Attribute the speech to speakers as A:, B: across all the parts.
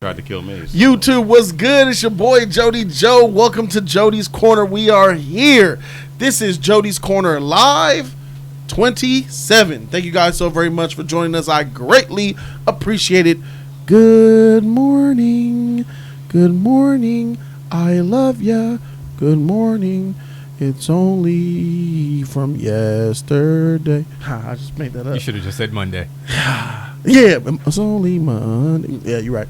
A: Tried to kill me. So.
B: YouTube, what's good? It's your boy Jody Joe. Welcome to Jody's Corner. We are here. This is Jody's Corner Live 27. Thank you guys so very much for joining us. I greatly appreciate it. Good morning. Good morning. I love ya. Good morning. It's only from yesterday. I just made that up.
C: You should have just said Monday.
B: Yeah, it's only Monday. Yeah, you're right.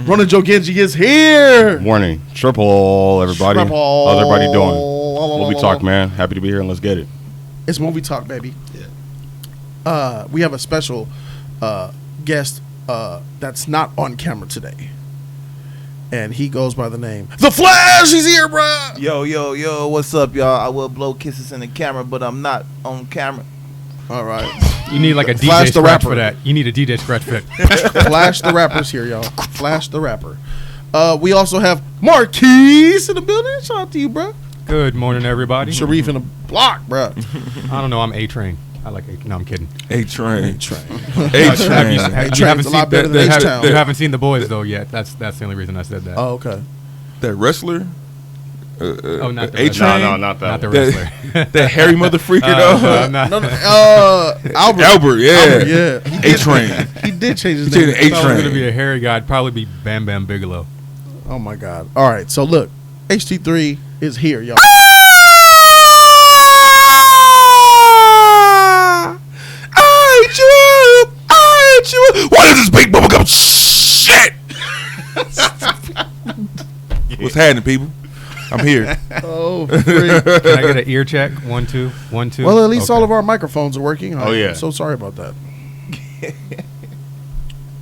B: Ronan Joe Genji is here.
A: Morning. Triple, everybody.
B: Triple.
A: How's everybody doing? Movie talk, man. Happy to be here and let's get it.
B: It's movie talk, baby. Yeah. We have a special guest that's not on camera today. And he goes by the name The Flash. He's here, bro.
D: Yo, what's up, y'all? I will blow kisses in the camera, but I'm not on camera.
B: All right.
C: You need like a
B: Flash
C: DJ
B: the
C: scratch
B: rapper.
C: for that. You need a DJ scratch for that.
B: Flash the rapper's here, y'all. Flash the rapper. We also have Marquise in the building. Shout out to you, bro.
C: Good morning, everybody.
B: Sharif in the block, bro.
C: I don't know. I'm A-Train. I like A. No, I'm kidding.
D: A-Train.
C: You haven't
B: a lot better than H-Town.
C: You haven't seen The Boys though yet. That's the only reason I said that.
B: Oh, okay.
D: That wrestler?
C: Oh, not the
D: A-Train?
A: No, not that.
C: Not the
A: one.
C: wrestler.
D: That hairy mother freaker, though?
B: Albert.
D: Albert, yeah.
B: Albert, yeah.
D: A-Train.
B: He did change his
D: He
B: name.
D: did
C: If I was
D: A-Train.
C: going to be a hairy guy, I'd probably be Bam Bam Bigelow.
B: Oh, my God. All right. So, look. HT3 is here, y'all.
D: What is this big bubblegum shit? What's happening, people? I'm here.
B: Oh, free.
C: Can I get an ear check? 1, 2, 1, 2.
B: Well, at least
C: Okay.
B: all of our microphones are working.
A: Oh, yeah.
B: I'm so sorry about that.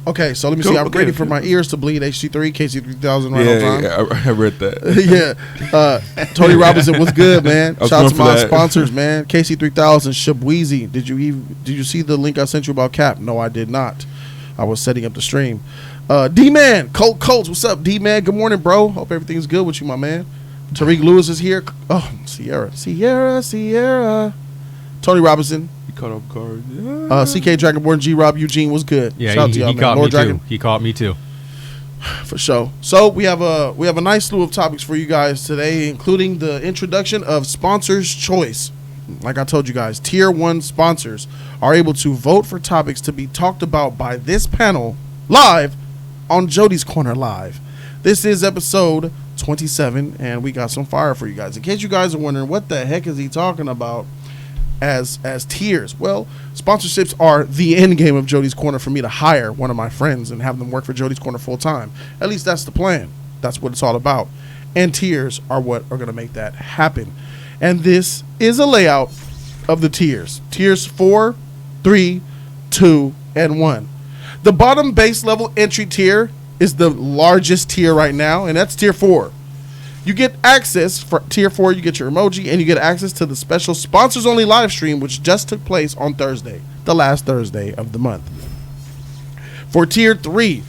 B: Okay, so let me
D: Cool,
B: see. I'm
D: okay.
B: ready for my ears to bleed. HT3, KC3000 right on time.
D: Yeah, I read that.
B: Yeah. Tony Robinson, what's good, man?
D: I was
B: Shout out to
D: going
B: my
D: for that.
B: sponsors, man. KC3000, Shabweezy. Did you see the link I sent you about Cap? No, I did not. I was setting up the stream. D-Man, Colt Colts, what's up, D-Man? Good morning, bro. Hope everything's good with you, my man. Tariq Lewis is here. Oh, Sierra. Tony Robinson.
D: You caught off guard.
B: CK Dragonborn, G-Rob, Eugene was good.
C: Yeah,
B: Shout out to y'all,
C: he
B: man.
C: caught
B: Lord
C: me
B: Dragon.
C: too. He caught me too.
B: For sure. So we have a nice slew of topics for you guys today, including the introduction of Sponsors Choice. Like I told you guys, Tier 1 sponsors are able to vote for topics to be talked about by this panel live on Jody's Corner Live. This is episode 27, and we got some fire for you guys. In case you guys are wondering, what the heck is he talking about as tiers? Well, sponsorships are the end game of Jody's Corner for me to hire one of my friends and have them work for Jody's Corner full time. At least that's the plan. That's what it's all about. And tiers are what are going to make that happen. And this is a layout of the tiers. Tiers 4, 3, 2, and 1. The bottom base level entry tier is the largest tier right now, and that's tier 4. You get access for tier 4, you get your emoji, and you get access to the special sponsors only live stream, which just took place on Thursday, the last Thursday of the month. For tier 3,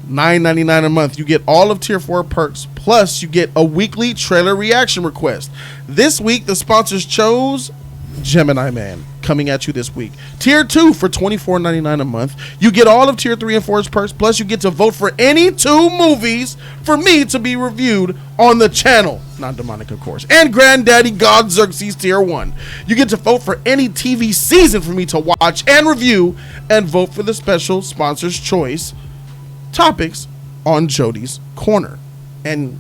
B: $9.99 a month, you get all of tier 4 perks, plus you get a weekly trailer reaction request. This week, the sponsors chose Gemini Man, coming at you this week. Tier 2 for $24.99 a month. You get all of tier 3 and 4's perks, plus you get to vote for any 2 movies for me to be reviewed on the channel. Not demonic, of course. And Granddaddy God Xerxes tier 1. You get to vote for any TV season for me to watch and review, and vote for the special Sponsor's Choice topics on Jody's Corner. And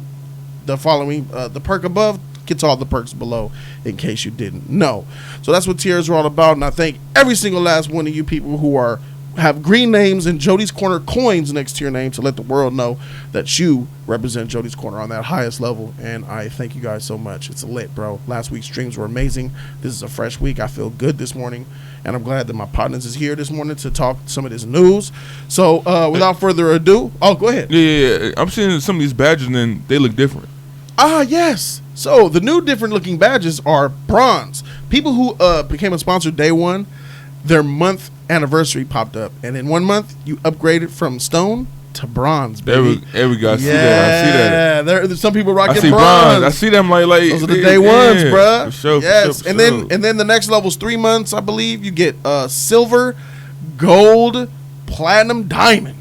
B: the following, the perk above gets all the perks below, in case you didn't know. So that's what tiers are all about, and I thank every single last one of you people who have green names and Jody's Corner coins next to your name to let the world know that you represent Jody's Corner on that highest level, and I thank you guys so much. It's lit, bro. Last week's streams were amazing. This is a fresh week. I feel good this morning, and I'm glad that my partners is here this morning to talk some of this news. So without further ado, go ahead.
D: Yeah. I'm seeing some of these badges and they look different.
B: Yes. So the new different looking badges are bronze. People who became a sponsor day one, their month anniversary popped up, and in 1 month you upgraded from stone to bronze, baby.
D: There we go. I see that.
B: There's some people rocking
D: I see
B: bronze.
D: I see them like
B: those are the day ones, bruh.
D: For sure.
B: Yes,
D: for
B: and
D: sure.
B: then the next level's 3 months, I believe. You get silver, gold, platinum, diamond.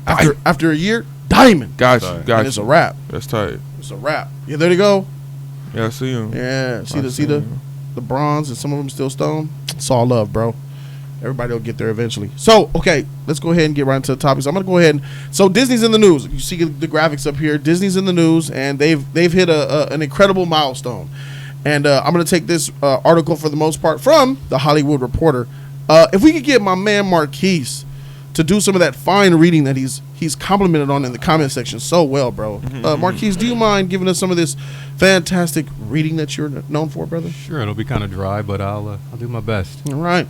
B: After a year, diamond.
E: Gotcha.
B: And it's a wrap.
E: That's tight.
B: It's a wrap. Yeah, there they go.
E: Yeah, I see him.
B: Yeah, see the bronze, and some of them still stone. It's all love, bro. Everybody will get there eventually. So, okay, let's go ahead and get right into the topics. I'm gonna go ahead. So, Disney's in the news. You see the graphics up here. Disney's in the news, and they've hit an incredible milestone. And I'm gonna take this article for the most part from the Hollywood Reporter. If we could get my man Marquise to do some of that fine reading that he's complimented on in the comment section so well, bro. Marquise, do you mind giving us some of this fantastic reading that you're known for, brother?
C: Sure, it'll be kind of dry, but I'll do my best.
B: All right.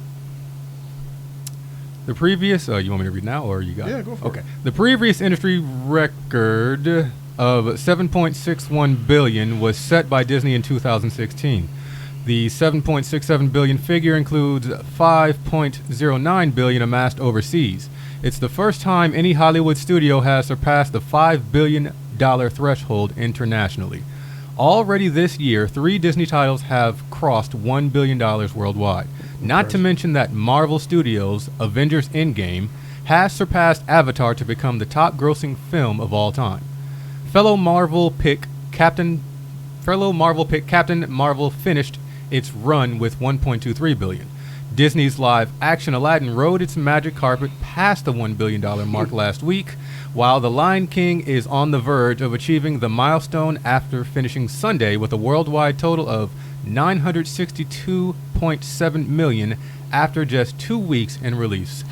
C: The previous, you want me to read now, or you got?
B: Yeah, go for it.
C: Okay. The previous industry record of $7.61 billion was set by Disney in 2016. The $7.67 billion figure includes $5.09 billion amassed overseas. It's the first time any Hollywood studio has surpassed the $5 billion threshold internationally. Already this year, 3 Disney titles have crossed $1 billion worldwide. Not to mention that Marvel Studios' Avengers Endgame has surpassed Avatar to become the top-grossing film of all time. Fellow Marvel pick Captain Marvel finished its run with $1.23 billion. Disney's live-action Aladdin rode its magic carpet past the $1 billion mark last week, while The Lion King is on the verge of achieving the milestone after finishing Sunday with a worldwide total of $962.7 million after just 2 weeks in release.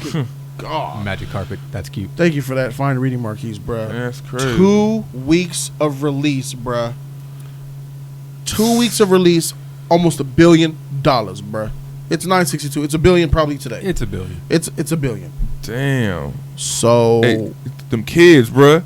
B: God.
C: Magic carpet, that's cute.
B: Thank you for that fine reading, Marquise, bruh.
E: That's crazy.
B: 2 weeks of release, bruh. 2 weeks of release, almost $1 billion, bruh. It's 962. It's $1 billion probably today.
C: It's $1 billion.
B: It's $1 billion.
E: Damn.
B: So
E: Hey, them kids, bruh.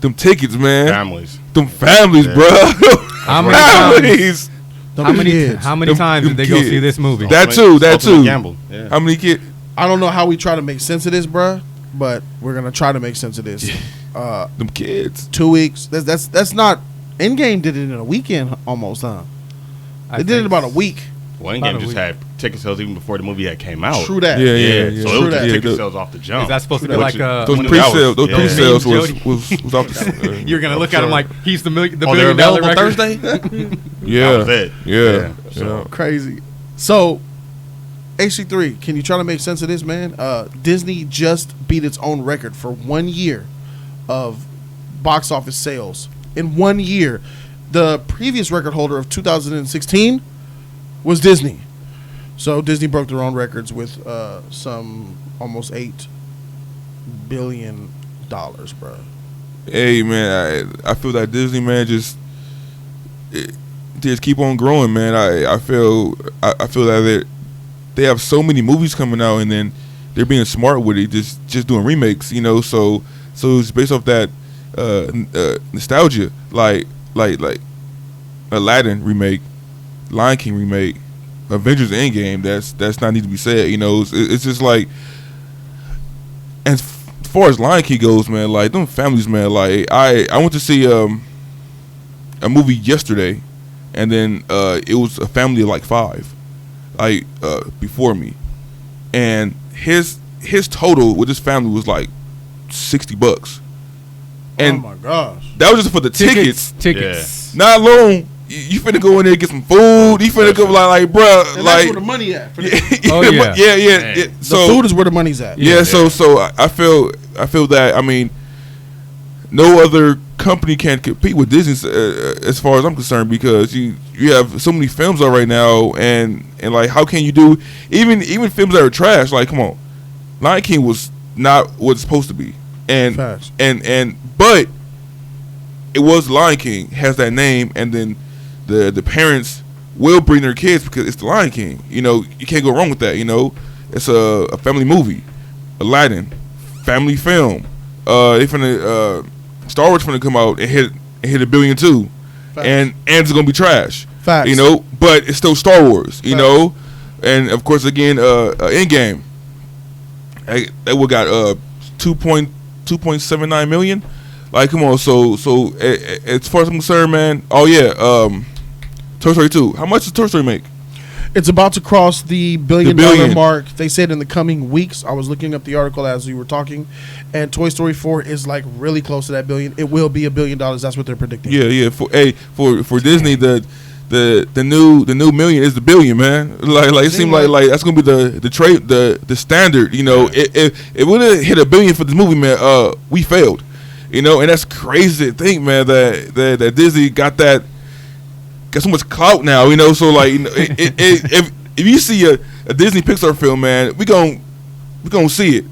E: Them tickets, man.
A: Families.
E: Them families, bruh.
C: How many times?
E: Families.
C: How many times did they go
E: kids.
C: see this movie?
E: That too.
A: Gamble. Yeah.
E: How many kids?
B: I don't know how we try to make sense of this, bruh, but we're gonna try to make sense of this.
E: Them kids.
B: 2 weeks. That's not. Endgame did it in a weekend almost, huh? They did it about a week.
A: Well,
C: About
A: Endgame
C: a
A: just
C: week.
A: had ticket sales even before the movie had came out.
B: True that.
E: Yeah.
A: So it was
B: that.
A: just ticket
E: Yeah,
A: sales off the jump.
C: Is that supposed to be
B: Which
C: like
A: is-
C: a...
E: Those
A: When
E: pre-sales. Those
A: yeah.
E: pre-sales
C: Jody.
E: was off the.
C: You're going to look at him like he's the
A: they're
C: billion dollar
A: available
C: record?
A: Thursday?
E: Yeah.
A: That was it.
E: Yeah.
A: So
B: Crazy. So, HC3, can you try to make sense of this, man? Disney just beat its own record for 1 year of box office sales. In 1 year. The previous record holder of 2016 was Disney. So, Disney broke their own records with some almost $8 billion, bro.
E: Hey man, I feel that Disney man just keep on growing, man. I feel that they have so many movies coming out, and then they're being smart with it, just doing remakes, you know. So it's based off that nostalgia, like Aladdin remake, Lion King remake, Avengers Endgame. That's not need to be said, you know. It's just like, as far as Lion King goes, man, like them families, man. Like I went to see a movie yesterday, and then it was a family of like 5, like before me, and his total with his family was like $60, and
B: oh my gosh.
E: that was just for the tickets.
C: Tickets.
E: Not alone. You finna go in there and get some food. You finna go like bruh,
B: And
E: like
B: that's where the money at. For the,
C: Oh, yeah.
E: yeah.
A: Man.
E: So
B: the food is where the money's at.
E: yeah, so I feel that, I mean, no other company can compete with Disney as far as I'm concerned, because you have so many films out right now, and like, how can you do even films that are trash? Like, come on, Lion King was not what it's supposed to be, and
B: Facts.
E: but it was Lion King, has that name, and then the parents will bring their kids because it's the Lion King. You know, you can't go wrong with that. You know, it's a family movie. Aladdin, family film. Star Wars finna come out and hit $1 billion too,
B: Facts.
E: and it's gonna be trash.
B: Facts.
E: You know, but it's still Star Wars. You know, and of course again, Endgame. That we got 2.79 million. Like, come on. So as far as I'm concerned, man. Oh yeah. Toy Story 2. How much does Toy Story make?
B: It's about to cross the $1 billion
E: billion.
B: mark. They said in the coming weeks. I was looking up the article as we were talking, and Toy Story 4 is like really close to that billion. It will be $1 billion. That's what they're predicting.
E: Yeah. For Disney, the new million is the billion, man. Like it seemed like that's gonna be the standard. You know, it would have hit $1 billion for this movie, man. We failed. You know, and that's crazy to think, man. That Disney got so much clout now. You know, so like you know, if you see a Disney Pixar film, man, we gonna see it.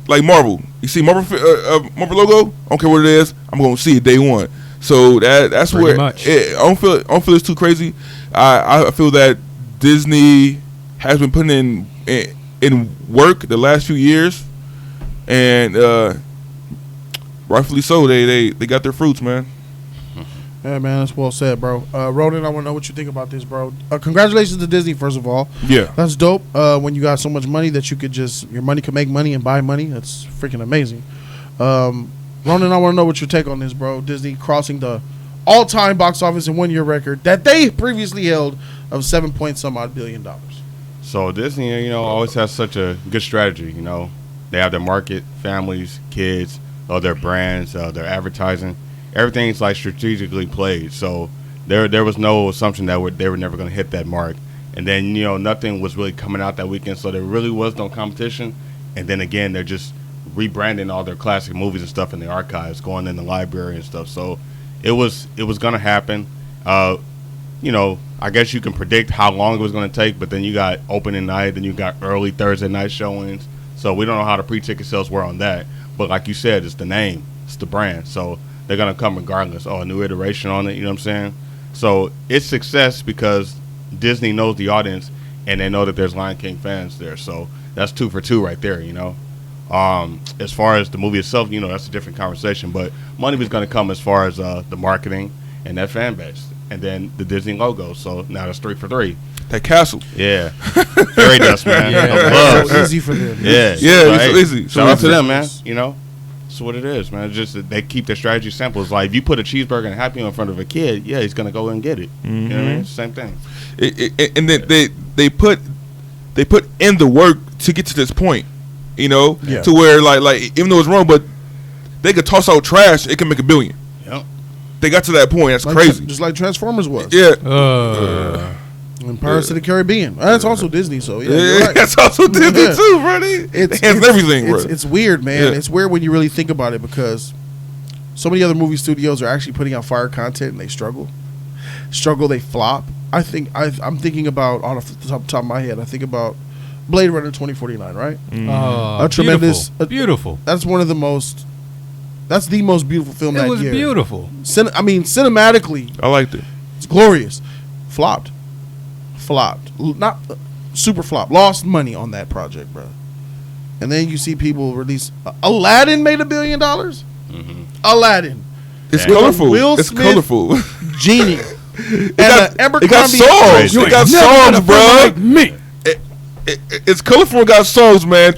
E: Like Marvel, you see Marvel logo. I don't care what it is. I'm gonna see it day one. So that's
C: Pretty
E: where
C: much.
E: I don't feel it's too crazy. I feel that Disney has been putting in work the last few years, and rightfully so. They got their fruits, man.
B: Yeah, man, that's well said, bro. Ronan, I want to know what you think about this, bro. Congratulations to Disney, first of all.
E: Yeah.
B: That's dope. When you got so much money that your money can make money and buy money, that's freaking amazing. Ronan, I want to know what your take on this, bro. Disney crossing the all-time box office and one-year record that they previously held of $7 billion.
A: So Disney, you know, always has such a good strategy. You know, they have their market, families, kids, their brands, their advertising. Everything's like strategically played. So there was no assumption that they were never going to hit that mark. And then, you know, nothing was really coming out that weekend, so there really was no competition. And then again, they're just rebranding all their classic movies and stuff in the archives, going in the library and stuff. So it was going to happen. You know, I guess you can predict how long it was going to take, but then you got opening night, then you got early Thursday night showings. So we don't know how the pre-ticket sales were on that. But like you said, it's the name, it's the brand. So they're going to come regardless. Oh, a new iteration on it, you know what I'm saying? So it's success because Disney knows the audience, and they know that there's Lion King fans there. So that's 2 for 2 right there, you know? As far as the movie itself, you know, that's a different conversation. But money was going to come as far as the marketing and that fan base. And then the Disney logo. So now that's 3 for 3.
E: That castle.
A: Yeah. Fairy dust, man.
C: Yeah.
B: So easy for them.
A: Yeah.
E: Yeah, it's so easy.
A: Shout out to
E: So
A: them, man. You know? That's what it is, man. It's just that they keep their strategy simple. It's like if you put a cheeseburger and a Happy Meal in front of a kid, yeah, he's gonna go and get it. You know what I mean? It's the same thing.
E: And then they put in the work to get to this point, you know,
B: Yeah.
E: to where like even though it's wrong, but they could toss out trash, it can make $1 billion.
A: Yep.
E: They got to that point. That's
B: Like,
E: crazy.
B: just like Transformers was.
E: Yeah.
B: And Pirates of the Caribbean. That's also Disney, so yeah. You're right.
E: That's also Disney
B: Yeah.
E: too, bro. It's everything, bro.
B: It's weird, man.
E: Yeah.
B: It's weird when you really think about it because so many other movie studios are actually putting out fire content and they struggle, they flop. I'm thinking about on the top of my head. I think about Blade Runner 2049, right?
C: Oh,
B: A tremendous-
C: beautiful.
B: That's one of the most. That's the most beautiful film
C: It
B: that
C: was
B: year.
C: beautiful.
B: Cinematically,
E: I liked it.
B: it's glorious. Flopped. Not super flop. Lost money on that project, bro. And then you see people release. Aladdin made $1 billion. Aladdin.
E: It's
A: Yeah.
E: colorful.
B: Will
E: It's
B: Smith-
E: colorful.
B: Genie.
E: It got
B: Abercrombie-
E: songs.
A: You
E: It got
C: ain't never
E: songs,
C: been a
E: bro.
C: friend like me.
E: It's colorful. It got songs, man.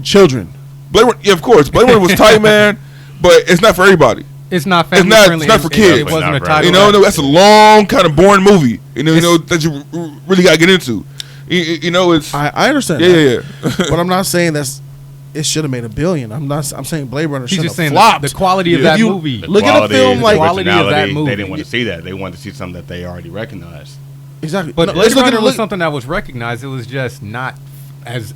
B: Children.
E: Blade Runner, yeah, of course. Blade Runner was tight, man, but it's not for everybody.
C: It's not family
E: not-
C: friendly.
E: it's not for
C: It
E: kids.
C: wasn't
A: Not
C: a
A: for
C: title.
E: You know,
C: right.
E: that's a long, kind of boring movie. You know that you really got to get into. You know, it's
B: I understand.
E: yeah,
B: that.
E: yeah.
B: But I'm not saying it should have made $1 billion. I'm saying Blade Runner
C: He's
B: should
C: just
B: have
C: saying
B: flopped.
C: the quality of
B: If
C: that
B: you
C: movie.
B: Look at a film
A: the
B: like
C: quality of that
A: originality,
C: movie.
A: They didn't want to see that. They wanted to see something that they already recognized.
B: exactly.
C: But
B: No,
C: Blade
B: let's look at
C: Runner
B: it.
C: was something that was recognized. It was just not as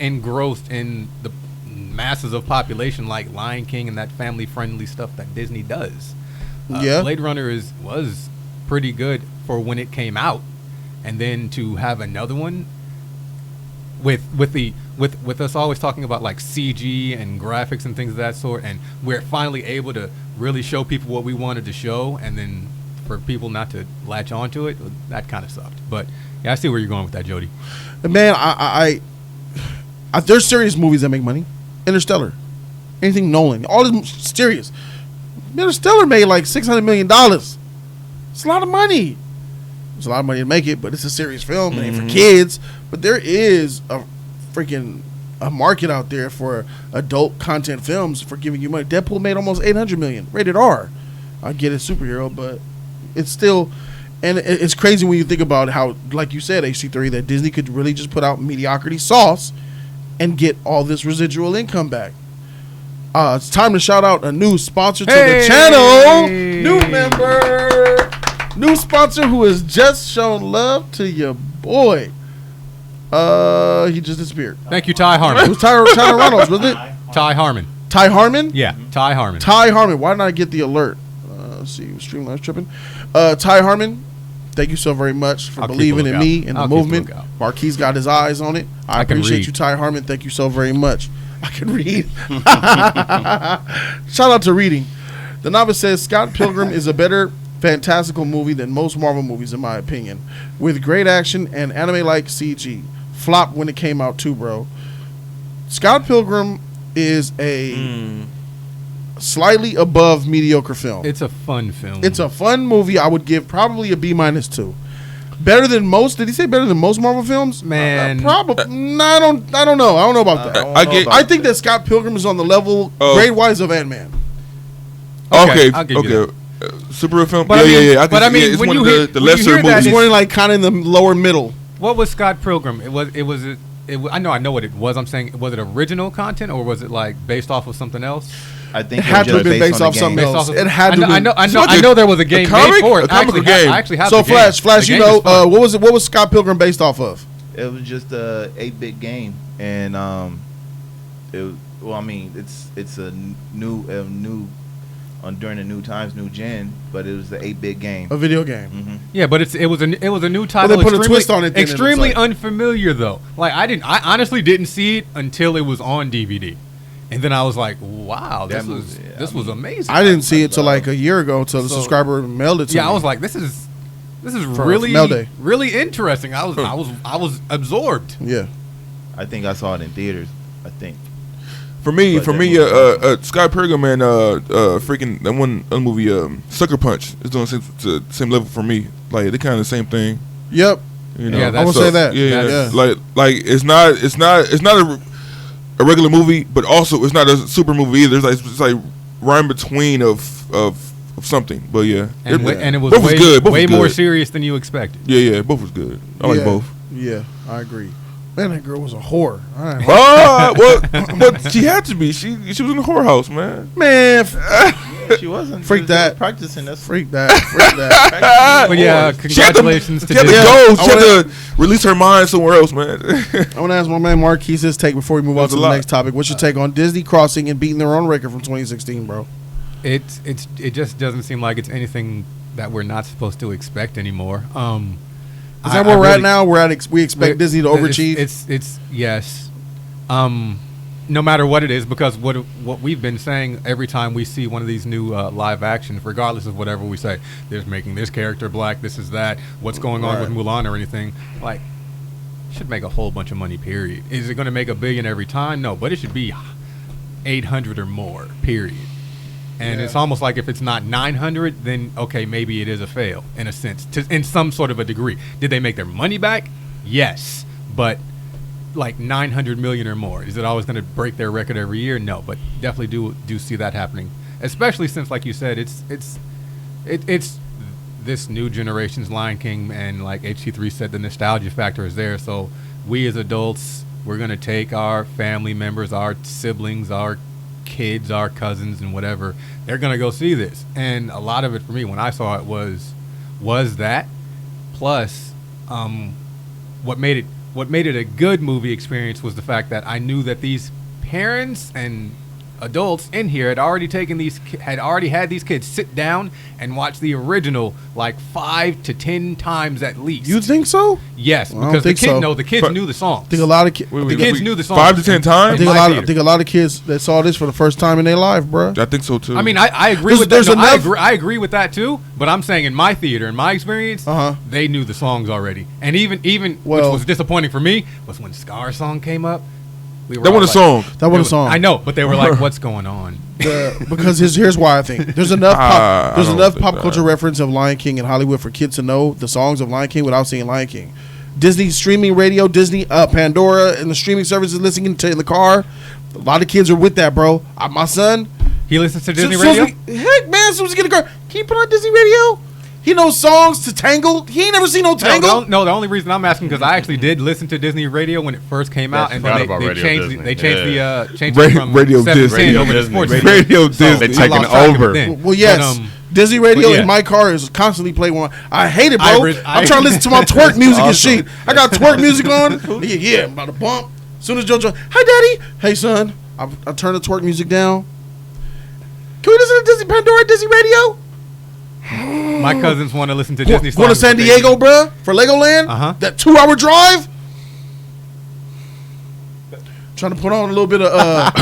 C: engrossed in the masses of population like Lion King and that family-friendly stuff that Disney does.
B: Yeah.
C: Blade Runner was pretty good for when it came out, and then to have another one with us always talking about like CG and graphics and things of that sort, and we're finally able to really show people what we wanted to show, and then for people not to latch onto it, that kind of sucked. But yeah, I see where you're going with that, Jody.
B: Man, I there's serious movies that make money. Interstellar, anything Nolan, all this serious. Interstellar made like $600 million. It's a lot of money. It's a lot of money to make it, but it's a serious film. It ain't for kids. But there is a freaking market out there for adult content films for giving you money. Deadpool made almost $800 million, rated R. I get it, superhero, but it's still And it's crazy when you think about how, like you said, HC3, that Disney could really just put out mediocrity sauce and get all this residual income back. It's time to shout out a new sponsor to the channel. New member. New sponsor who has just shown love to your boy. He just disappeared.
C: Thank you, Ty Harmon.
B: It was Ty Reynolds, wasn't it?
C: Ty Harmon.
B: Ty Harmon?
C: Yeah, Ty Harmon.
B: Ty Harmon. Why didn't I get the alert? Let's see. Streamline's tripping. Ty Harmon, thank you so very much for believing in me and the movement. Marquis got his eyes on it. I appreciate you, Ty Harmon. Thank you so very much. I can read. Shout out to reading. The novice says Scott Pilgrim is a better fantastical movie than most Marvel movies, in my opinion, with great action and anime-like CG. Flop when it came out too, bro. Scott Pilgrim is a slightly above mediocre film.
C: It's a fun film.
B: It's a fun movie. I would give probably a B-2. Better than most? Did he say better than most Marvel films?
C: Man,
B: probably. No, I don't know. I don't know about that. I think that Scott Pilgrim is on the level grade-wise of Ant-Man.
E: Okay.
C: I'll give you that.
E: Superhero film.
C: But
E: yeah.
C: I mean,
E: it's
C: when
E: one
C: you
E: of
C: hear
E: the lesser
C: that,
E: movies.
B: It's one like kind of in the lower middle.
C: What was Scott Pilgrim? It was. I know what it was. I'm saying, was it original content or was it like based off of something else?
D: I think
B: it had to have been based off something else. It had to.
C: I know there was a game made for it.
E: A comic game.
C: I actually have
B: so
C: the game.
B: Flash. You know what was it? What was Scott Pilgrim based off of?
D: It was just a 8-bit game, and it's a new during the new times, new gen, but it was the 8-bit game,
B: a video game.
D: Mm-hmm.
C: Yeah, but it was a new title.
B: Well, they put a twist on it.
C: Extremely unfamiliar though. Like I honestly didn't see it until it was on DVD, and then I was like, wow, this was amazing.
B: I didn't see it till like a year ago till the subscriber mailed it to me.
C: Yeah, I was like, this is really interesting. I was absorbed.
B: Yeah,
D: I think I saw it in theaters. I think.
E: For me, Scott Pilgrim and freaking that one movie, Sucker Punch, is doing the same level for me. Like they kind of the same thing.
B: Yep.
E: You know,
B: I would say that.
E: Yeah. Like it's not a regular movie, but also it's not a super movie either. It's like right in between of something. But yeah,
C: and it was
E: both was good. Both
C: way
E: was good.
C: more serious than you expected.
E: Yeah, both was good. I like both.
B: Yeah, I agree. Man, that girl was a whore.
E: But she had to be. She was in the whorehouse, man.
B: Man,
D: she wasn't.
B: Freak that.
D: Practicing this.
B: Freak that.
C: But yeah, congratulations to
E: She had to go. She had to release her mind somewhere else, man.
B: I want to ask my man Marquis his take before we move on to the next topic. What's your take on Disney crossing and beating their own record from 2016, bro?
C: It just doesn't seem like it's anything that we're not supposed to expect anymore.
B: Is that where we're at now? We expect Disney to overachieve.
C: It's yes. No matter what it is, because what we've been saying every time we see one of these new live actions, regardless of whatever we say, there's making this character black, this is that, what's going on with Mulan or anything, like, should make a whole bunch of money, period. Is it going to make $1 billion every time? No, but it should be 800 or more, period. And it's almost like if it's not 900, then okay, maybe it is a fail in a sense, in some sort of a degree. Did they make their money back? Yes, but like 900 million or more, is it always going to break their record every year? No, but definitely do see that happening, especially since, like you said, it's this new generation's Lion King, and like HC3 said, the nostalgia factor is there. So we as adults, we're going to take our family members, our siblings, our kids, our cousins, and whatever, they're gonna go see this. And a lot of it for me when I saw it was that plus what made it a good movie experience was the fact that I knew that these parents and adults in here had already had these kids sit down and watch the original like 5 to 10 times at least.
B: You think so?
C: Yes,
B: well,
C: because the kids knew the songs.
B: I think a lot of kids
C: knew the songs
E: 5 to 10 times.
B: I think a lot of kids that saw this for the first time in their life, bro.
E: I think so too.
C: I mean, I agree with that. I agree with that too. But I'm saying in my theater, in my experience, they knew the songs already. And even which was disappointing for me was when Scar's song came up.
E: That wasn't a song.
C: I know, but they were like, "What's going on?"
B: Because here's why I think there's enough pop culture reference of Lion King in Hollywood for kids to know the songs of Lion King without seeing Lion King. Disney streaming radio, Disney Pandora, and the streaming services listening to in the car. A lot of kids are with that, bro. My son,
C: he listens to Disney radio.
B: Heck, man, as soon as he get in the car, can you put on Disney radio? He knows songs to Tangled. He ain't never seen no Tangled.
C: No, the only reason I'm asking because I actually did listen to Disney Radio when it first came out, and then they changed it from
E: Radio
C: 7
E: Disney.
C: over to Sports
E: Radio Disney.
A: They taking over.
B: Well, yes. Disney Radio in my car is constantly playing one. I hate it, bro. I'm trying to listen to my twerk music and shit. I got twerk music on. Yeah, I'm about to bump. As soon as JoJo, hi, Daddy. Hey, son. I turn the twerk music down. Can we listen to Disney Pandora at Disney Radio?
C: My cousins want to listen to Disney songs.
B: Going to San Diego, bruh, for Legoland? That 2-hour drive? Trying to put on a little bit of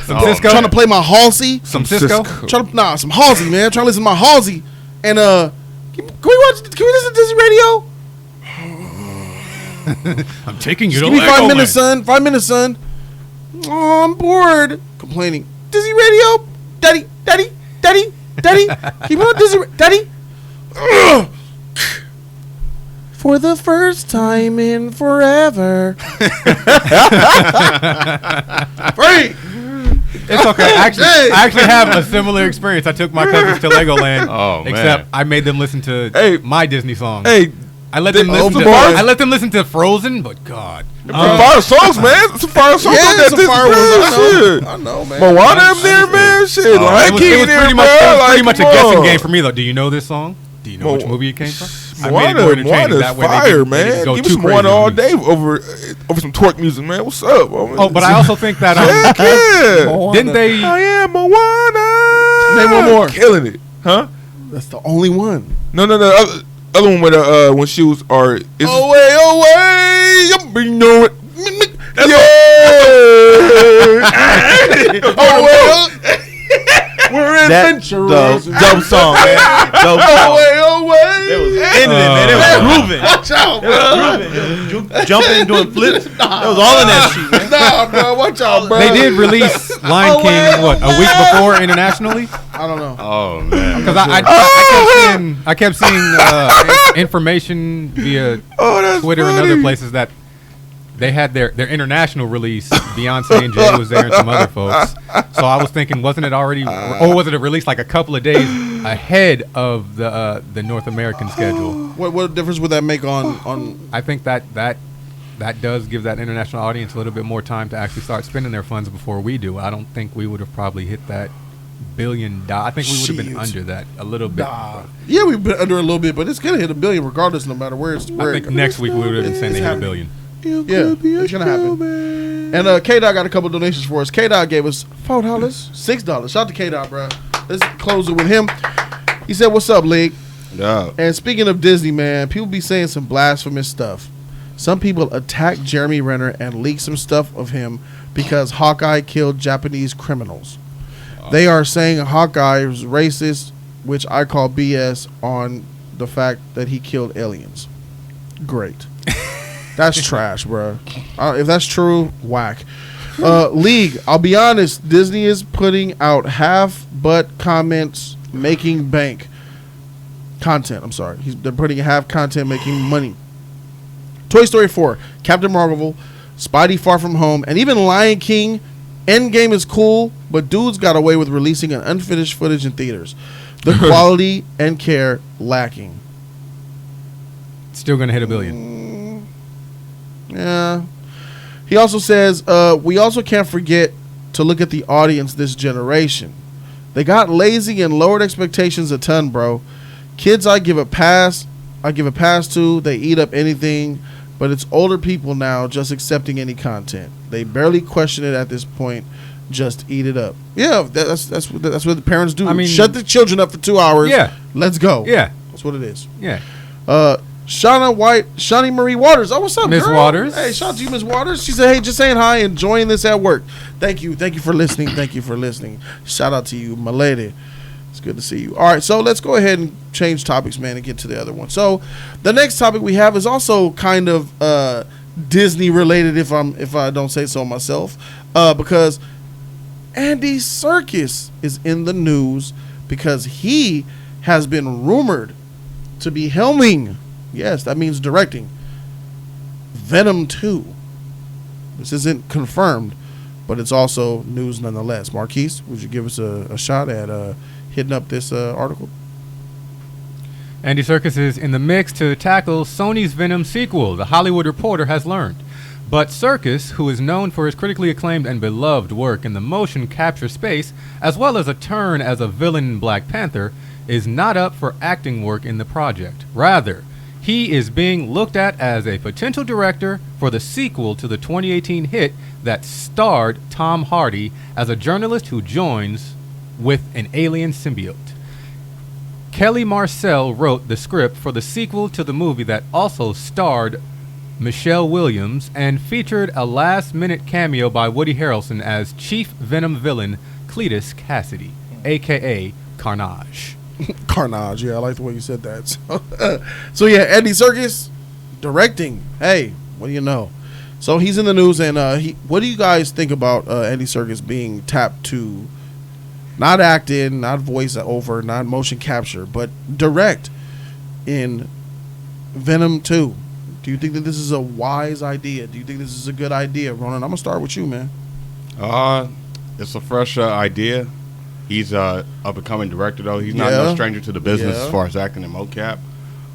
C: some Cisco.
B: Trying to play my Halsey.
C: Some Cisco.
B: Some Halsey, man. Trying to listen to my Halsey. And can we listen to Disney Radio?
C: I'm taking you to
B: Give me 5 minutes,
C: Legoland.
B: son. 5 minutes, son. Oh, I'm bored. Complaining. Disney Radio, Daddy. Keep on Disney, Daddy. Ugh. For the first time in forever. Free.
C: It's okay. I actually have a similar experience. I took my cousins to Legoland.
A: Oh,
C: except
A: man.
C: I made them listen to my Disney songs.
E: Hey,
C: I let them listen to Frozen, but God.
E: fire songs, man. Some fire songs on that Disney.
B: I know, man.
E: Moana up there, man. Shit, Lion King
C: It was
E: there,
C: pretty
E: bro.
C: much a guessing game for me, though. Do you know this song? Do you know which movie it came from?
E: Moana's fire, man. Give me some Moana all day over some twerk music, man. What's up?
C: But I also think that didn't they?
E: I am Moana.
B: Name one more.
E: Killing it, huh?
B: That's the only one.
E: No. Other one with when she was away, I'm bring no it.
B: We're adventurers.
D: Dope song, man. Dope song.
B: Away.
D: It was ending it, man. It was grooving.
B: Watch out, bro.
D: Jumping, doing flips. That was all in that shit, man.
B: Nah, bro. Watch out, bro.
C: They did release Lion King a week before internationally.
B: I don't know.
A: Oh man.
C: Because I kept seeing information via Twitter and other places that they had their international release. Beyonce and Jay was there and some other folks. So I was thinking, wasn't it already, or was it released like a couple of days ahead of the North American schedule?
B: What difference would that make on?
C: I think that does give that international audience a little bit more time to actually start spending their funds before we do. I don't think we would have probably hit that $1 billion. I think we would have been under that a little bit.
B: Yeah, we've been under a little bit, but it's gonna hit $1 billion regardless, no matter where it's.
C: I think next week we would have been saying they hit $1 billion.
B: Yeah, it's gonna happen. And K-Dot got a couple donations for us. K-Dot gave us $4, $6. Shout out to K-Dot, bro. Let's close it with him. He said, "What's up, League?"
A: Yeah.
B: And speaking of Disney, man, people be saying some blasphemous stuff. Some people attack Jeremy Renner and leak some stuff of him because Hawkeye killed Japanese criminals. They are saying Hawkeye is racist, which I call BS on the fact that he killed aliens. Great. That's trash, bro. If that's true, whack. League, I'll be honest, Disney is putting out half-butt comments making bank. Content, I'm sorry. They're putting half content making money. Toy Story 4, Captain Marvel, Spidey Far From Home, and even Lion King. Endgame is cool, but dudes got away with releasing an unfinished footage in theaters. The quality and care lacking.
C: Still going to hit $1 billion.
B: Yeah. He also says, we also can't forget to look at the audience this generation. They got lazy and lowered expectations a ton, bro. Kids I give a pass to. They eat up anything, but it's older people now just accepting any content. They barely question it at this point. Just eat it up. Yeah, that's what the parents do. I mean, shut the children up for 2 hours.
C: Yeah.
B: Let's go.
C: Yeah.
B: That's what it is.
C: Yeah.
B: Shawnee Marie Waters. Oh, what's up,
C: Miss
B: girl?
C: Waters?
B: Hey, shout out to you, Miss Waters. She said, hey, just saying hi, enjoying this at work. Thank you for listening. Shout out to you, my lady. It's good to see you. All right, so let's go ahead and change topics, man, and get to the other one. So the next topic we have is also kind of Disney related, if I don't say so myself, because Andy Serkis is in the news because he has been rumored to be helming. Yes, that means directing Venom 2. This isn't confirmed, but it's also news nonetheless. Marquise, would you give us a shot at hitting up this article?
C: Andy Serkis is in the mix to tackle Sony's Venom sequel, The Hollywood Reporter has learned. But Serkis, who is known for his critically acclaimed and beloved work in the motion capture space, as well as a turn as a villain in Black Panther, is not up for acting work in the project. Rather, he is being looked at as a potential director for the sequel to the 2018 hit that starred Tom Hardy as a journalist who joins with an alien symbiote. Kelly Marcel wrote the script for the sequel to the movie that also starred Michelle Williams and featured a last-minute cameo by Woody Harrelson as Chief Venom villain Cletus Cassidy, a.k.a. Carnage.
B: Carnage, yeah, I like the way you said that. So yeah, Andy Serkis directing. Hey, what do you know? So he's in the news, and what do you guys think about Andy Serkis being tapped to not act in, not voice over, not motion capture, but direct in Venom 2? Do you think that this is a wise idea? Do you think this is a good idea, Ronan? I'm gonna start with you, man.
A: It's a fresh idea. He's a up-and-coming director, though. He's not no stranger to the business as far as acting and mocap.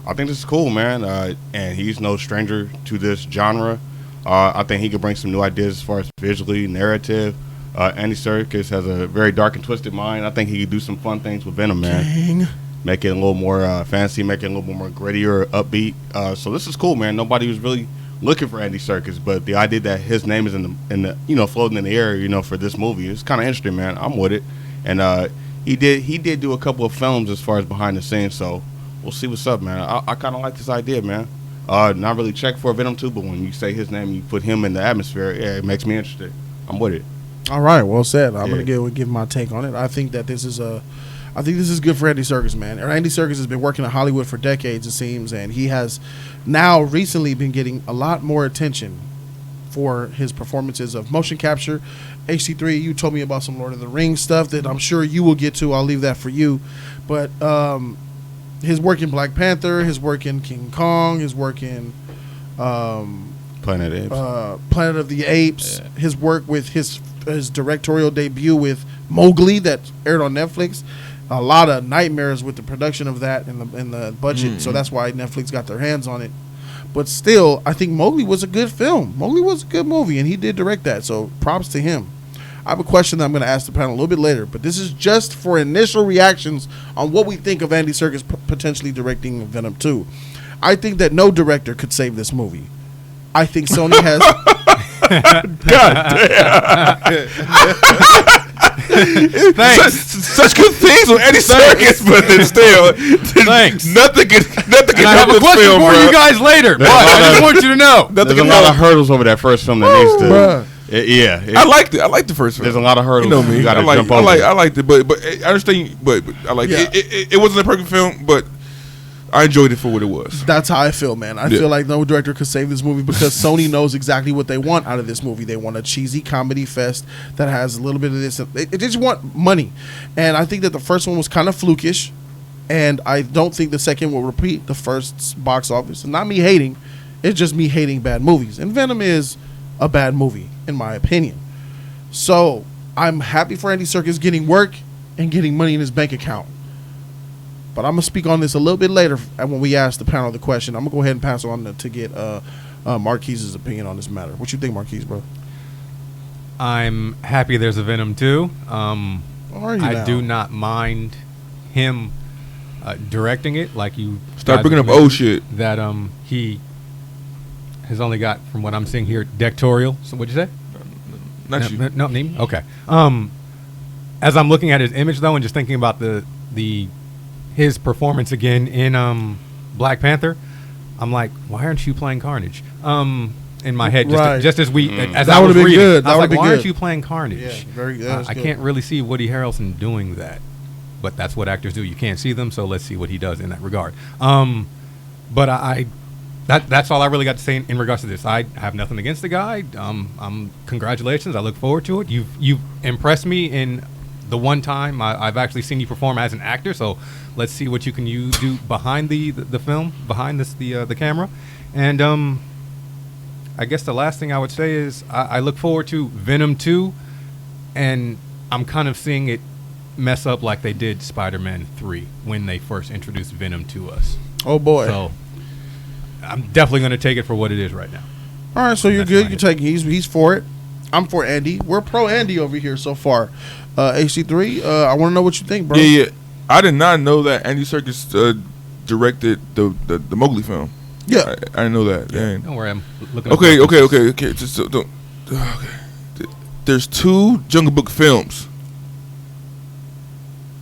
A: I think this is cool, man. And he's no stranger to this genre. I think he could bring some new ideas as far as visually, narrative. Andy Serkis has a very dark and twisted mind. I think he could do some fun things with Venom, man.
B: Dang.
A: Make it a little more fancy, make it a little bit more grittier, upbeat. So this is cool, man. Nobody was really looking for Andy Serkis, but the idea that his name is in the floating in the air, for this movie, it's kind of interesting, man. I'm with it. And he did do a couple of films as far as behind the scenes, so we'll see what's up, man. I kind of like this idea, man. Not really check for Venom 2, but when you say his name, you put him in the atmosphere, yeah, it makes me interested. I'm with it.
B: All right, well said. I'm gonna give my take on it. I think this is good for Andy Serkis, man. Andy Serkis has been working in Hollywood for decades, it seems, and he has now recently been getting a lot more attention for his performances of motion capture. HC3, you told me about some Lord of the Rings stuff that I'm sure you will get to. I'll leave that for you. But his work in Black Panther, his work in King Kong, his work in
A: Planet
B: of the Apes, his work with his directorial debut with Mowgli that aired on Netflix. A lot of nightmares with the production of that in the budget, so that's why Netflix got their hands on it. But still, I think Mowgli was a good film. Mowgli was a good movie, and he did direct that, so props to him. I have a question that I'm going to ask the panel a little bit later, but this is just for initial reactions on what we think of Andy Serkis potentially directing Venom 2. I think that no director could save this movie. I think Sony has...
E: God damn.
C: Thanks.
E: Such good things with Andy Serkis, but then still,
C: Thanks.
E: Nothing can
C: And I have
E: help
C: a
E: this
C: question
E: film,
C: for
E: bro.
C: you guys later. But I just want you to know.
A: There's a lot of hurdles over that first film that needs to...
B: Bruh.
A: Yeah.
E: I liked it. I liked the first film.
A: There's a lot of hurdles.
E: You know me.
A: You gotta
E: I
A: jump over.
E: liked it, but I understand. But I liked it. It wasn't a perfect film, but I enjoyed it for what it was.
B: That's how I feel, man. I feel like no director could save this movie because Sony knows exactly what they want out of this movie. They want a cheesy comedy fest that has a little bit of this. They just want money. And I think that the first one was kind of flukish, and I don't think the second will repeat the first box office. And not me hating. It's just me hating bad movies. And Venom is a bad movie, in my opinion. So I'm happy for Andy Serkis getting work and getting money in his bank account. But I'm going to speak on this a little bit later when we ask the panel the question. I'm going to go ahead and pass on to get Marquise's opinion on this matter. What you think, Marquise, bro?
C: I'm happy there's a Venom 2.
B: I
C: do not mind him directing it, like you
E: Start
C: guys
E: bringing
C: have
E: up old
C: mentioned,
E: shit.
C: that he has only got, from what I'm seeing here, directorial. So what'd you say?
E: Not you.
C: No, me? Okay. As I'm looking at his image, though, and just thinking about his performance again in Black Panther, I'm like, why aren't you playing Carnage? In my head, just as
B: That
C: I was
B: would've been
C: reading,
B: good. That
C: I was
B: would've
C: like,
B: been
C: why aren't
B: good.
C: you playing Carnage?
B: Yeah,
C: I can't really see Woody Harrelson doing that, but that's what actors do. You can't see them, so let's see what he does in that regard. But that's all I really got to say in regards to this. I have nothing against the guy. Congratulations. I look forward to it. You've impressed me in the one time I've actually seen you perform as an actor. So let's see what you can do behind the film, behind the camera. And I guess the last thing I would say is I look forward to Venom 2, and I'm kind of seeing it mess up like they did Spider-Man 3 when they first introduced Venom to us.
B: Oh boy.
C: So I'm definitely going to take it for what it is right now.
B: All right, so you're
C: That's
B: good.
C: my
B: You're taking. He's for it. I'm for Andy. We're pro Andy over here so far. AC3. I want to know what you think, bro.
E: Yeah. I did not know that Andy Serkis directed the Mowgli film.
B: Yeah.
E: I didn't know that. Dang.
C: Don't worry, I'm looking.
E: Okay. Just don't. Okay. There's 2 Jungle Book films,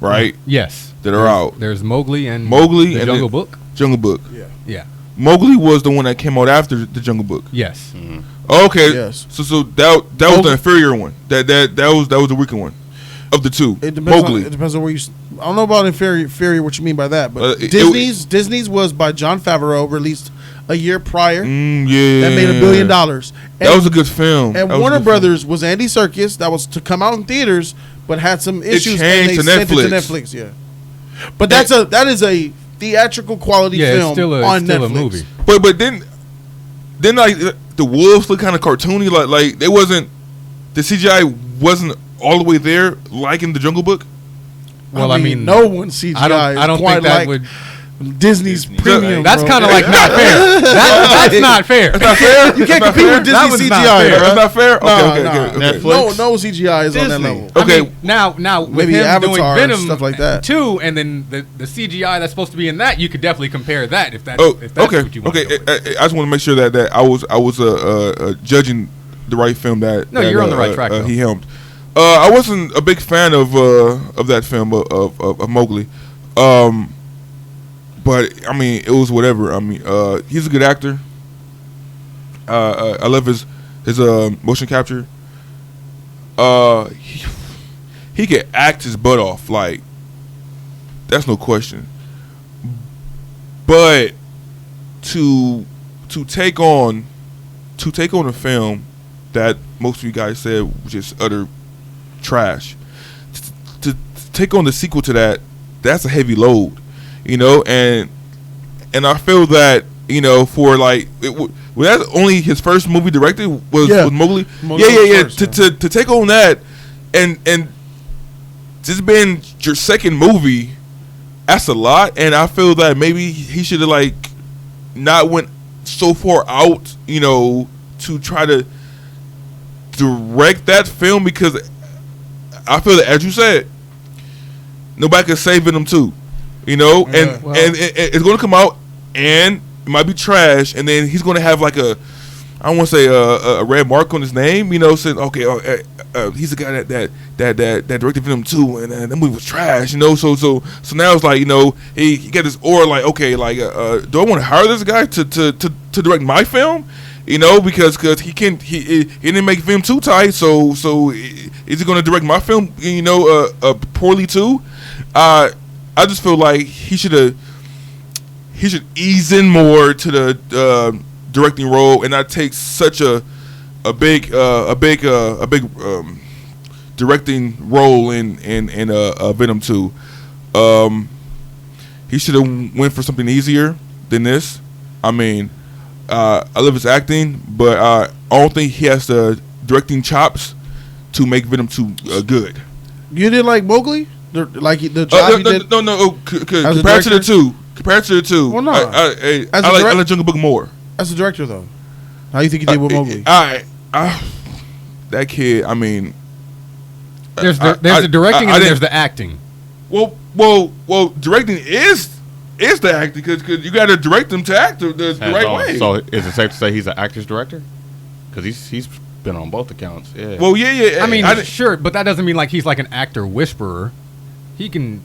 E: right?
C: Yes,
E: That are out.
C: There's Mowgli and
E: Mowgli
C: Jungle
E: and
C: Book.
E: Jungle Book.
B: Yeah.
C: Yeah.
E: Mowgli was the one that came out after the Jungle Book.
C: Yes.
E: Okay.
B: Yes.
E: So that was the inferior one. That was the weaker one of the 2.
B: It depends.
E: Mowgli.
B: It depends on where you. I don't know about inferior. What you mean by that? But Disney's was by Jon Favreau, released a year prior.
E: Yeah.
B: That made $1 billion.
E: That was a good film.
B: And Warner Brothers was Andy Serkis. That was to come out in theaters, but had some issues.
E: changed
B: and they
E: to
B: sent it to
E: Netflix.
B: Netflix. Yeah. But that is a theatrical quality
C: Yeah,
B: film
C: it's still
B: on
C: it's still
B: Netflix.
C: a movie.
E: But then like the wolves look kind of cartoony. Like they wasn't, the CGI wasn't all the way there like in the Jungle Book.
C: Well, I mean,
B: no one CGI.
C: I don't
B: is quite
C: think that
B: like
C: would.
B: Disney's premium.
C: That's
B: bro.
C: kind of like not fair. That's not fair.
E: That's not fair.
B: You can't
E: That's not
B: compete
E: fair?
B: with
C: That
B: Disney
C: was not
B: CGI.
C: fair.
B: bro.
E: That's not fair. Okay.
A: Netflix.
B: No CGI is on that
A: Disney.
B: level.
E: Okay.
C: I mean, now with
B: Maybe
C: him
B: Avatar
C: doing
B: and
C: Venom
B: stuff like that.
C: 2, and then the CGI that's supposed to be in that, you could definitely compare that if that's
E: Okay.
C: what you want.
E: Okay. I just want to make sure that I was judging the right film that.
C: No, you're on the right track, though.
E: He helmed. I wasn't a big fan of that film of Mowgli. But I mean, it was whatever. I mean, he's a good actor. I love his motion capture. He can act his butt off, like that's no question. But to take on a film that most of you guys said was just utter trash, to take on the sequel to that, that's a heavy load. And I feel that, for like, that's only his first movie directed was Mowgli.
B: First,
E: to take on that, and just being your second movie, that's a lot. And I feel that maybe he should have like not went so far out, to try to direct that film, because I feel that, as you said, nobody could save Venom 2. And it's going to come out and it might be trash, and then he's going to have like I don't want to say a red mark on his name, saying okay, he's the guy that directed Venom 2, and that movie was trash, So now it's like he got this aura like, okay, like do I want to hire this guy to direct my film? Because he didn't make Venom 2 tight, so is he going to direct my film poorly too? I just feel like he should ease in more to the directing role and not take such a big directing role in Venom 2. He should have went for something easier than this. I mean, I love his acting, but I don't think he has the directing chops to make Venom 2 good.
B: You didn't like Mowgli? Like the job he did?
E: No. Compared to the two.
B: Well, no.
E: I like Jungle Book more.
B: As a director, though, how you think he did with Mowgli?
E: That kid. I mean,
C: there's the directing and there's the acting.
E: Well, directing is the acting, because you got to direct them to act the right way.
A: So is it safe to say he's an actor's director? Because he's been on both accounts. Yeah.
E: Well, yeah.
C: I mean, sure, but that doesn't mean like he's like an actor whisperer. You can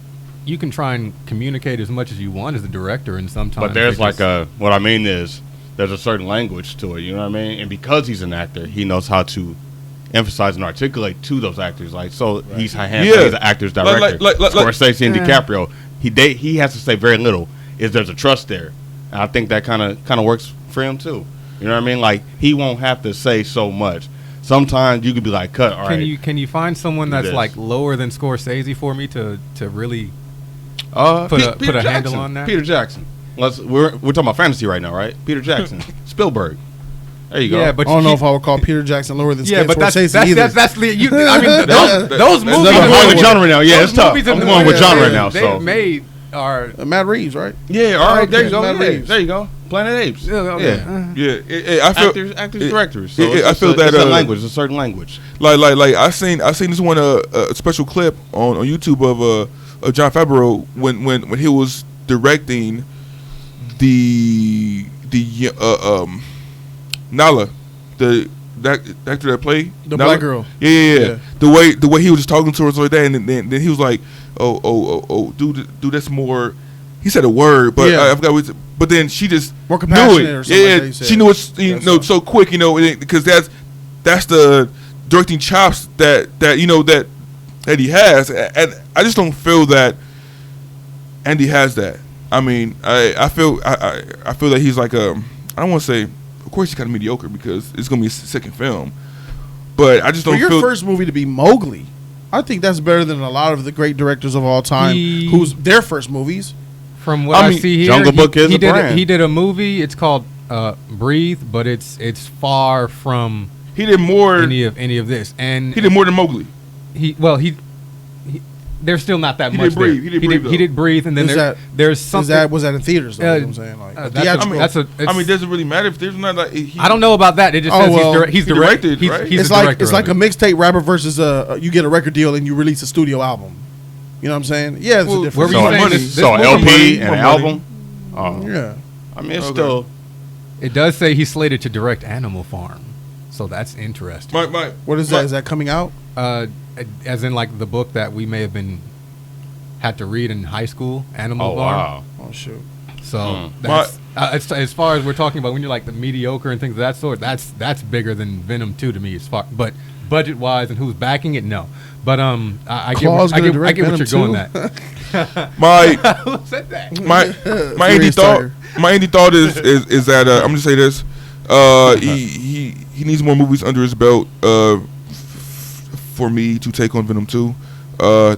C: try and communicate as much as you want as a director, and sometimes.
A: But there's what I mean is there's a certain language to it. You know what I mean? And because he's an actor, he knows how to emphasize and articulate to those actors. Like, so right. He's an actor's director. Like Scorsese and DiCaprio, he has to say very little. There's a trust there? And I think that kind of works for him too. You know what I mean? Like, he won't have to say so much. Sometimes you could be like, cut. All right.
C: Can you find someone that's like lower than Scorsese for me to really put a handle on that?
A: Peter Jackson. We're talking about fantasy right now, right? Peter Jackson, Spielberg. There you go.
C: Yeah, but
B: I don't know if I would call Peter Jackson lower than
C: yeah, but that's
B: Scorsese either.
C: you, I mean, those movies.
B: another
A: I'm going with
B: Hollywood.
A: genre now. Yeah,
C: those
A: it's tough.
C: movies
A: I'm
C: in
A: going with
C: the-
A: genre now.
C: They've
A: So
C: made are
B: Matt Reeves, right?
A: yeah, all right. There you go.
B: Matt
A: Yeah,
B: Reeves.
A: there you go. Planet Apes.
C: okay.
A: Yeah.
E: I feel
A: Actors, directors. So
E: I feel
A: it's
E: that,
A: a language, a certain language.
E: like I seen this one a special clip on YouTube of Jon Favreau when he was directing the Nala, the actor that played
B: The
E: Nala.
B: black girl.
E: Yeah. The way he was just talking to her like that, and then he was like, oh, dude, that's more. He said a word, but
B: Yeah.
E: I forgot what. But then she just
B: More
E: knew
B: compassionate
E: it.
B: or something like that he said.
E: She knew it.
B: That's
E: So quick, because that's the directing chops that he has, and I just don't feel that Andy has that. I mean, I feel that he's like I don't want to say. Of course, he's kind of mediocre because it's gonna be his second film, but I just
B: For
E: don't
B: your
E: feel.
B: first movie to be Mowgli, I think that's better than a lot of the great directors of all time whose their first movies.
C: From what I see here,
A: Jungle Book is a brand.
C: He did a movie. It's called Breathe, but it's far from
E: He did more.
C: any of this. And
E: He did more than Mowgli.
C: he there's still not that
E: He
C: much.
E: did Breathe.
C: there.
E: He did Breathe, though.
C: He did Breathe, and then
B: Is
C: there's something.
B: Was that in theaters? Though, you know what I'm saying? Like,
C: that's a.
E: I mean, does it really matter if there's not like?
C: I don't know about that. It just
B: Oh,
C: says
B: well,
C: he's
E: he
C: directed.
E: directed, right?
C: He's
B: it's
C: the
B: like
C: director
B: it's
C: of
B: like
C: it.
B: a mixtape rapper versus you get a record deal and you release a studio album. You know what I'm saying? Yeah, it's
E: Well,
B: a different.
C: where were you
A: So,
C: saying
E: money.
C: this
A: so
C: movie-
A: LP
E: money,
A: and
E: more
A: an
E: money.
A: album. Oh,
B: Yeah.
A: I mean, it's
E: Okay.
A: still.
C: It does say he's slated to direct Animal Farm, so that's interesting.
E: My
B: What is that? Is that coming out?
C: As in like the book that we may have had to read in high school, Animal
A: Oh
C: Farm.
A: wow.
B: Oh shoot.
C: So that's as far as we're talking about when you're like the mediocre and things of that sort. That's bigger than Venom 2 to me. As far, but budget wise and who's backing it, no. But I get
B: Claw's
C: what, I
B: gonna
C: get, I
B: direct
C: get what you're
B: Venom
C: going
B: 2?
C: at.
E: my
C: Who said that?
E: my Andy
B: Furious
E: thought
B: Tiger.
E: my Andy thought is that I'm gonna say this. He needs more movies under his belt for me to take on Venom 2.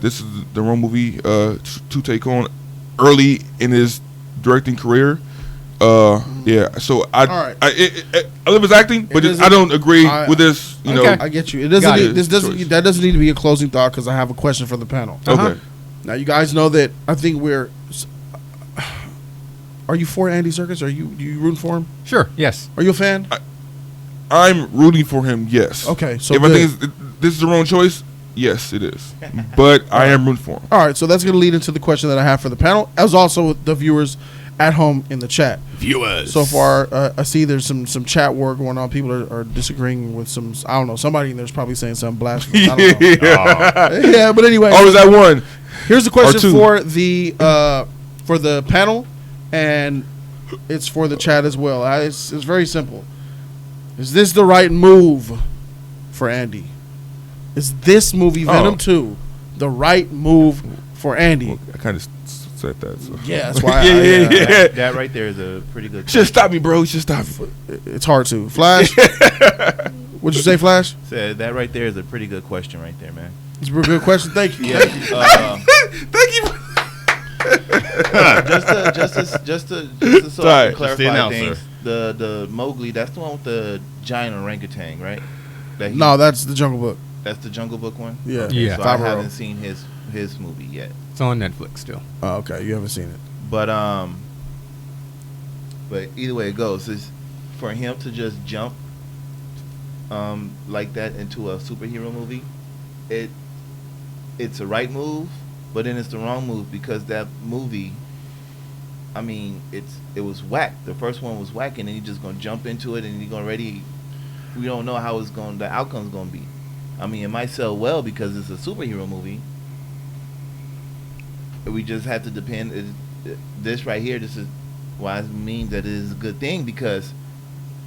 E: This is the wrong movie to take on early in his directing career. Yeah, so I love his acting, but I don't agree with this. You know,
C: Okay.
B: I get you. It doesn't.
C: Got it.
B: This doesn't.
E: Choice.
B: That doesn't need to be a closing thought because I have a question for the panel.
E: okay.
B: Now you guys know that I think we're. Are you for Andy Serkis? Are you rooting for him?
C: Sure. Yes.
B: Are you a fan?
E: I'm rooting for him. Yes.
B: Okay, so
E: if
B: good.
E: I think this is the wrong choice, yes, it is. But I am rooting for him.
B: All right, so that's going to lead into the question that I have for the panel, as also the viewers at home in the chat.
A: Viewers.
B: So far, I see there's some chat war going on. People are disagreeing with some. I don't know. Somebody in there's probably saying something blasphemous. I don't know. Yeah, but anyway.
E: Oh, is that one?
B: Here's the
E: Or
B: question
E: two.
B: for the panel, and it's for the chat as well. It's very simple. Is this the right move for Andy? Is this movie Venom 2 the right move for Andy?
E: Well, I kind of said that. So.
B: Yeah, that's why.
E: Yeah.
D: That right there is a pretty good.
E: Just stop me, bro. Just stop me.
B: It's hard to. Flash? What'd you say, Flash?
D: Said that right there is a pretty good question right there, man.
B: It's a good question. Thank you.
D: Yeah.
E: Thank you.
D: just to so
E: Sorry,
D: I can
A: just the
D: clarify
A: announcer.
D: things. The Mowgli, that's the one with the giant orangutan, right? That
B: No, that's the Jungle Book.
D: that's the Jungle Book one.
B: Yeah.
D: Okay,
C: Yeah.
D: So I
B: Favreau.
D: haven't seen his movie yet,
C: It's on Netflix still.
B: Oh, okay. You haven't seen it.
D: but either way it goes, is for him to just jump like that into a superhero movie, it's a right move, but then it's the wrong move because that movie, I mean, it was whack. The first one was whack, and then you're just gonna jump into it, and you're gonna we don't know how the outcome's gonna be. I mean, it might sell well because it's a superhero movie. We just have to depend. This right here, this is why it means that it is a good thing because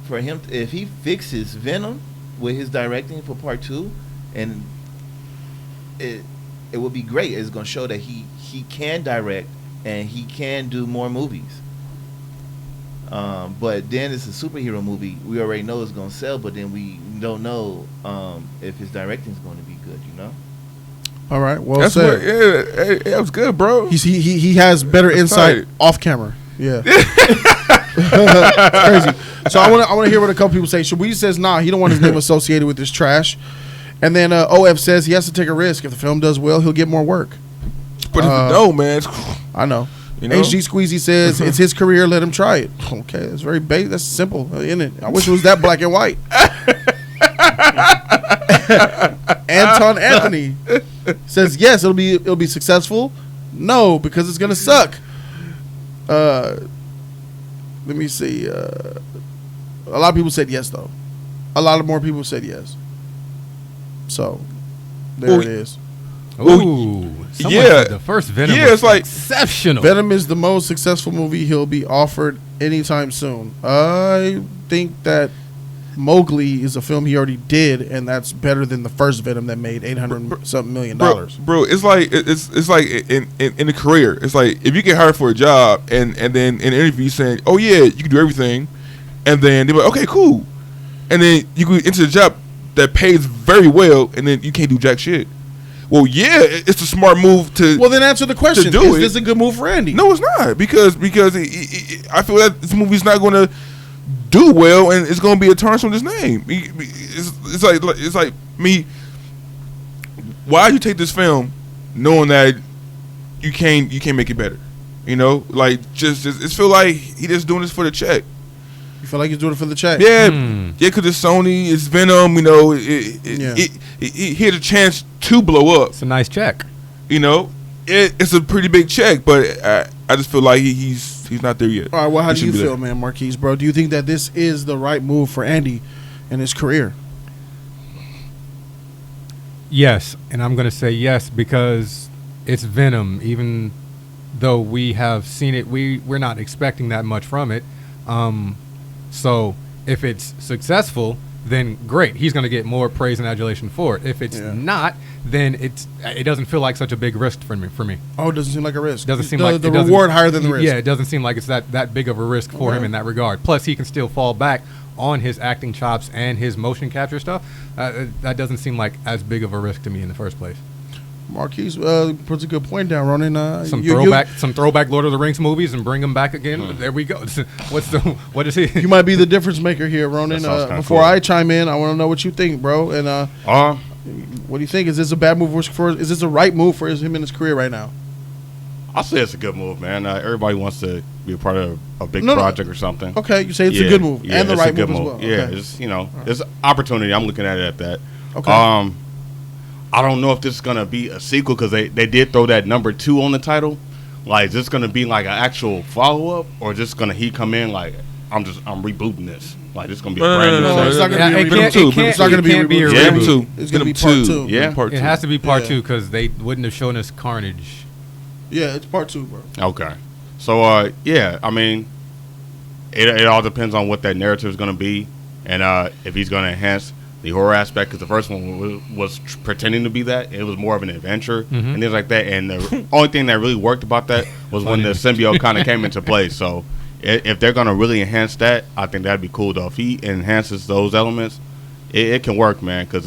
D: for him, if he fixes Venom with his directing for part 2, and it would be great. It's gonna show that he can direct and he can do more movies. But then it's a superhero movie. We already know it's gonna sell, but then we don't know if his directing is going to be good. You know.
B: All right. Well
E: That's
B: said.
E: what. Yeah, that was good, bro.
B: He has better insight
E: tight.
B: off camera. Yeah. It's crazy. So I want to hear what a couple people say. Shaweed says, nah, he don't want his name associated with this trash. And then OF says he has to take a risk. If the film does well, he'll get more work.
E: But if you don't, man,
B: I know.
E: You know?
B: HG Squeezy says it's his career. Let him try it. Okay, that's very basic. That's simple, isn't it? I wish it was that black and white. Anton Anthony says yes. It'll be successful. No, because it's gonna suck. Let me see. A lot of people said yes, though. A lot of more people said yes. So there it is.
C: Ooh,
E: yeah.
C: The first Venom.
E: Yeah, it's like
C: exceptional.
B: Venom is the most successful movie he'll be offered anytime soon. I think that Mowgli is a film he already did, and that's better than the first Venom that made $800 million.
E: Bro, it's like in a career. It's like if you get hired for a job and then in an interview saying, "Oh yeah, you can do everything," and then they're like, "Okay, cool," and then you go into the job that pays very well, and then you can't do jack shit. Well, yeah, it's a smart move to.
B: Well, then answer the question:
E: is
B: this a good move for Andy?
E: No, it's not because I feel that this movie's not going to do well, and it's going to be a tarnish on his name. It's like me. Why you take this film knowing that you can't make it better? You know, like just it feel like he just doing this for the check.
B: You feel like he's doing it for the check?
E: Yeah, because it's Sony, it's Venom. You know, he had a chance to blow up.
C: It's a nice check.
E: You know, it's a pretty big check, but I just feel like he's not there yet.
B: All right, well, how do you feel, man, Marquise, bro? Do you think that this is the right move for Andy in his career?
C: Yes, and I'm going to say yes because it's Venom. Even though we have seen it, we're not expecting that much from it. So if it's successful, then great. He's going to get more praise and adulation for it. If it's not, then it doesn't feel like such a big risk for me.
B: Oh, it doesn't seem like a risk.
C: Doesn't seem
B: the reward higher than the risk.
C: Yeah, it doesn't seem like it's that big of a risk for him in that regard. Plus, he can still fall back on his acting chops and his motion capture stuff. That doesn't seem like as big of a risk to me in the first place.
B: Marquise puts a good point down, Ronan.
C: Some throwback Lord of the Rings movies and bring them back again. There we go. What is he?
B: You might be the difference maker here, Ronan. Before I chime in, I want to know what you think, bro. And what do you think? Is this a bad move is this a right move for him in his career right now?
A: I'll say it's a good move, man. Everybody wants to be a part of a big project or something.
B: Okay, you say it's a good move and the right move as well.
A: Yeah,
B: okay.
A: It's opportunity. I'm looking at it at that.
B: Okay.
A: I don't know if this is gonna be a sequel because they did throw that number 2 on the title. Like, is this gonna be like an actual follow up, or just gonna he come in like I'm rebooting this? Like, this is gonna be a brand new.
B: No, it's not gonna be
C: Venom 2. It's not gonna be a
B: reboot. It's gonna be part 2.
A: Yeah,
C: it has to be part 2 because they wouldn't have shown us Carnage.
B: Yeah, it's part 2, bro.
A: Okay, so yeah, I mean, it all depends on what that narrative is gonna be, and if he's gonna enhance the horror aspect, because the first one was pretending to be that. It was more of an adventure and things like that. And the only thing that really worked about that was when the symbiote kind of came into play. So if they're going to really enhance that, I think that'd be cool, though. If he enhances those elements, it can work, man, because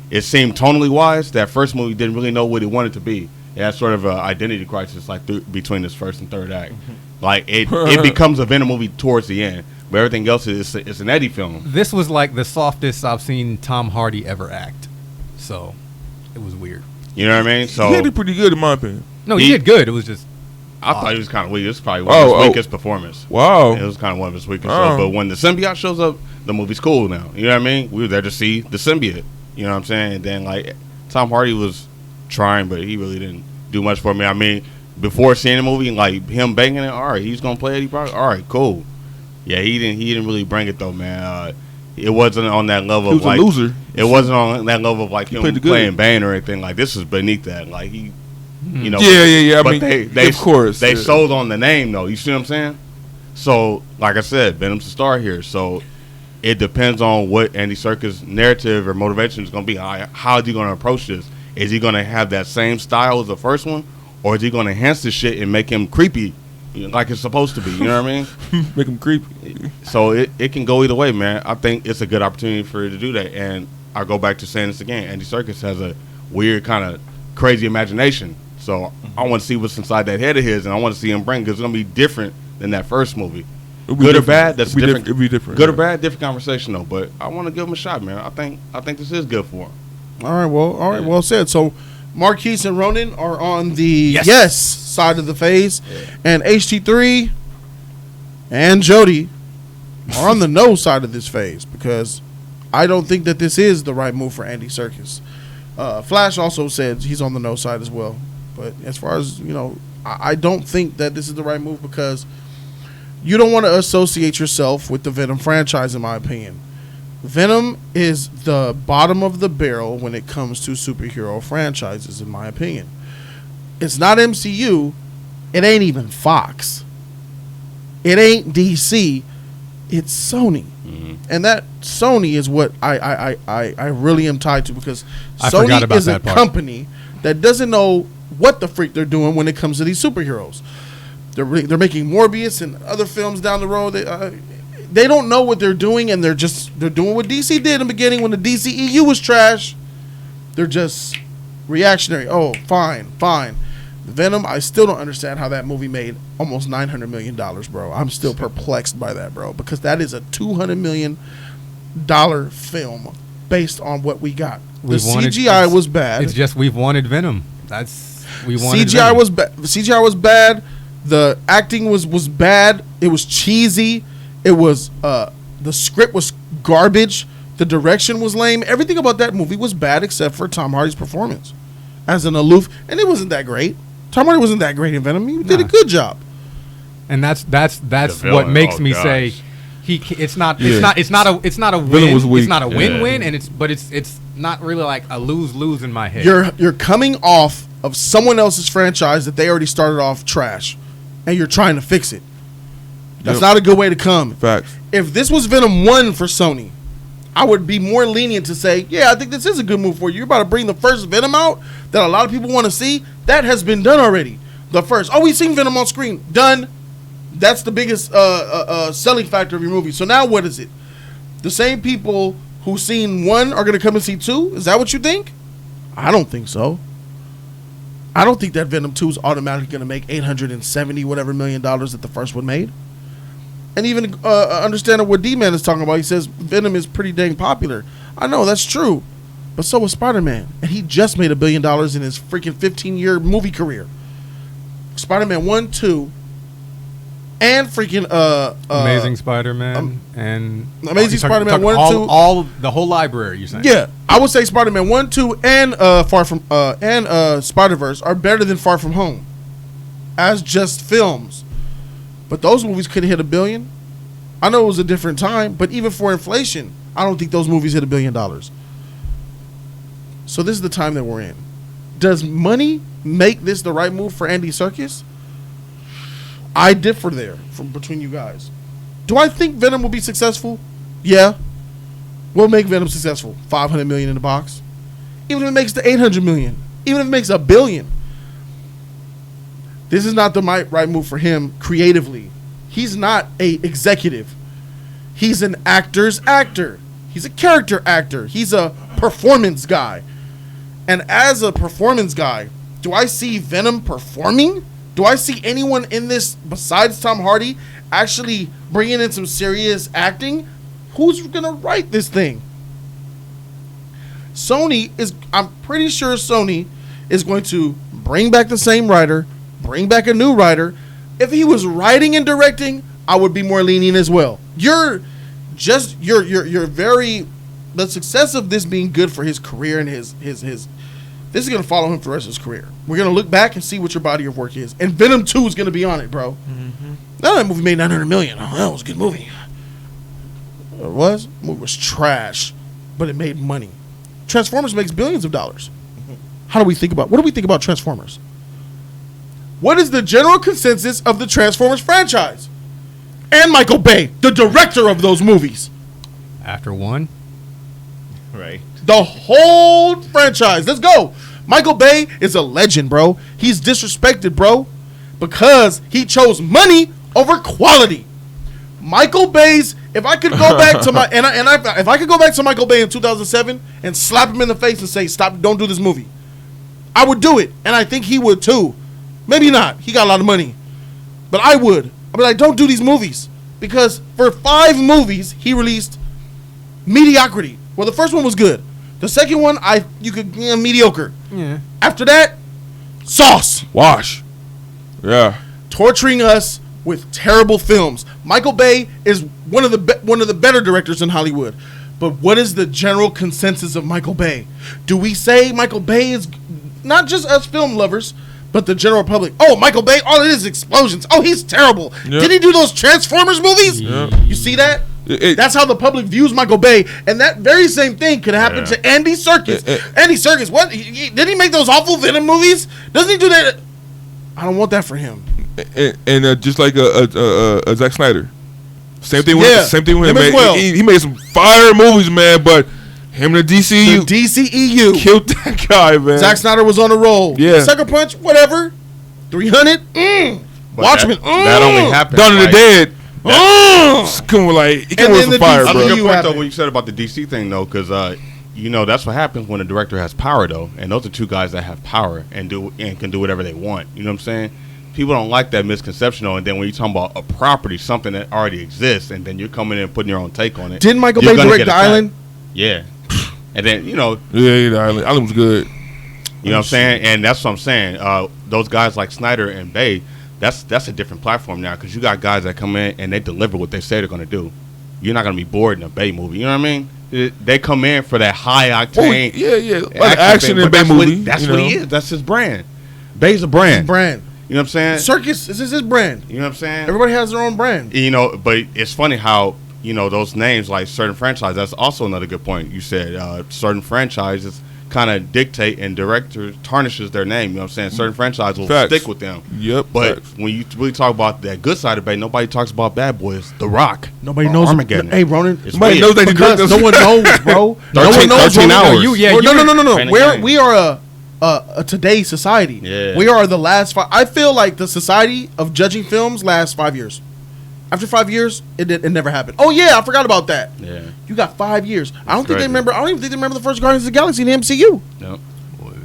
A: it seemed tonally wise, that first movie didn't really know what it wanted to be. It had sort of an identity crisis like between this first and third act. Like, it becomes a Venom movie towards the end. But everything else is an Eddie film.
C: This was like the softest I've seen Tom Hardy ever act. So, it was weird.
A: You know what I mean? So
E: he did pretty good in my opinion.
C: No, he did good. It was just...
A: I thought he was kind of weak. This is probably one of his weakest performance.
E: Wow.
A: It was kind of one of his weakest. But when the symbiote shows up, the movie's cool now. You know what I mean? We were there to see the symbiote. You know what I'm saying? And then, like, Tom Hardy was trying, but he really didn't do much for me. I mean, before seeing the movie, like, him banging it, all right, he's going to play Eddie Brock. All right, cool. Yeah, he didn't really bring it though, man. It wasn't on that level
E: he was
A: of like
E: a loser.
A: It wasn't on that level of like him playing
E: good.
A: Bane or anything. Like, this is beneath that. Like, he, you know.
E: Yeah.
A: But they
E: of course
A: they sold on the name though. You see what I'm saying? So, like I said, Venom's the star here. So it depends on what Andy Serkis' narrative or motivation is going to be. How is he going to approach this? Is he going to have that same style as the first one, or is he going to enhance this shit and make him creepy? Like it's supposed to be, you know what I mean?
E: Make him creepy.
A: So it can go either way, man. I think it's a good opportunity for you to do that. And I go back to saying this again. Andy Serkis has a weird kind of crazy imagination. So I want to see what's inside that head of his, and I want to see him bring, because it's going to be different than that first movie. Good or bad, that's different.
E: It'd be different.
A: Good or bad, different conversation though. But I want to give him a shot, man. I think this is good for him.
B: All right, well said. So Marquise and Ronan are on the yes side of the phase, and HT3 and Jody are on the no side of this phase because I don't think that this is the right move for Andy Serkis. Flash also said he's on the no side as well. But as far as, I don't think that this is the right move because you don't want to associate yourself with the Venom franchise, in my opinion. Venom is the bottom of the barrel when it comes to superhero franchises, in my opinion. It's not MCU. It ain't even Fox. It ain't DC. It's Sony. Mm-hmm. And that Sony is what I really am tied to because Sony is a company that doesn't know what the freak they're doing when it comes to these superheroes. They're making Morbius and other films down the road. They don't know what they're doing, and they're doing what DC did in the beginning when the DCEU was trash. They're just reactionary. Oh, fine. Venom, I still don't understand how that movie made almost $900 million, bro. I'm still perplexed by that, bro, because that is a $200 million film based on what we got. The CGI was bad.
C: It's just we've wanted Venom. We wanted
B: CGI Venom. CGI was bad. The acting was bad. It was cheesy. It was the script was garbage. The direction was lame. Everything about that movie was bad except for Tom Hardy's performance as an aloof, and it wasn't that great. Tom Hardy wasn't that great in Venom. He did a good job.
C: And that's what makes me say it's not a win. It's not a win-win, and it's not really like a lose-lose in my head.
B: You're coming off of someone else's franchise that they already started off trash, and you're trying to fix it. That's not a good way to come.
E: Facts.
B: If this was Venom 1 for Sony, I would be more lenient to say, yeah, I think this is a good move for you. You're about to bring the first Venom out that a lot of people want to see. That has been done already. The first. Oh, we've seen Venom on screen. Done. That's the biggest selling factor of your movie. So now what is it? The same people who seen 1 are going to come and see 2? Is that what you think? I don't think so. I don't think that Venom 2 is automatically going to make $870 whatever million that the first one made. And even understanding what D-Man is talking about, he says Venom is pretty dang popular. I know, that's true. But so was Spider-Man. And he just made $1 billion in his freaking 15-year movie career. Spider-Man 1, 2, and freaking
C: Amazing Spider-Man and
B: Amazing Spider-Man 1 and 2.
C: All the whole library, you're saying?
B: Yeah. I would say Spider-Man 1, 2, and Spider-Verse are better than Far From Home as just films. But those movies couldn't hit $1 billion. I know it was a different time, but even for inflation, I don't think those movies hit $1 billion. So this is the time that we're in. Does money make this the right move for Andy Serkis? I differ there between you guys. Do I think Venom will be successful? Yeah. We'll make Venom successful. $500 million in the box. Even if it makes the $800 million. Even if it makes $1 billion. This is not the right move for him creatively. He's not a executive. He's an actor's actor. He's a character actor. He's a performance guy. And as a performance guy, do I see Venom performing? Do I see anyone in this besides Tom Hardy actually bringing in some serious acting? Who's going to write this thing? I'm pretty sure Sony is going to bring back the same writer, bring back a new writer. If he was writing and directing, I would be more lenient as well. You're very, the success of this being good for his career and his this is going to follow him for the rest of his career. We're going to look back and see what your body of work is. And Venom 2 is going to be on it, bro. Mm-hmm. Now that movie made $900 million. Oh, that was a good movie. It was? The movie was trash, but it made money. Transformers makes billions of dollars. What do we think about Transformers? What is the general consensus of the Transformers franchise? And Michael Bay, the director of those movies.
C: After 1?
D: Right.
B: The whole franchise. Let's go. Michael Bay is a legend, bro. He's disrespected, bro, because he chose money over quality. Michael Bay's. If I could go back to if I could go back to Michael Bay in 2007 and slap him in the face and say, "Stop! Don't do this movie," I would do it, and I think he would too. Maybe not. He got a lot of money, but I would. I'd be like, "Don't do these movies." because for 5 movies he released mediocrity. Well, the first one was good. The second one, mediocre.
C: Yeah.
B: After that, sauce.
E: Wash. Yeah.
B: Torturing us with terrible films. Michael Bay is one of the better directors in Hollywood. But what is the general consensus of Michael Bay? Do we say Michael Bay is not just us film lovers, but the general public? Oh, Michael Bay, all it is explosions. Oh, he's terrible.
E: Yep.
B: Did he do those Transformers movies?
E: Yep.
B: You see that? That's how the public views Michael Bay, and that very same thing could happen to Andy Serkis. Andy Serkis, what? Did he make those awful Venom movies? Doesn't he do that? I don't want that for him.
E: And just like a Zack Snyder, same thing with him.
B: as
E: Man.
B: well.
E: He made some fire movies, man. But him and the DCU, killed that guy, man.
B: Zack Snyder was on a roll.
E: Yeah.
B: Sucker Punch, whatever. 300. Watchmen.
A: That only happened.
E: Dawn of the Dead.
B: Oh.
E: Come on, like he come
B: And
E: with
B: then
E: some
B: the
E: fire,
A: That's
B: DCU
A: a
E: bro.
A: good point, though,
B: happened.
A: when you said about the DC thing, though, because, that's what happens when a director has power, though. And those are two guys that have power and can do whatever they want. You know what I'm saying? People don't like that misconception, though. And then when you're talking about a property, something that already exists, and then you're coming in and putting your own take on it.
B: Didn't Michael
A: you're
B: Bay
A: gonna
B: direct
A: get
B: The
A: attacked.
B: Island?
A: Yeah. And then,
E: Yeah, the Island was good.
A: you know what I'm saying? And that's what I'm saying. Those guys like Snyder and Bay, that's a different platform now, because you got guys that come in and they deliver what they say they're going to do. You're not going to be bored in a Bay movie. You know what I mean? They come in for that high octane.
E: Yeah. Like action in a Bay movie.
A: That's
E: you
A: what
E: know?
A: he is. That's his brand. Bay's a brand.
B: Brand.
A: You know what I'm saying?
B: Circus, this is his brand.
A: You know what I'm saying?
B: Everybody has their own brand.
A: You know, but it's funny how, those names, like certain franchises, that's also another good point. You said certain franchises kind of dictate and director tarnishes their name. You know what I'm saying? Certain franchises will
E: Facts.
A: stick with them.
E: Yep.
A: But
E: facts.
A: when you really talk about that good side of Bay, nobody talks about Bad Boys, The Rock.
B: Nobody
A: or
B: knows.
A: Armageddon.
B: Hey, Ronan.
A: It's
E: Nobody
A: weird.
E: knows that he
B: Because
E: directed
B: no one knows, bro. No
A: 13
B: one knows.
A: 13
B: Ronan.
A: hours.
B: No.
A: Training game.
B: We are a today's society.
A: Yeah.
B: We are the last 5. I feel like the society of judging films lasts 5 years. After 5 years, it never happened. Oh yeah, I forgot about that.
A: Yeah.
B: You got 5 years. I don't think they
A: crazy.
B: remember. I don't even think they remember the first Guardians of the Galaxy in the MCU.
A: No.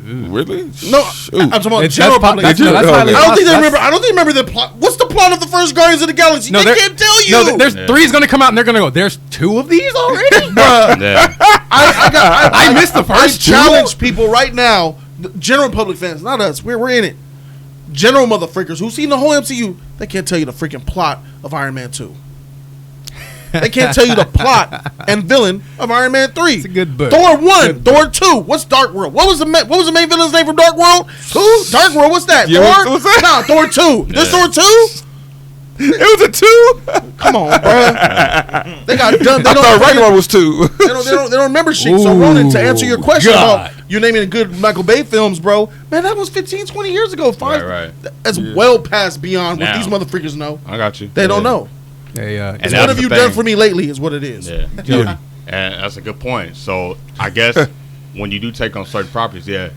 E: Really?
B: No,
E: Shoot.
B: I'm talking about
C: That's
B: general
C: po-
B: public.
C: that's-
E: They do.
C: that's
E: Oh,
C: highly
E: man.
B: I don't think they
C: that's-
B: remember. I don't think they remember the plot. What's the plot of the first Guardians of the Galaxy?
C: No,
B: they
C: there-
B: can't tell you.
C: No, there's
A: Yeah.
C: 3's gonna come out, and they're gonna go. There's 2 of these already.
B: Bruh.
A: Yeah.
C: I missed the first 2.
B: I challenge people right now, the general public fans, not us. We're in it. General motherfuckers who've seen the whole MCU, they can't tell you the freaking plot of Iron Man 2. They can't tell you the plot and villain of Iron Man 3.
C: It's a good book.
B: Thor 1,
C: Good
B: Thor 2. What's Dark World? What was the main villain's name from Dark World? Who? Dark World. What's that?
E: Yeah,
B: Thor?
E: what's that?
B: Nah, Thor 2. There's
A: Yeah.
B: Thor 2?
E: It was a 2.
B: Come on, bro. They got done. They
E: I thought
B: don't,
E: Ragnarok was 2.
B: they don't remember shit. So
C: Ooh,
B: Ronan, to answer your question
C: God.
B: about you naming good Michael Bay films, bro, man, that was 15, 20 years ago. Fine.
A: Right.
B: That's well past beyond what
A: Now.
B: these motherfuckers know.
A: I got you.
B: They don't know.
C: Hey,
A: And
B: What
A: that's
B: have
A: the
B: you
A: thing.
B: done for me lately is what it is.
A: Yeah.
C: Jody.
A: And that's a good point. So I guess when you do take on certain properties, you're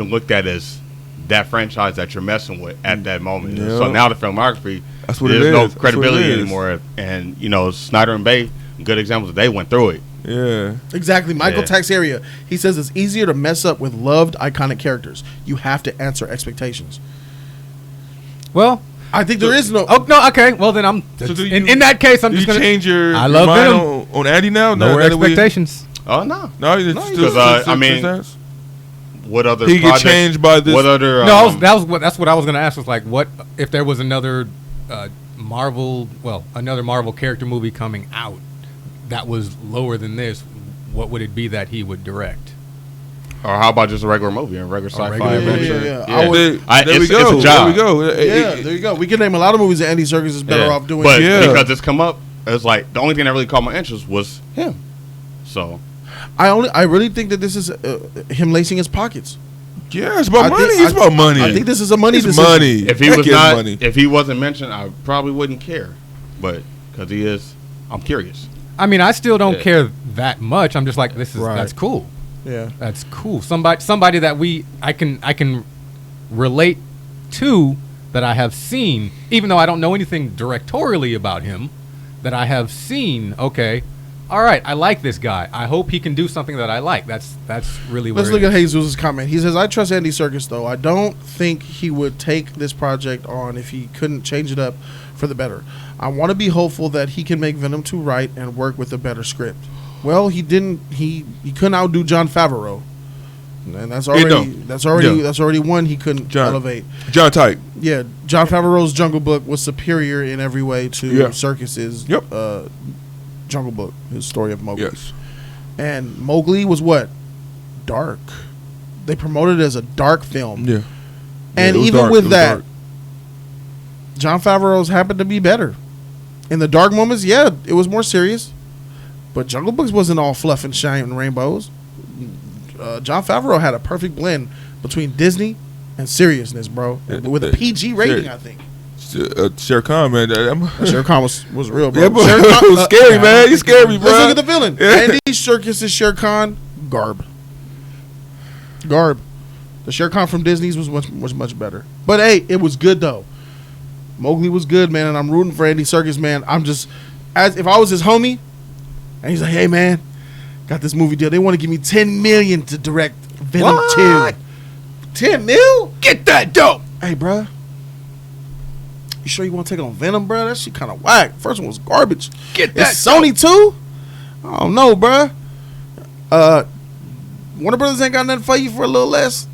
A: looked at as that franchise that you're messing with at that moment.
E: Yeah.
A: So now the filmography,
E: That's what
A: there's
E: it
A: no
E: is. That's what
A: credibility
E: it is.
A: anymore. And Snyder and Bay, good examples. They went through it.
E: Yeah.
B: Exactly. Michael
A: Yeah.
B: Taxeria, he says it's easier to mess up with loved, iconic characters. You have to answer expectations.
C: Well,
B: I think there is no.
C: oh no, okay. Well, then I'm.
E: So do
C: in,
E: you-
C: in that case, I'm
E: Do
C: just
E: you
C: gonna
E: change your,
C: I
E: your
C: love
E: mind
C: Venom.
E: on Andy now?
C: lower
E: Now that we-
C: expectations.
A: Oh no.
E: No, it's
A: No,
E: still-
A: 'cause,
E: still-
A: I mean,
E: still-
A: What other
E: He get
A: projects-
E: changed by this.
A: What other?
C: No, that's what I was gonna ask. Was like, what if there was another another Marvel character movie coming out that was lower than this? What would it be that he would direct?
A: Or how about just a regular movie, a regular sci-fi
C: regular movie.
A: adventure?
B: Yeah. I would-
E: There we
A: it's
E: go.
A: a job.
E: There we go.
B: Yeah, there you go. We can name a lot of movies that Andy Serkis is better
A: Yeah.
B: off doing.
A: But
E: Yeah.
A: because it's come up, it's like the only thing that really caught my interest was him. So
B: I really think that this is him lacing his pockets.
E: Yeah, it's about
B: I
E: money.
B: think-
E: It's about money.
B: I think this is a money
E: It's
B: decision.
E: money.
A: if he
E: Heck
A: was
E: yes,
A: not,
E: money.
A: if he wasn't mentioned, I probably wouldn't care. But because he is, I'm curious.
C: I mean, I still don't
A: Yeah.
C: care that much. I'm just like, that's
B: Right.
C: cool.
B: Yeah.
C: That's cool. Somebody that I can relate to, that I have seen, even though I don't know anything directorially about him, that I have seen. Okay, all right, I like this guy. I hope he can do something that I like. That's really where
B: Let's look at Jesus' comment. He says, I trust Andy Serkis, though. I don't think he would take this project on if he couldn't change it up for the better. I want to be hopeful that he can make Venom 2 right and work with a better script. Well, he didn't. He couldn't outdo Jon Favreau, and that's already one he couldn't elevate.
E: John Type.
B: Yeah, Jon Favreau's Jungle Book was superior in every way to Serkis's Jungle Book, his story of Mowgli.
E: Yes.
B: And Mowgli was what? Dark. They promoted it as a dark film.
E: Yeah.
B: And even with that, Jon Favreau's happened to be better. In the dark moments, yeah, it was more serious. But Jungle Books wasn't all fluff and shine and rainbows. Jon Favreau had a perfect blend between Disney and seriousness, bro. With a PG rating, I think.
E: Shere Khan, man.
B: Shere Khan was real, bro.
E: Yeah, it was scary, man. You scared me, bro.
B: Let's look at the villain. Andy Serkis' Shere Khan, garb. The Shere Khan from Disney's was much better. But hey, it was good though. Mowgli was good, man, and I'm rooting for Andy Serkis, man. I'm just, as if I was his homie, and he's like, hey, man, got this movie deal. They want to give me $10 million to direct Venom 2. 10 mil?
E: Get that dope.
B: Hey, bro. You sure you want to take it on Venom, bro? That shit kind of whack. First one was garbage.
E: Get that
B: Sony too? I don't know, bro. Warner Brothers ain't got nothing for you for a little less.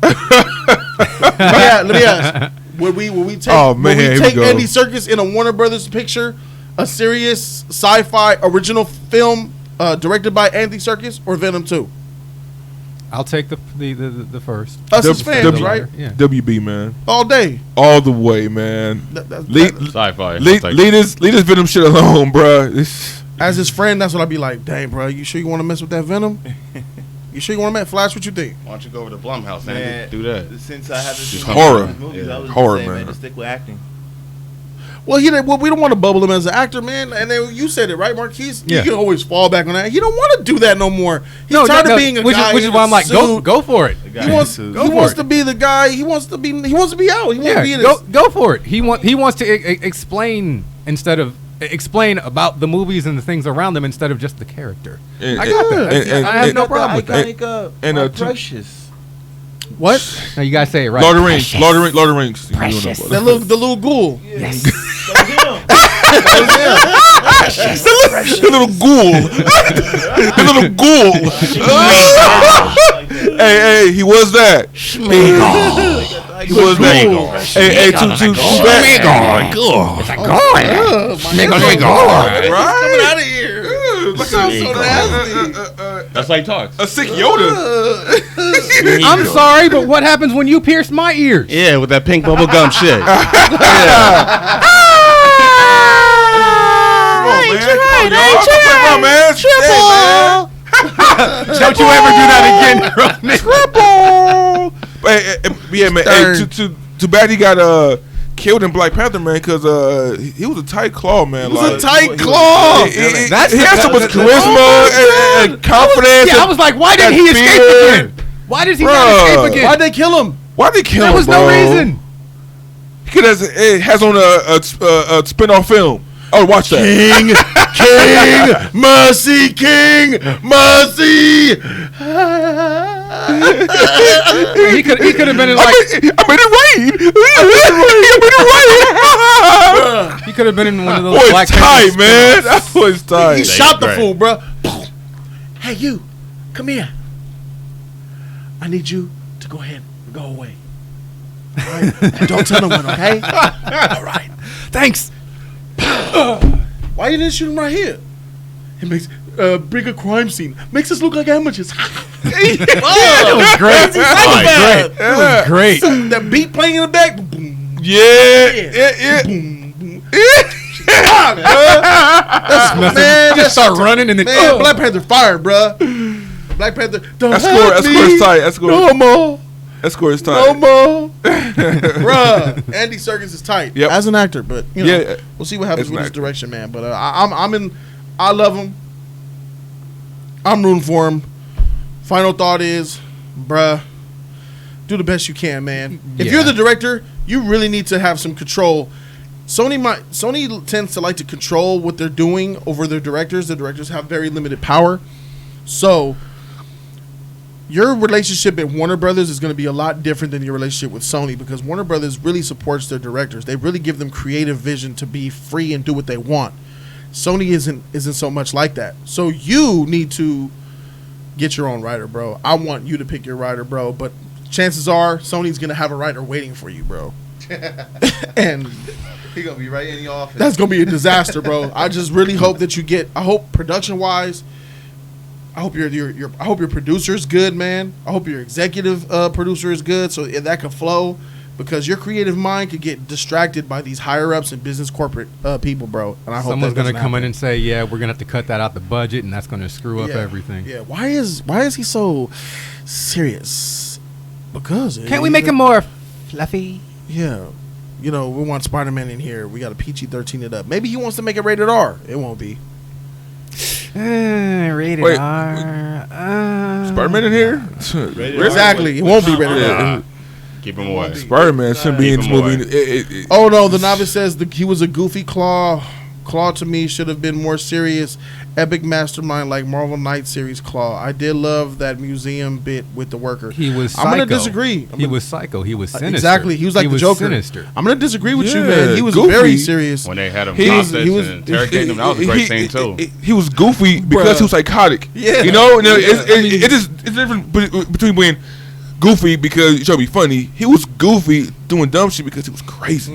B: Let me ask. Would we take Andy Serkis in a Warner Brothers picture, a serious sci-fi original film directed by Andy Serkis, or Venom 2?
C: I'll take the first.
B: Us as fans, right?
C: Yeah.
E: WB, man.
B: All day.
E: All the way, man.
A: Sci-fi.
E: Leave this Venom shit alone, bro.
B: As his friend, that's what I'd be like, dang, bro, you sure you want to mess with that Venom? You sure you want to mess? Flash, what you think?
A: Why don't you go over to Blumhouse,
D: Man,
A: and do that?
D: Since I haven't seen
E: horror.
D: movies, I was
E: Horror,
D: just saying,
E: man.
D: to stick with acting.
B: Well, we don't want to bubble him as an actor, man. And then you said it, right, Marquise?
C: Yeah.
B: You can always fall back on that. He don't want to do that no more. He's tired of being a guy.
C: Which is why I'm like, go for it.
B: He wants to be the guy. He wants to be out. He wants to be in
C: go for it. He wants to explain explain about the movies and the things around them instead of just the character. I got that. I have no problem with that.
D: And Precious.
B: What?
C: No, you guys say it right.
E: Lord of the Rings.
B: Precious. The little ghoul.
D: Yes.
E: The little ghoul. The little ghoul. Hey, he was that. He was that. Hey, too bad.
B: Coming out of here. Sounds so nasty.
A: That's how he talks.
E: A sick Yoda.
C: I'm sorry, but what happens when you pierce my ears?
A: Yeah, with that pink bubble gum shit.
C: Don't you ever do that again,
E: Triple. Yeah, man. Hey, too bad he got killed in Black Panther, man, because he was a tight claw, man.
B: He was a tight claw.
E: He had so much charisma and confidence.
C: I was like, why didn't he escape again? Why did he not escape again?
B: Why'd they kill him?
C: There was no reason.
E: Because it has on a spin-off film. Oh, watch that.
B: King, mercy, mercy.
C: He could have been in like.
E: I made it rain.
C: He could have been in one of those.
E: Boy,
C: Black
E: tight,
C: Panther
E: man. That was tight.
B: He shot the fool, bro. Hey, you, come here. I need you to go ahead and go away. All right? Don't tell no one, okay? All right.
C: Thanks.
B: Why you didn't shoot him right here? It makes bigger crime scene. Makes us look like amateurs.
C: It was great. It was great.
B: That beat playing in the back.
E: Yeah.
B: Boom, boom. Man,
C: just start running and then
B: man, Black Panther fired, bro. Black Panther.
E: That score is tight.
B: No more.
E: That score is tight.
B: No more. Bruh, Andy Serkis is tight as an actor, but we'll see what happens with his direction, man. But I love him. I'm rooting for him. Final thought is, bruh, do the best you can, man. If you're the director, you really need to have some control. Sony tends to like to control what they're doing over their directors. The directors have very limited power, so your relationship at Warner Brothers is going to be a lot different than your relationship with Sony, because Warner Brothers really supports their directors. They really give them creative vision to be free and do what they want. Sony isn't so much like that. So you need to get your own writer, bro. I want you to pick your writer, bro. But chances are Sony's going to have a writer waiting for you, bro. And
D: He gonna be right in your office.
B: that's going to be a disaster, bro. I just really hope that you get. I hope production-wise. I hope I hope your producer's good, man. I hope your executive producer is good, so that can flow, because your creative mind could get distracted by these higher ups and business corporate people, bro. And I hope
C: Someone's
B: going to
C: come in and say, "Yeah, we're gonna have to cut that out the budget, and that's gonna screw up everything."
B: Yeah. Why is he so serious? Because
C: Can't we make him more fluffy?
B: Yeah. You know, we want Spider-Man in here. We got to PG-13 it up. Maybe he wants to make it rated R. It won't be.
C: Rated
E: Wait,
C: R.
E: Spider-Man in here?
B: Exactly. It won't be rated R.
A: Keep him away.
E: Spider-Man shouldn't be in this
A: Keep him
E: movie.
B: Oh no, the novice says he was a goofy Claw. Claw to me should have been more serious, epic mastermind like Marvel Knight series Claw. I did love that museum bit with the worker.
C: He was psycho.
B: I'm gonna disagree.
C: He was psycho. He was sinister.
B: Exactly. He was like the Joker.
C: Sinister.
B: I'm gonna disagree with you,
E: Yeah,
B: man. He was
E: goofy.
B: very serious.
A: When they had him
E: He was-
A: hostage and interrogating him, that was a great scene too.
E: He was goofy because
B: Bruh.
E: he was psychotic.
B: Yeah.
E: You know, and it's different between being goofy because you're trying to be funny. He was goofy doing dumb shit because he was crazy.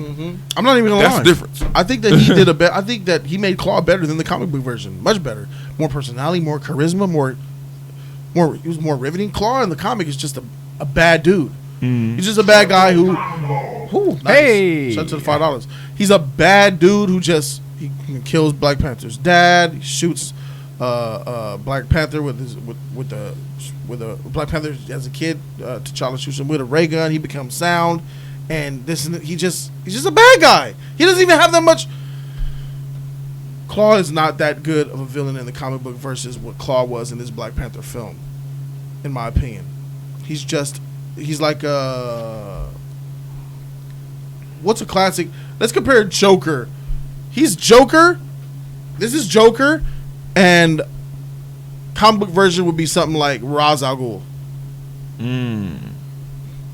B: I'm not even gonna
E: That's
B: lie.
E: the difference.
B: I think that he did I think that he made Claw better than the comic book version. Much better. More personality, more charisma, more. He was more riveting. Claw in the comic is just a bad dude. He's just a bad guy who nice.
C: Hey.
B: Shout out to the $5. He's a bad dude who he kills Black Panther's dad. He shoots Black Panther with a Black Panther as a kid. T'Challa shoots him with a ray gun. He becomes sound, and he's just a bad guy. He doesn't even have that much. Claw is not that good of a villain in the comic book versus what Claw was in this Black Panther film, in my opinion. He's like what's a classic? Let's compare Joker. He's Joker. This is Joker, and comic book version would be something like Ra's al Ghul.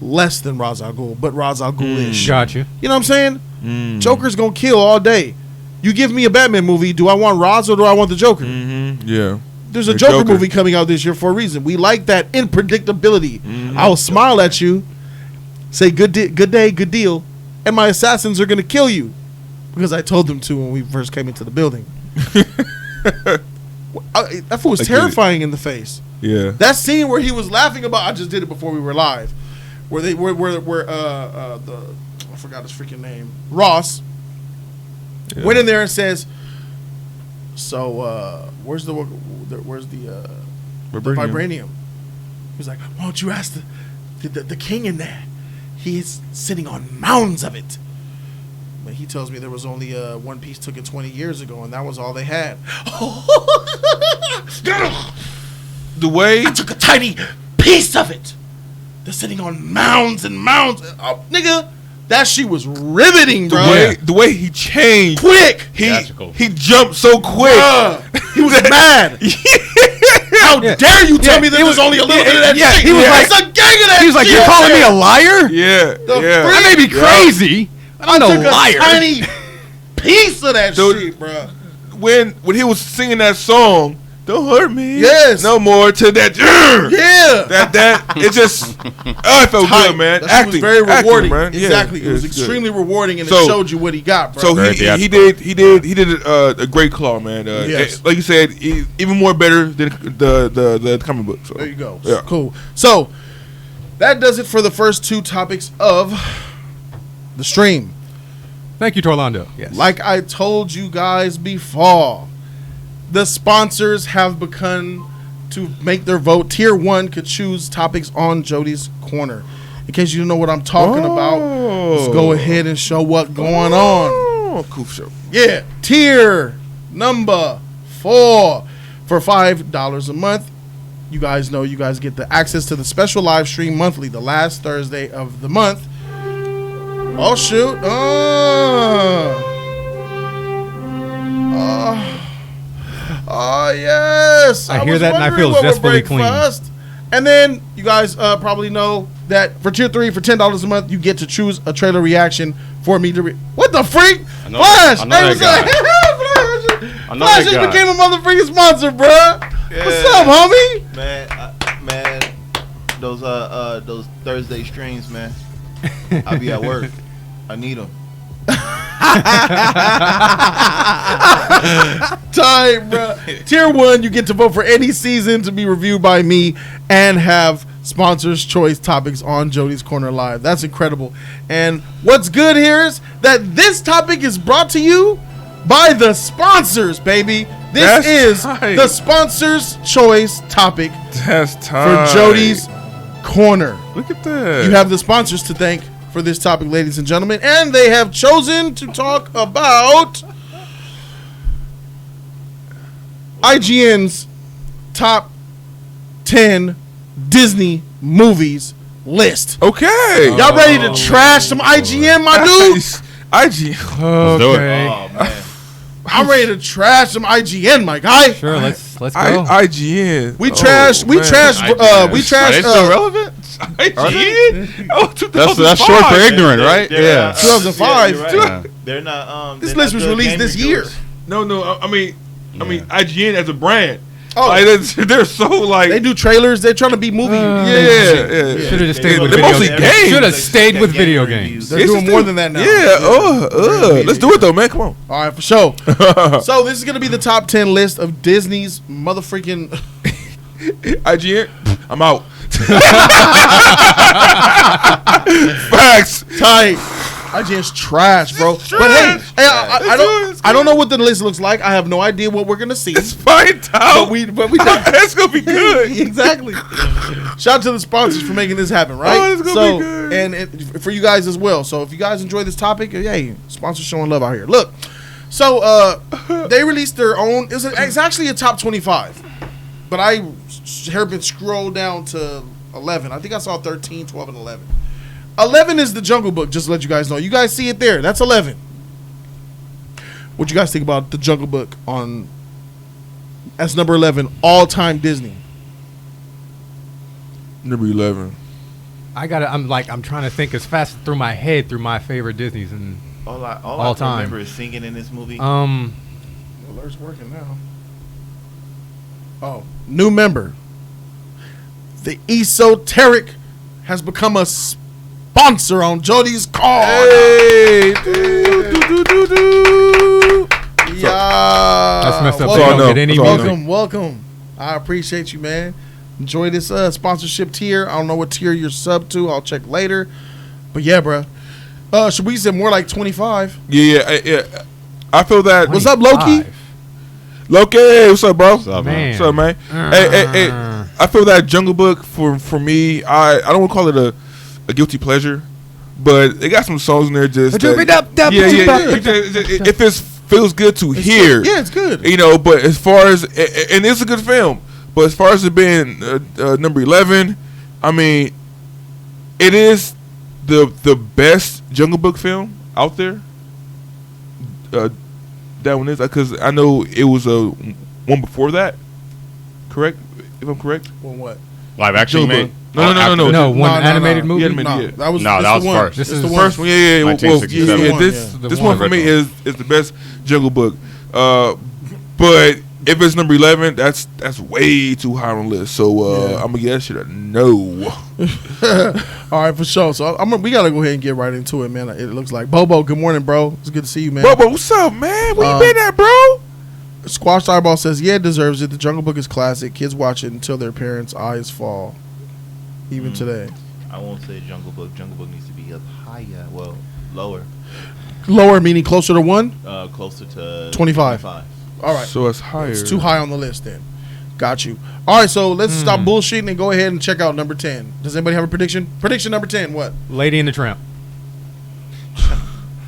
B: Less than Ra's al Ghul, but Ra's al Ghul-ish.
C: Gotcha.
B: You know what I'm saying? Joker's gonna kill all day. You give me a Batman movie, do I want Ra's or do I want the Joker?
E: Yeah.
B: There's a
E: The
B: Joker
E: Joker.
B: movie coming out this year for a reason. We like that unpredictability. I'll smile at you, say good day, good deal, and my assassins are gonna kill you because I told them to when we first came into the building. That fool was
E: I get it.
B: terrifying in the face.
E: Yeah.
B: That scene where he was laughing about, I just did it before we were live, where I forgot his freaking name, Ross went in there and says, "So where's the vibranium?" He's like, "Why don't you ask the king in there? He's sitting on mounds of it." But he tells me there was only One Piece took it 20 years ago, and that was all they had.
E: The way
B: I took a tiny piece of it. They're sitting on mounds and mounds. Oh, nigga, that shit was riveting, bro.
E: the way he changed,
B: Quick.
E: he jumped so quick.
B: He was mad. How dare you tell me there was only a little bit of that shit?
C: He was like,
B: it's a gang of that
C: he was like,
B: shit.
C: "You're calling me a liar?
E: Yeah, yeah.
C: That may be crazy. I'm no
B: Took a
C: liar."
B: tiny piece of that
E: Dude.
B: shit, bro.
E: When he was singing that song, "Don't hurt me,"
B: Yes.
E: no more to that.
B: Yeah.
E: That it just it felt
B: Tight.
E: good, man.
B: That shit was
E: Acting,
B: very rewarding.
E: man. Yeah,
B: Exactly.
E: yeah,
B: It was
E: it's good.
B: extremely rewarding, and
E: So-
B: it showed you what he got, bro.
E: So
A: Very
E: he
A: theatrical.
E: did a great Claw, man.
B: Yes.
E: Like you said, even more better than the comic book. So.
B: There you go.
E: Yeah.
B: Cool. So that does it for the first two topics of the stream.
C: Thank you, Torlando. Yes.
B: Like I told you guys before, the sponsors have begun to make their vote. Tier 1 could choose topics on Jody's Corner. In case you don't know what I'm talking about, let's go ahead and show what's going on.
E: Oh, cool show.
B: Yeah, tier number 4 for $5 a month. You guys know you guys get the access to the special live stream monthly, the last Thursday of the month. Oh shoot! Oh yes!
C: I hear
B: was
C: that and I
B: wondering
C: feel
B: what we're
C: zestfully clean.
B: breakfast. And then you guys probably know that for tier 3, for $10 a month, you get to choose a trailer reaction for me to what the freak? Flash!
A: I know that
B: Flash just became a motherfucking sponsor, bruh.
D: Yeah.
B: What's up, homie?
D: Man, those Thursday streams, man. I'll be at work. I need them.
B: Time, bro. Tier 1, you get to vote for any season to be reviewed by me and have sponsors' choice topics on Jody's Corner Live. That's incredible. And what's good here is that this topic is brought to you by the sponsors, baby. This is the sponsors' choice topic for Jody's Corner.
E: Look at that.
B: You have the sponsors to thank for this topic, ladies and gentlemen, and they have chosen to talk about IGN's top 10 Disney movies list.
E: Okay.
B: Y'all ready to trash some IGN, my dude?
E: IGN.
C: Okay.
D: Oh man.
B: I'm ready to trash some IGN, my guy.
C: Sure, let's go.
E: IGN.
B: We trashed. We trashed. We
A: Are they
B: trashed.
A: still relevant?
E: IGN. Oh,
A: That's short for ignorant, right?
D: Yeah.
B: 2005.
D: You're right.
A: Yeah.
D: They're not.
B: This
D: they're
B: list
D: not
B: was
D: good
B: released
D: game
B: this year.
D: reviewers.
E: No. I mean, IGN as a brand.
B: Oh,
E: Like, they're so like.
B: they do trailers. They're trying to be movie.
E: Yeah.
C: Should have just stayed with
E: They're
C: video
E: mostly
C: games.
E: games.
C: Should have stayed with
D: Game
C: video
D: reviews.
C: games.
B: They're doing more than that now.
E: Yeah. Let's do it though, man. Come on.
B: All right, for sure. So this is gonna be the top 10 list of Disney's motherfreaking.
E: IGN. I'm out. Facts.
B: Tight. IGN's trash, bro. But hey, I don't know what the list looks like. I have no idea what we're gonna see.
E: It's fine,
B: But
E: Tom.
B: we
E: It's gonna be good.
B: Exactly. Shout out to the sponsors for making this happen, right?
E: Oh, it's gonna be good.
B: And for you guys as well. So if you guys enjoy this topic, hey, sponsors showing love out here. Look, so they released their own. It's actually a top 25, but I been scrolled down to 11. I think I saw 13, 12, and 11. 11 is the Jungle Book, just to let you guys know. You guys see it there. That's 11. What you guys think about the Jungle Book as number 11, all-time Disney?
E: Number 11.
C: I'm trying to think as fast through my head through my favorite Disneys and
D: All
C: All
D: I can
C: time.
D: remember is singing in this movie.
B: Alert's working now. Oh, new member. The Esoteric has become a sponsor on Jody's call.
E: Hey.
B: Yeah.
C: that's messed up.
B: Welcome.
C: They don't get any
E: That's all I
C: music.
B: Welcome. I appreciate you, man. Enjoy this sponsorship tier. I don't know what tier you're sub to. I'll check later. But yeah, bro. Should we say more like 25?
E: Yeah. I feel that.
B: What's up, Loki?
C: 25.
E: Loki, what's up, bro?
A: What's up,
C: Man.
E: What's up, man? Hey, I feel that Jungle Book for me. I don't want to call it a guilty pleasure, but it got some songs in there just. If it feels good to hear,
B: Yeah, it's good.
E: you know. But as far as and it's a good film, but as far as it being number 11, I mean, it is the best Jungle Book film out there. That one is because I know it was one before that. Correct? If I'm correct.
B: Well, what?
A: Live action,
E: Jungle
A: man.
E: Book. No.
C: No, one
B: No,
C: animated
B: no.
C: movie.
E: Yeah, animated.
B: No,
E: Yeah.
B: that was
A: No,
B: this
A: that
B: the
A: was
B: one.
A: first.
C: This is
B: the
C: the
B: one.
E: First one, yeah. Well,
A: 1967.
E: yeah,
B: One,
E: this
C: yeah.
E: one for me is the best Jungle Book. But if it's number 11, that's way too high on the list. So I'm gonna get that shit a no.
B: All right, for sure. So we gotta go ahead and get right into it, man. It looks like Bobo. Good morning, bro. It's good to see you, man.
E: Bro, what's up, man? Where you been at, bro?
B: Squash Eyeball says, "Yeah, it deserves it. The Jungle Book is classic. Kids watch it until their parents' eyes fall. Even today,
D: I won't say Jungle Book. Jungle Book needs to be up higher. Well, lower.
B: lower meaning closer to 1.
D: Closer to
B: 25.
D: 25.
B: All right,
E: So it's higher.
B: it's too high on the list. Then, got you. All right, so let's stop bullshitting and go ahead and check out number 10. Does anybody have a prediction? Prediction number 10. What?
C: Lady and the Tramp.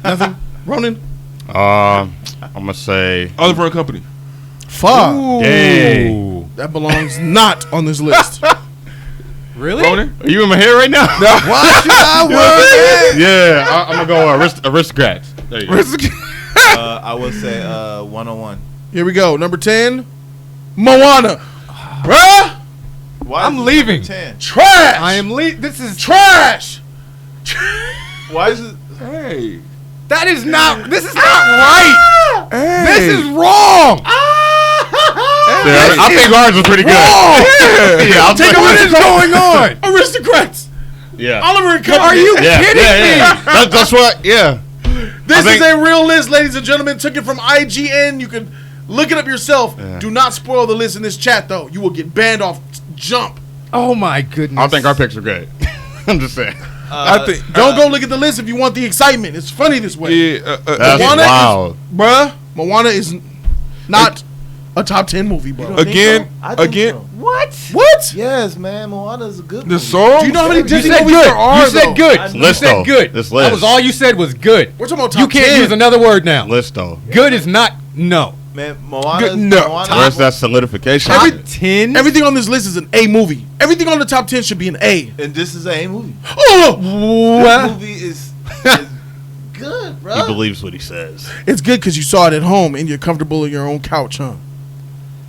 B: Nothing. Ronan.
A: I'm gonna say
E: Oliver and Company.
B: Fuck.
A: Dang.
B: That belongs not on this list.
C: Really?
E: Ronan?
A: Are you in my head right now?
B: Why should I work?
A: Yeah, I'm gonna go aristocrats. There you go.
D: I would say 101.
B: Here we go. Number 10, Moana. Bruh.
D: Why
C: I'm
D: is it
C: leaving.
D: number 10?
B: Trash.
C: I am leaving. This is
B: trash.
D: Why is it?
E: Hey.
C: that is not. This is not right.
E: Hey.
C: This is wrong.
A: I think ours was pretty good. Yeah, I'll take
C: What is going on?
B: Aristocrats.
A: Yeah.
B: Oliver and Company.
C: Are you
A: Yeah,
C: kidding
A: yeah.
C: me?
A: That's what. Yeah.
B: This
A: I
B: is
A: think-
B: a real list, ladies and gentlemen. Took it from IGN. You can look it up yourself.
A: Yeah.
B: Do not spoil the list in this chat, though. You will get banned off jump.
C: Oh my goodness.
A: I think our picks are good. I'm just saying.
E: I think.
B: Don't go look at the list if you want the excitement. It's funny this way.
E: Yeah.
A: That's
B: Moana
A: wild.
B: Bruh, Moana is not a top 10 movie, bro.
D: Think
E: Again.
D: so? I think
E: Again.
D: so.
C: What?
B: What?
D: Yes, man. Moana's a good
E: The
D: movie.
E: song.
B: Do you know how many
C: You
B: Disney
C: said
B: movies
C: good.
B: there are,
C: You said
B: though?
C: good.
D: I
C: You
A: List,
C: said
A: though.
C: good.
A: This
C: That
A: list.
C: was all you said was good.
B: We're talking about
C: You
B: top
C: can't
B: 10.
C: use another word now.
A: List though.
C: Good is not. No.
D: Man, Moana's,
E: No.
D: Moana's
A: Where's that solidification?
C: Top 10.
B: Everything on this list is an A movie. Everything on the top 10 should be an A.
D: And this is a movie.
B: Oh!
D: This movie is good, bro.
A: He believes what he says.
B: It's good because you saw it at home and you're comfortable in your own couch, huh?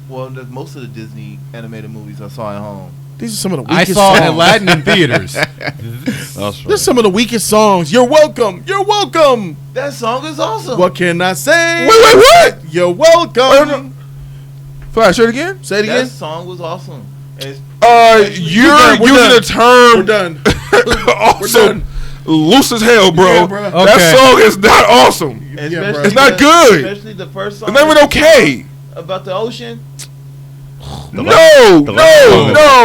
D: Well, most of the Disney animated movies I saw at home.
B: These are some of the
C: I
B: weakest
C: saw
B: songs.
C: Aladdin in theaters.
A: That's
B: These are
A: right.
B: some of the weakest songs. You're welcome. You're welcome.
D: That song is awesome.
B: What can I say?
E: Wait, what?
B: You're welcome.
E: Flash, say it again.
B: Say it
D: That
B: again.
D: song was awesome. And it's-
E: You're
B: done, we're
E: using
B: done.
E: a term
B: We're done.
E: awesome, loose as hell, bro.
B: Yeah, bro.
C: Okay.
E: That song is not awesome.
D: and
B: Yeah, bro.
D: especially
E: It's not
D: the-
E: good.
D: Especially the first song.
E: It's not even okay.
D: About the ocean.
E: No,
A: last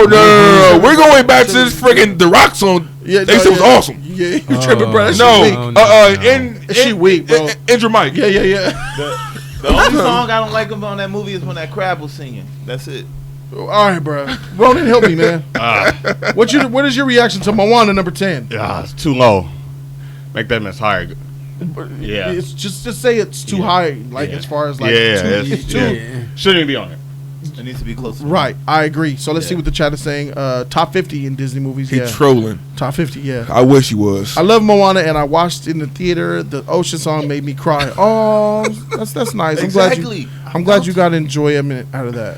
E: no. We're going back to this friggin' The Rock song.
B: Yeah,
E: They said it was awesome.
B: Yeah, you tripping, bro. That shit
E: No,
B: weak.
C: no.
B: She weak, bro.
E: Andrew Mike.
B: Yeah, yeah, yeah.
D: The only song I don't like about that movie is when that crab was singing. That's it.
B: All right, bro. Ronan, help me, man. What is your reaction to Moana number 10?
A: It's too low. Make that miss higher. Yeah.
B: It's just say it's too high, like
A: Yeah.
B: as far as like
A: Yeah,
B: too,
A: it's
B: too
A: yeah. Shouldn't even be on it.
D: It needs to be closer.
B: right. I agree. So let's see
D: Yeah.
B: what the chat is saying. Top 50 in Disney movies.
E: He
B: Yeah,
E: trolling.
B: top 50. Yeah.
E: I wish he was.
B: I love Moana, and I watched in the theater. The ocean song made me cry. Oh, that's nice.
D: Exactly.
B: I'm glad you got enjoyment out of that.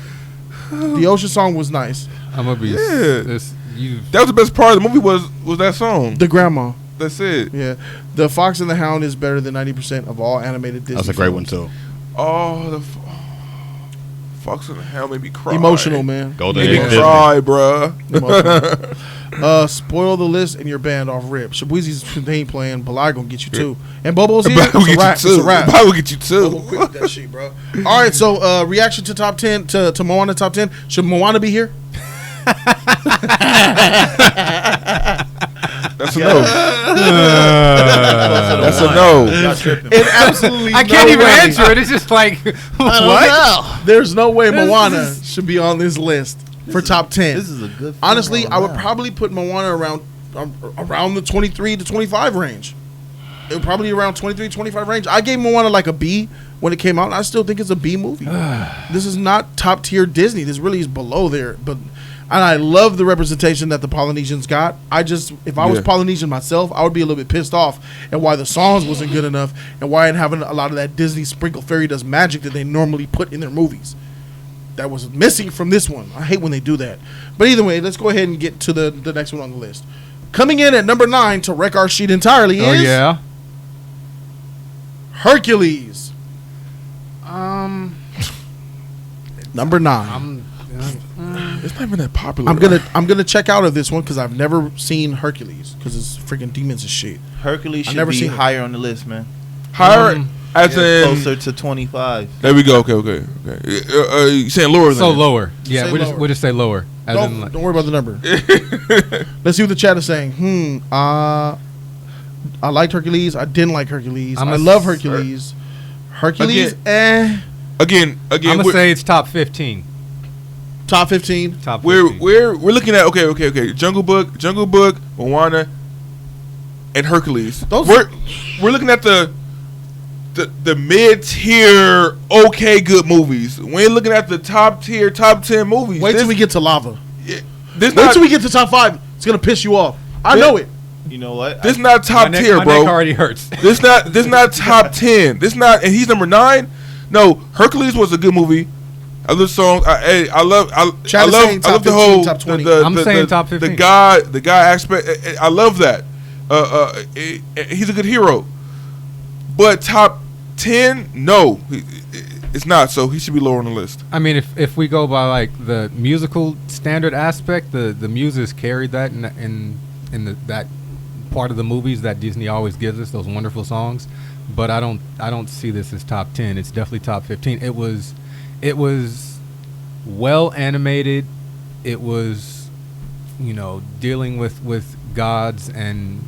B: The ocean song was nice.
C: I'm gonna be.
E: Yeah.
C: You.
E: That was the best part of the movie was that song.
B: The grandma.
E: That's it.
B: Yeah. The Fox and the Hound is better than 90% of all animated Disney.
A: That's a great one
B: films.
A: too.
E: Oh, Fox and the Hound made me cry.
B: Emotional, man.
A: Golden
E: Made me
A: Age Disney.
E: cry, bruh.
B: Emotional. Spoil the list and you're banned off rip. Shabuzi's ain't playing. Balai gonna get you too. And Bobo's here.
E: But we'll
B: It's a
E: get
B: wrap.
E: you
B: It's
E: too.
B: a wrap.
E: But we'll get you
B: Bobo
E: too.
B: quit with that shit, bro. All right, so reaction to top 10 to Moana top 10. Should Moana be here?
E: That's a no. That's a no.
D: Y'all tripping.
B: It absolutely.
C: I can't
B: no
C: even
B: way.
C: answer it. It's just like what?
B: There's no way Moana should be on this list for top 10.
D: This is a good film
B: Honestly,
D: all
B: I would
D: around.
B: probably put Moana around the 23 to 25 range. It would probably around 23, 25 range. I gave Moana like a B when it came out. And I still think it's a B movie. This is not top tier Disney. This really is below there. And I love the representation that the Polynesians got. If I was
E: Yeah.
B: Polynesian myself, I would be a little bit pissed off at why the songs wasn't good enough and why I didn't have a lot of that Disney sprinkle fairy dust magic that they normally put in their movies. That was missing from this one. I hate when they do that. But either way, let's go ahead and get to the next one on the list. Coming in at number 9 to wreck our sheet entirely
C: Oh
B: is
C: yeah.
B: Hercules. Number 9.
E: It's not even that popular.
B: I'm gonna check out of this one because I've never seen Hercules because it's freaking demons and shit.
D: Hercules should
B: never
D: be
B: seen it.
D: higher on the list, man.
E: higher as in.
D: Closer to 25.
E: There we go. Okay. You saying lower than
C: So
E: that?
C: lower. Yeah,
B: Say
C: we'll just say lower. As in
B: Don't,
C: like,
B: don't worry about the number. Let's see what the chat is saying. I liked Hercules. I didn't like Hercules.
C: I'm
B: I
C: a
B: love
C: s-
B: Hercules. Hercules,
E: Again,
C: I'm gonna
E: we're,
C: say it's top 15.
B: top 15.
C: Top 15.
E: we're looking at okay. Jungle Book, Moana, and Hercules.
B: Those-
E: We're looking at the mid tier good movies. We ain't looking at the top 10 movies.
B: Wait till we get to lava.
E: This
B: Wait
E: not
B: till we get to top 5. It's gonna piss you off. I
E: This-
B: know it.
D: You know what?
E: this not top tier,
C: my
E: bro.
C: neck already hurts.
E: This not top 10. This not, and he's number 9. No, Hercules was a good movie. I love songs. I love
B: Chad is saying top
E: the
B: 15,
E: whole
B: top 20.
C: I'm saying top 15.
E: The guy aspect. I love that. He's a good hero. But top 10, no, it's not. So he should be lower on the list.
C: I mean, if we go by like the musical standard aspect, the muses carried that in that part of the movies that Disney always gives us, those wonderful songs. But I don't see this as top 10. It's definitely top 15. It was well animated. It was, dealing with gods and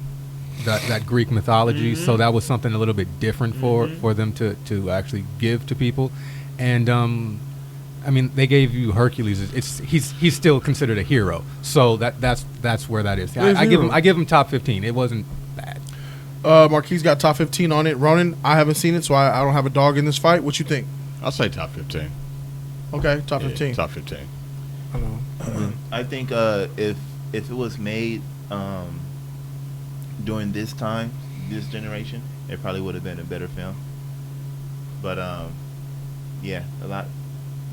C: that Greek mythology. So that was something a little bit different for them to actually give to people. And I mean, they gave you Hercules. He's still considered a hero. So that's where that is. I give him top 15. It wasn't bad.
B: Marquis got top 15 on it. Ronan, I haven't seen it, so I don't have a dog in this fight. What you think?
A: I'll say top 15.
B: Okay, top 15.
A: Top 15.
B: I don't know.
D: I think if it was made during this time, this generation, it probably would have been a better film. But yeah, a lot.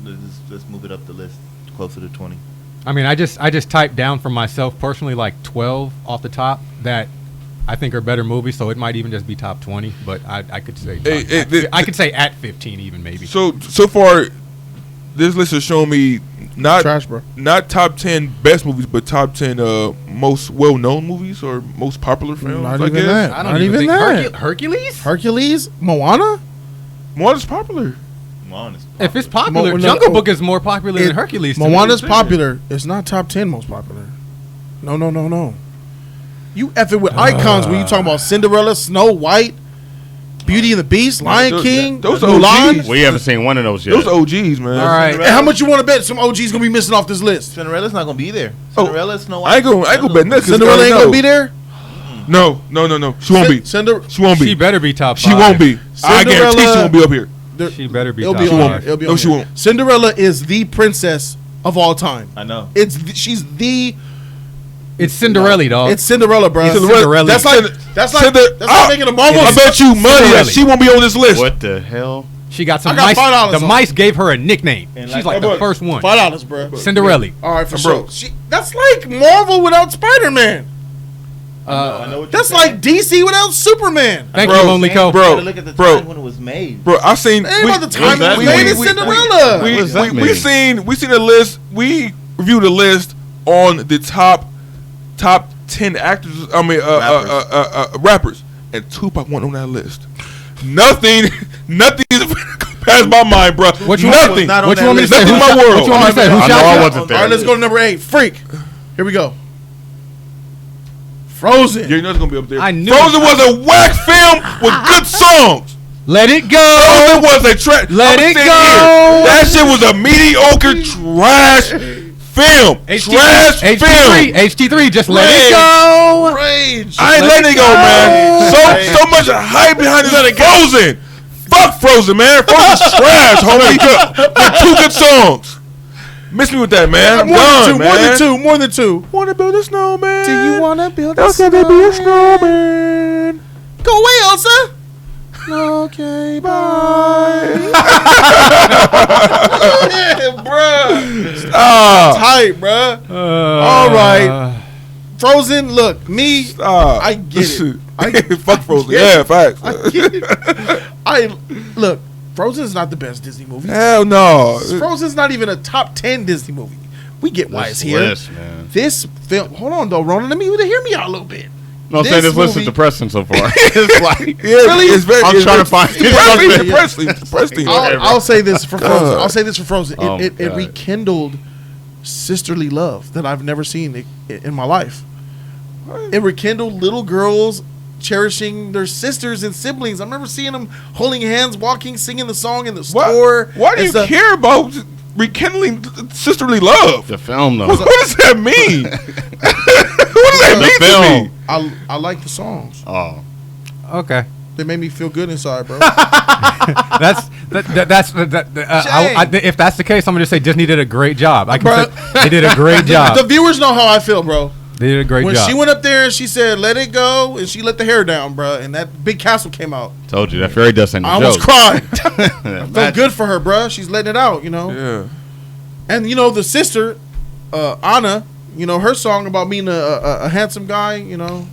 D: Let's move it up the list closer to 20.
C: I mean, I just typed down for myself personally like 12 off the top that I think are better movies, so it might even just be top 20. But I could say I could say at 15 even maybe.
E: So far, this list has shown me not
B: Trash, bro.
E: Not top 10 best movies, but top 10 most well-known movies or most popular films.
B: Not
E: I
B: even
E: guess.
B: that.
C: I don't
B: Not
C: even
B: even
C: think
B: that.
C: Hercules.
B: Hercules? Moana?
E: Moana's popular.
D: Moana's
C: If it's popular,
B: Mo-
C: Jungle
B: no,
C: Book is more popular than Hercules. to me.
B: Moana's popular. It's not top 10 most popular. No. You effing with icons when you talking about Cinderella, Snow White, Beauty and the Beast, Lion King,
E: those are
B: Mulan.
E: OGs.
A: We haven't seen one of those yet.
E: Those OGs, man.
C: All right.
B: And how much you want to bet some OGs gonna be missing off this list?
D: Cinderella's not gonna be there.
E: Oh,
D: Cinderella, Snow White.
E: I ain't gonna bet nothing.
B: Cinderella ain't gonna be there.
E: No. She won't be. She won't be.
C: She better be top 5.
E: She won't be. I guarantee she won't be up here.
C: She better be
B: It'll
C: top
B: be on
C: 5.
B: here. It'll be
E: No,
B: on
E: she
B: here.
E: won't.
B: Cinderella is the princess of all time.
D: I know.
B: She's the.
C: It's Cinderella, dog.
B: It's Cinderella, bro.
C: Cinderella.
B: That's like making a Marvel.
E: I bet you money that
C: Cinderella.
E: she won't be on this list.
A: What the hell?
C: She got some
B: I got
C: mice.
B: $5
C: The
B: on
C: mice gave her a nickname.
D: And
C: She's
D: like-
C: like the first one.
B: $5, bro.
C: Cinderella.
B: All right, for
E: Bro.
B: sure. That's like Marvel without Spider-Man.
D: I know what
B: That's
D: you're saying.
B: like DC without Superman.
C: Thank
E: Bro,
C: you, Lonely Co.
E: bro.
D: You gotta look at the
E: bro.
D: time when it was made.
E: Bro, I seen.
B: Ain't about the time
A: that
B: it was made.
A: mean?
B: It's Cinderella.
A: What does that mean?
E: We seen a list. We reviewed a list on the top 10 actors. I mean, rappers, and Tupac wasn't on that list. Nothing passed my mind, bro.
C: What you
E: Nothing.
D: not on
C: What you
D: that
C: want me to
D: list.
C: say?
E: Nothing in my world.
C: What you want me to say? Who
A: I know
C: shot
A: I
C: you?
A: wasn't there.
B: All right, let's go to number 8. Freak. Here we go. Frozen.
E: You know it's gonna be up there.
C: I knew
E: Frozen
C: it.
E: was a whack film with good songs.
C: Let it go.
E: Frozen was a trash.
C: Let it go.
E: That shit was a mediocre trash film. Trash film.
C: HT3, just let
E: Man.
C: it go.
B: Rage.
E: I ain't letting it go, man. So much hype behind this Frozen. Fuck Frozen, man. Frozen's trash, homie. With 2 good songs. Miss me with that, man. I'm done, man.
B: More than two.
E: Wanna build a snowman?
B: Do you want to build a
E: There's gonna be a snowman.
B: Go away, Elsa.
E: Okay, bye.
B: Bruh.
E: Stop.
B: Tight, bruh. All right. Frozen, look, me,
E: Stop.
B: I get it.
E: Fuck Frozen.
B: get
E: Yeah,
B: it.
E: facts.
B: I get it. Look, Frozen is not the best Disney movie.
E: Hell no.
B: Frozen's not even a top 10 Disney movie. We get why it's here.
A: List, man.
B: This film, hold on though, Ronan, let me hear me out a little bit.
A: No, I'm saying
B: This
A: this list is
B: movie-
A: depressing so far. It's like,
E: Yeah,
B: Really?
E: It's very,
A: I'm
E: it's
A: trying to
E: very-
A: find-
E: it's depressing.
B: I'll say this for Frozen.
A: Oh,
B: It
A: God.
B: rekindled sisterly love that I've never seen in my life. It rekindled little girls cherishing their sisters and siblings. I remember seeing them holding hands, walking, singing the song in the store.
E: Why do
B: and
E: you
B: stuff.
E: care about rekindling sisterly love?
A: the film, though.
E: What does that mean? What does that
A: The
E: mean to
A: film.
E: me?
B: I like the songs.
A: Oh.
C: Okay.
B: They made me feel good inside, bro.
C: If that's the case, I'm gonna just say Disney did a great job. I can
B: Bruh.
C: say they did a great
B: The
C: job.
B: viewers know how I feel, bro.
C: They did a great
B: When
C: job.
B: she went up there and she said, "Let it go," and she let the hair down, bro, and that big castle came out,
A: Told you, that fairy dust ain't a
B: I almost
A: joke.
B: cried. Felt
A: Magic.
B: good for her, bro. She's letting it out, you know.
E: Yeah.
B: And you know the sister, Anna. You know her song about being a handsome guy. You know,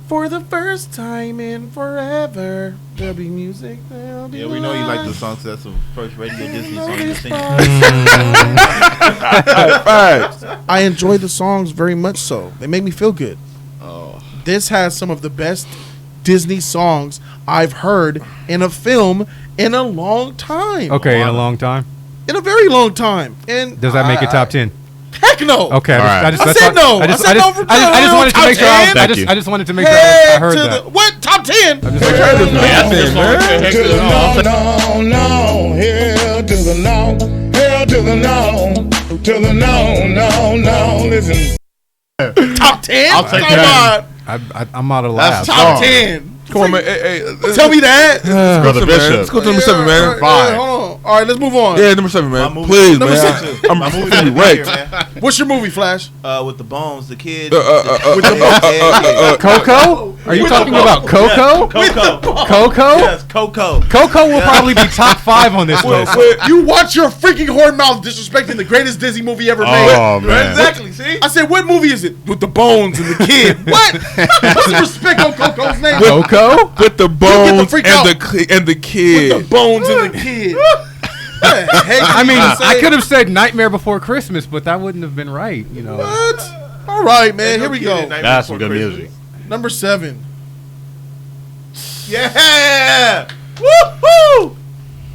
B: for the first time in forever, there'll be music. There'll be
D: we know you like the song. So that's the first radio Disney song you sing.
B: I enjoy the songs very much. So they make me feel good.
A: Oh.
B: This has some of the best Disney songs I've heard in a film in a long time.
C: Okay, in a long time.
B: In a very long time. And
C: Does that make it top 10?
B: Heck no.
C: Okay,
A: Right.
B: I said no. I said no for
C: I just wanted to make sure.
A: Thank you.
C: I just wanted to make sure I heard that.
B: What? Top 10?
C: I'm just making sure.
F: No, hell to the no, hell to the no, to the no, listen.
B: Top 10?
A: I'll take
B: Come
A: that.
B: on.
C: I'm out of
A: That's
C: laughs.
B: Top 10.
E: Come on, man. Hey,
B: Tell me that.
A: Brother Bishop.
E: Let's go to number 7, man.
B: All right, hold on. All right, let's move on.
E: Yeah, number 7, man.
D: My movie-
E: Please,
B: Number
E: man.
B: 7.
E: I'm
D: My movie
E: feeling
D: right here,
E: wrecked.
D: man.
B: What's your movie, Flash?
D: With the bones, the kid.
C: Coco? Are you talking about Coco? Coco?
D: Yes, Coco.
C: Coco will probably be top 5 on this list.
B: You watch your freaking horn mouth disrespecting the greatest Disney movie ever made.
A: Oh, man.
D: Exactly. See.
B: I said, what movie is it? With the bones and the kid. What? What's the respect on Coco's name?
C: Coco?
E: With the bones
B: freak
E: and
B: out.
E: the
B: With
E: kid.
B: the bones and the kid. What the heck
C: I mean,
B: you say?
C: I could have said Nightmare Before Christmas, but that wouldn't have been right, you know.
B: What? All right, man. Here we go.
A: That's some good music.
B: Number 7.
D: Yeah. Woo-hoo.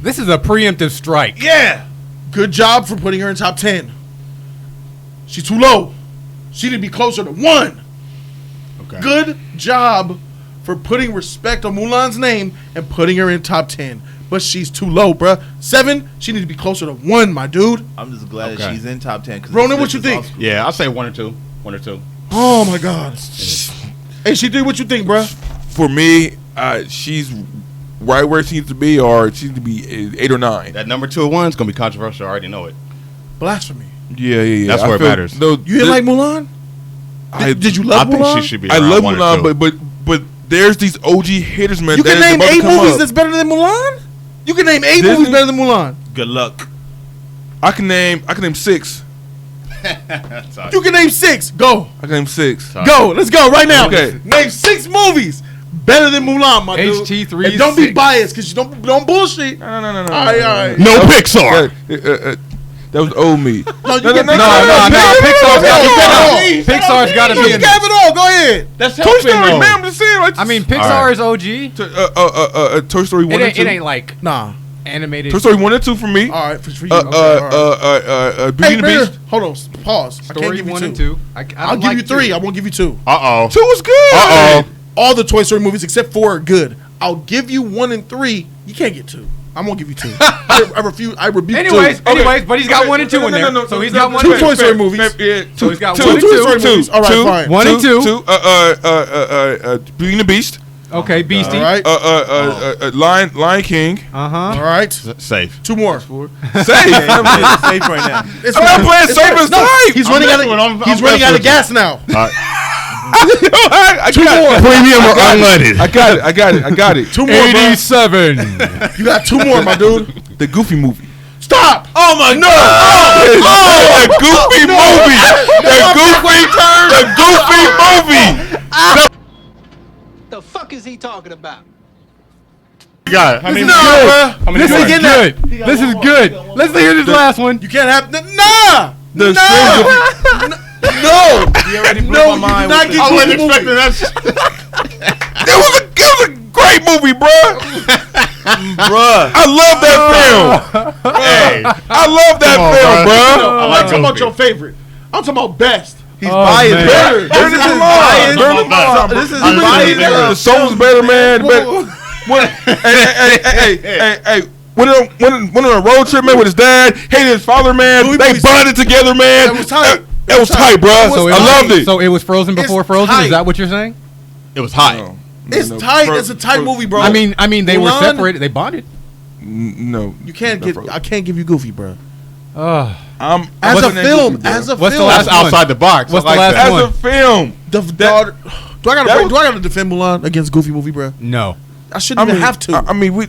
C: This is a preemptive strike.
D: Yeah.
B: Good job for putting her in top 10. She's too low. She need to be closer to 1.
A: Okay.
B: Good job for putting respect on Mulan's name and putting her in top 10. But she's too low, bruh. 7, she need to be closer to 1, my dude.
D: I'm just glad that
A: Okay.
D: she's in top 10.
B: Ronan, what you think?
A: Yeah, I'll say 1 or 2. 1 or 2.
B: Oh, my God. Hey, C3, what you think, bruh?
E: For me, she's right where she needs to be, or she needs to be 8 or 9.
A: That number 2 or 1 is going to be controversial. I already know it.
B: Blasphemy.
E: Yeah.
A: That's where it matters.
E: No,
B: You didn't like Mulan? Did you love
A: I think
B: Mulan?
A: she should be
E: I
A: around
E: love
A: 1 or
E: Mulan,
A: 2.
E: but there's these OG hitters, man.
B: You
E: that
B: can
E: is
B: name
E: about to
B: 8
E: come
B: movies
E: up.
B: that's better than Mulan? You can name 8
E: Disney?
B: movies better than Mulan.
D: Good luck.
E: I can name 6.
B: You can name 6. Go.
E: I can name 6.
B: Go. Let's go right now.
E: Okay.
B: Name 6 movies better than Mulan, my dude.
C: HT3
B: And don't be
C: 6.
B: biased, because you don't bullshit.
E: No.
B: All right.
A: No Pixar.
E: That was the old me.
B: No, you
E: No,
B: can
E: no,
B: pick
E: no,
B: all.
E: no,
C: Pixar's got to be in
B: You
C: there.
B: have it all. Go ahead.
A: That's
E: Toy Story, man. I'm just saying. Like,
C: I mean, Pixar
A: All right.
C: is OG.
E: Toy Story 1 and 2.
C: It ain't like
B: Nah.
C: animated.
E: Toy Story 1 and 2 for me.
B: All right, for you. Okay, all right.
E: Beauty
B: Hey,
E: and the
B: Bear,
E: Beast.
B: hold on. Pause. I can't
C: Story
B: give you
C: 1
B: 2.
C: and 2.
B: I'll give you 3. I won't give you 2.
A: Uh-oh.
E: 2 was good.
A: Uh-oh.
B: All the Toy Story movies except 4 are good. I'll give you 1 and 3. You can't get 2. I'm gonna give you 2. I refuse. I rebuke 2.
C: Anyways, but he's got 1 and 2 in there. So he's got 1
B: Two
C: and 2.
B: Toy Story movies.
C: So he's got
E: two,
C: 1 and
B: Toy
C: 2.
B: Story movies. All right, fine.
C: 1 and 2.
E: Beauty and the Beast.
C: Okay, Beastie.
B: All right.
E: Lion King.
C: Uh-huh.
B: All right.
A: Safe.
B: 2 more.
E: Safe.
D: Safe right now.
B: It's
E: I'm not playing safe as type.
B: He's running out
A: messing with-
B: of.
A: I'm
B: He's running
A: messing
B: out of
A: with you.
B: gas now.
E: I
B: 2
E: got
B: more.
E: it.
A: Premium or unleaded?
E: I got it.
B: 2 more, bro.
C: 87.
B: You got 2 more, my dude.
E: The Goofy movie.
B: Stop.
D: Oh my God.
E: The Goofy movie. The Goofy movie.
G: The fuck is he talking about?
A: You got it. How many
B: No,
A: more?
B: bro.
A: How many
C: This
A: more?
C: is good. This is good. Let's hear this last one.
B: You can't have. Nah.
E: The
B: No. No.
D: He already blew
B: No,
D: my
B: you
D: mind.
B: did not
D: with
B: get
A: I
B: Goofy
A: wasn't
B: movie.
A: expecting that.
E: It was a great movie, bruh.
D: Bruh.
E: I love that film.
A: Hey.
E: I love that
A: Come on,
E: film,
A: bruh.
E: bruh.
B: I'm not talking about
A: Goofy.
B: your favorite. I'm talking about best.
D: He's
C: Oh,
D: biased.
C: man.
B: Better.
E: Burn
D: This
E: it
D: is
E: along.
D: biased.
E: Burn it along.
D: This is
A: Unleaded.
D: biased.
E: The soul's better, man. Hey, went on a road trip, man, with his dad. Hated his father, man.
B: Louis
E: They
B: Louis.
E: bonded together, man.
B: That was tight.
E: That was tight, bro.
B: So
E: I loved it.
C: So it was Frozen before
B: It's
C: Frozen?
B: tight.
C: Is that what you're saying?
A: It was hot.
B: It's tight. It's a tight movie, bro.
C: I mean, they were
B: Mulan?
C: separated. They bonded.
E: No,
B: You can't get. I can't give you Goofy, bro.
C: Oh.
B: As a
E: wasn't that
B: film,
E: Goofy, bro.
B: as a
C: What's the
B: film,
C: last
A: That's outside the box.
C: What's
A: I like
C: the last
A: that.
C: one?
E: As a film,
B: the daughter. Do I gotta defend Mulan against Goofy movie, bro?
C: No.
B: I shouldn't even have to.
E: I mean, we.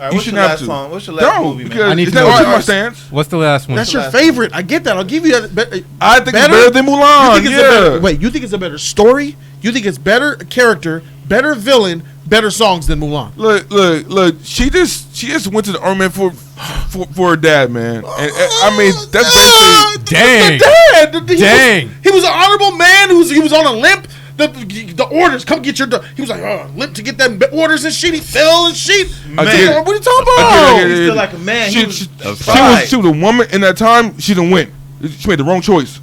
D: right,
E: you
D: what's
E: shouldn't
D: your
E: have
D: last
E: to.
D: song? What's your last
E: Don't,
D: movie, man?
E: because
C: I need
E: it's
C: to
E: not
C: know.
E: what's my
B: Alright.
E: stance.
C: What's the last one?
B: That's your
D: last
B: favorite. I get that. I'll give you a
E: I think it's better than Mulan.
B: You think it's a better, wait, you think it's a better story? You think it's better character, better villain, better songs than Mulan?
E: Look. She just went to the army for her dad, man. And I mean, that's basically.
C: Dang. Dang.
B: He was an honorable man. He was on a limp. The orders, come get your. He was like, limp to get them orders and shit. He fell and shit.
E: I
B: Man,
E: get it.
B: what are you talking
E: I
B: about?
E: get it.
D: He's still like a man.
E: She
D: She
E: was a woman in that time. She didn't win. She made the wrong choice.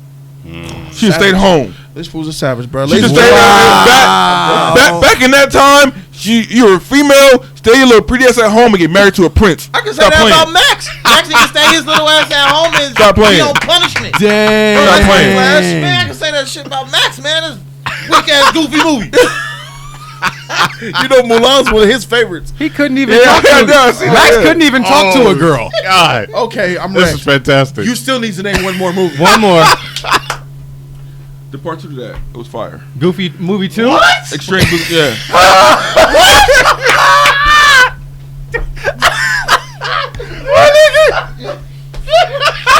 E: She just stayed home.
B: This fool's a savage, bro.
E: She just stayed back in that time. You were a female. Stay your little pretty ass at home and get married to a prince.
D: I can say
E: Stop
D: that
E: playing.
D: about Max. Max need to stay his little ass at home and
E: Stop playing.
D: be on punishment.
C: Dang.
E: Stop playing.
D: Man, I can say that shit about Max, man. This weak ass goofy movie.
B: You know, Mulan's one of his favorites.
C: He couldn't even
E: Yeah,
C: talk to
E: I
C: a
E: know, I see
C: Max
E: that.
C: couldn't even talk to a girl.
A: God,
B: Okay, I'm
A: this is
B: ready.
A: fantastic.
B: You still need to name one more movie.
C: One more.
E: The part 2 to that, it was fire.
C: Goofy movie 2?
E: Extreme, yeah.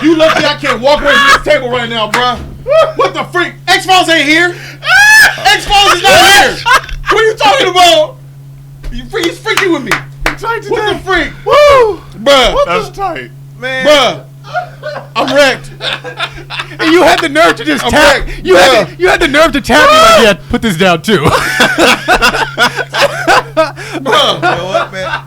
B: You lucky I can't walk away from this table right now, bro. What the freak? X-Files ain't here. X-Files is not here. What are you talking about? He's freaking with me. What the freak? Woo! Bruh.
A: That's tight.
B: Bruh. I'm wrecked.
C: And you had the nerve to just
B: I'm
C: tap.
B: wrecked.
C: You had the nerve to tap me like, yeah, put this down too.
D: You know what, man?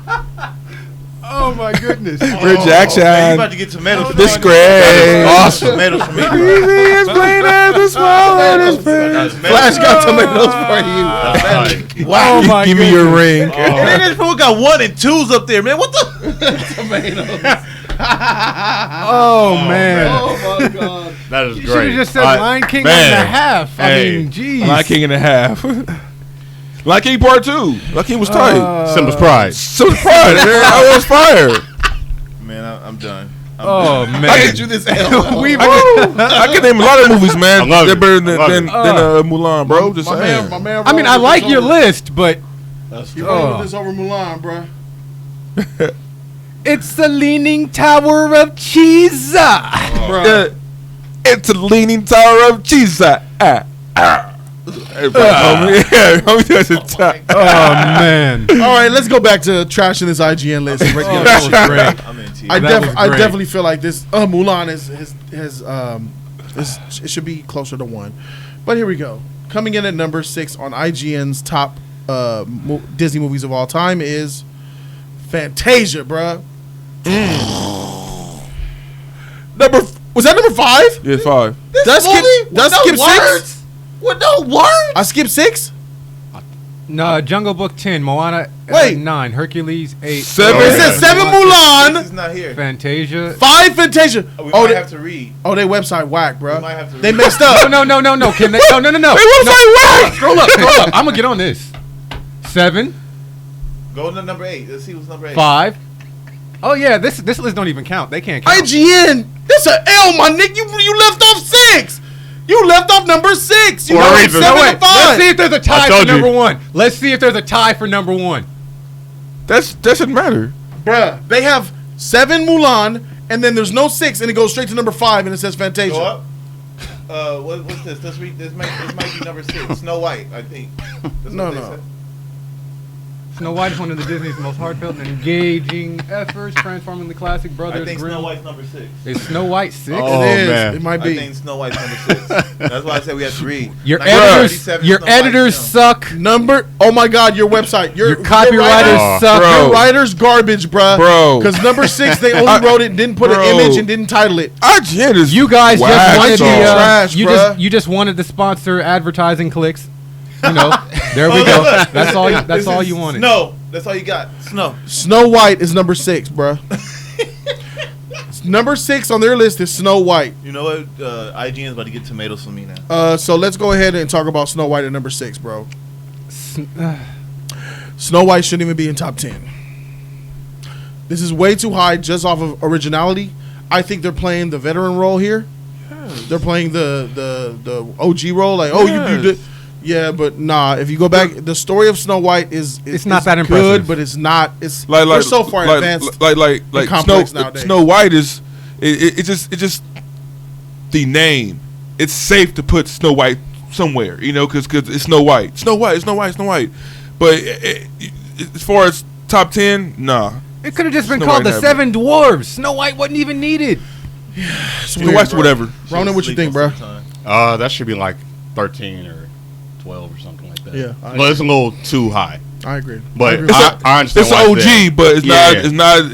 C: Oh my goodness.
E: Rejection.
D: Man, you about to get tomatoes from me.
E: Disgrace.
D: Awesome. Tomatoes from me. bro.
E: Is playing as a smile and his face.
B: Flash got tomatoes for you.
A: That's tight.
C: Wow. Oh my
E: Give me your ring.
D: Man, this fool got 1 and 2s up there, man. What the?
B: Tomatoes.
C: Oh man.
B: Oh my god.
A: That is
C: You should
A: great.
C: have just said Lion King
A: man.
C: and a half. I
A: Hey.
C: mean, geez.
E: Lion King and a half. Lion King part 2. Lion King was tight.
A: Simba's pride.
E: So the pride, man. I was fire.
D: Man, I'm done.
C: Oh man.
B: I get you this L.
E: I can name a lot of movies, man.
A: I love
E: They're
A: it.
E: better
A: I love
E: than
A: it.
E: Mulan, bro. Just
B: My
E: saying.
B: man
C: I mean, I like your list, but
B: You rolling with this over Mulan, bro.
C: it's the Leaning Tower of Cheese.
E: It's a leaning tower of cheese. Homie, that's a tie.
C: Oh man.
B: All right, let's go back to trashing this IGN list. And breaking
C: Oh,
B: it
C: that
B: down.
C: was great.
D: I'm into
B: I,
D: you.
C: That was
B: I
C: great.
B: definitely feel like this Mulan it should be closer to 1. But here we go. Coming in at number 6 on IGN's top Disney movies of all time is Fantasia, bruh. Was that number 5?
E: Yeah, 5.
B: That's skip 6?
D: words? With no words?
B: I skipped 6?
C: No, Jungle Book 10, Moana
B: Wait.
C: 9, Hercules 8,
E: 7.
B: It says 7 Mulan,
D: It's not here.
C: Fantasia.
B: 5 Fantasia.
D: We
B: Oh,
D: might
B: they,
D: have to read.
B: oh, they website whack, bruh.
D: We might have to
B: They
D: read.
B: messed up.
C: No. Can they? No.
E: Wait, what's that?
C: Scroll up. I'm gonna get on this. 7,
D: Go to number 8. Let's see what's number 8.
C: 5. Oh yeah, this list don't even count. They can't count.
B: IGN, that's an L, my nigga. You left off 6. You left off number 6. You
A: For a
B: went
A: reason.
B: 7
C: No,
B: to
C: wait. Let's
B: 5.
C: see if there's a tie
A: told
C: for
A: you.
C: number 1. Let's see if there's a tie for number 1.
E: That doesn't matter.
B: Bruh, they have 7 Mulan, and then there's no 6, and it goes straight to number 5, and it says Fantasia.
D: Go up. What's this? Let's read. This might be number 6. Snow White, I think. That's
B: No,
D: what they
B: no.
D: said.
C: Snow White is one of the Disney's most heartfelt and engaging efforts, transforming the classic
D: I
C: Brothers
D: think
C: Grimm.
D: Snow White's number 6.
C: Is Snow White 6?
A: Oh,
B: It is.
A: man.
B: It might
D: I
B: be.
D: think Snow White's number 6. That's why I said we have to read.
C: Your
D: 1937 Snow White
C: editors
D: film.
C: suck.
B: Number. Oh my God, your website.
C: Your
B: writers-
C: copywriters suck.
E: Bro.
B: Your writer's garbage, bruh.
E: Bro.
B: Because number 6, they only wrote it, didn't put an
E: Bro.
B: image, and didn't title it.
E: IGN is
C: You guys
E: whack,
C: just wanted
E: dog.
C: the
B: Trash, bruh.
C: you just wanted the sponsor advertising clicks. You know, there we go. That's all. That's all you wanted.
D: Snow. That's all you got. Snow.
B: Snow White is number 6, bruh. Number 6 on their list is Snow White.
D: You know what? IGN's about to get tomatoes from me now.
B: So let's go ahead and talk about Snow White at number 6, bro. Snow White shouldn't even be in top 10. This is way too high just off of originality. I think they're playing the veteran role here. They're playing the OG role. Like, oh, you did. Yeah, but nah. If you go back, the story of Snow White is
C: It's not that
B: good,
C: impressive.
B: but it's not. It's
E: like
B: we're so far advanced.
E: Like
B: complex nowadays.
E: Snow White is it just the name. It's safe to put Snow White somewhere, because it's Snow White. Snow White. But as far as top 10, nah.
C: It could have just been
E: Snow
C: called
E: White
C: the
E: never.
C: Seven Dwarves. Snow White wasn't even needed.
E: Snow White's whatever.
B: Ronan, what you think, bro?
A: That should be like 13 or 12 or something like that.
B: Yeah,
A: Well, it's a little too high.
B: I agree.
A: But
B: I agree.
A: I understand.
E: It's
A: why
E: an
A: it's there.
E: OG, but it's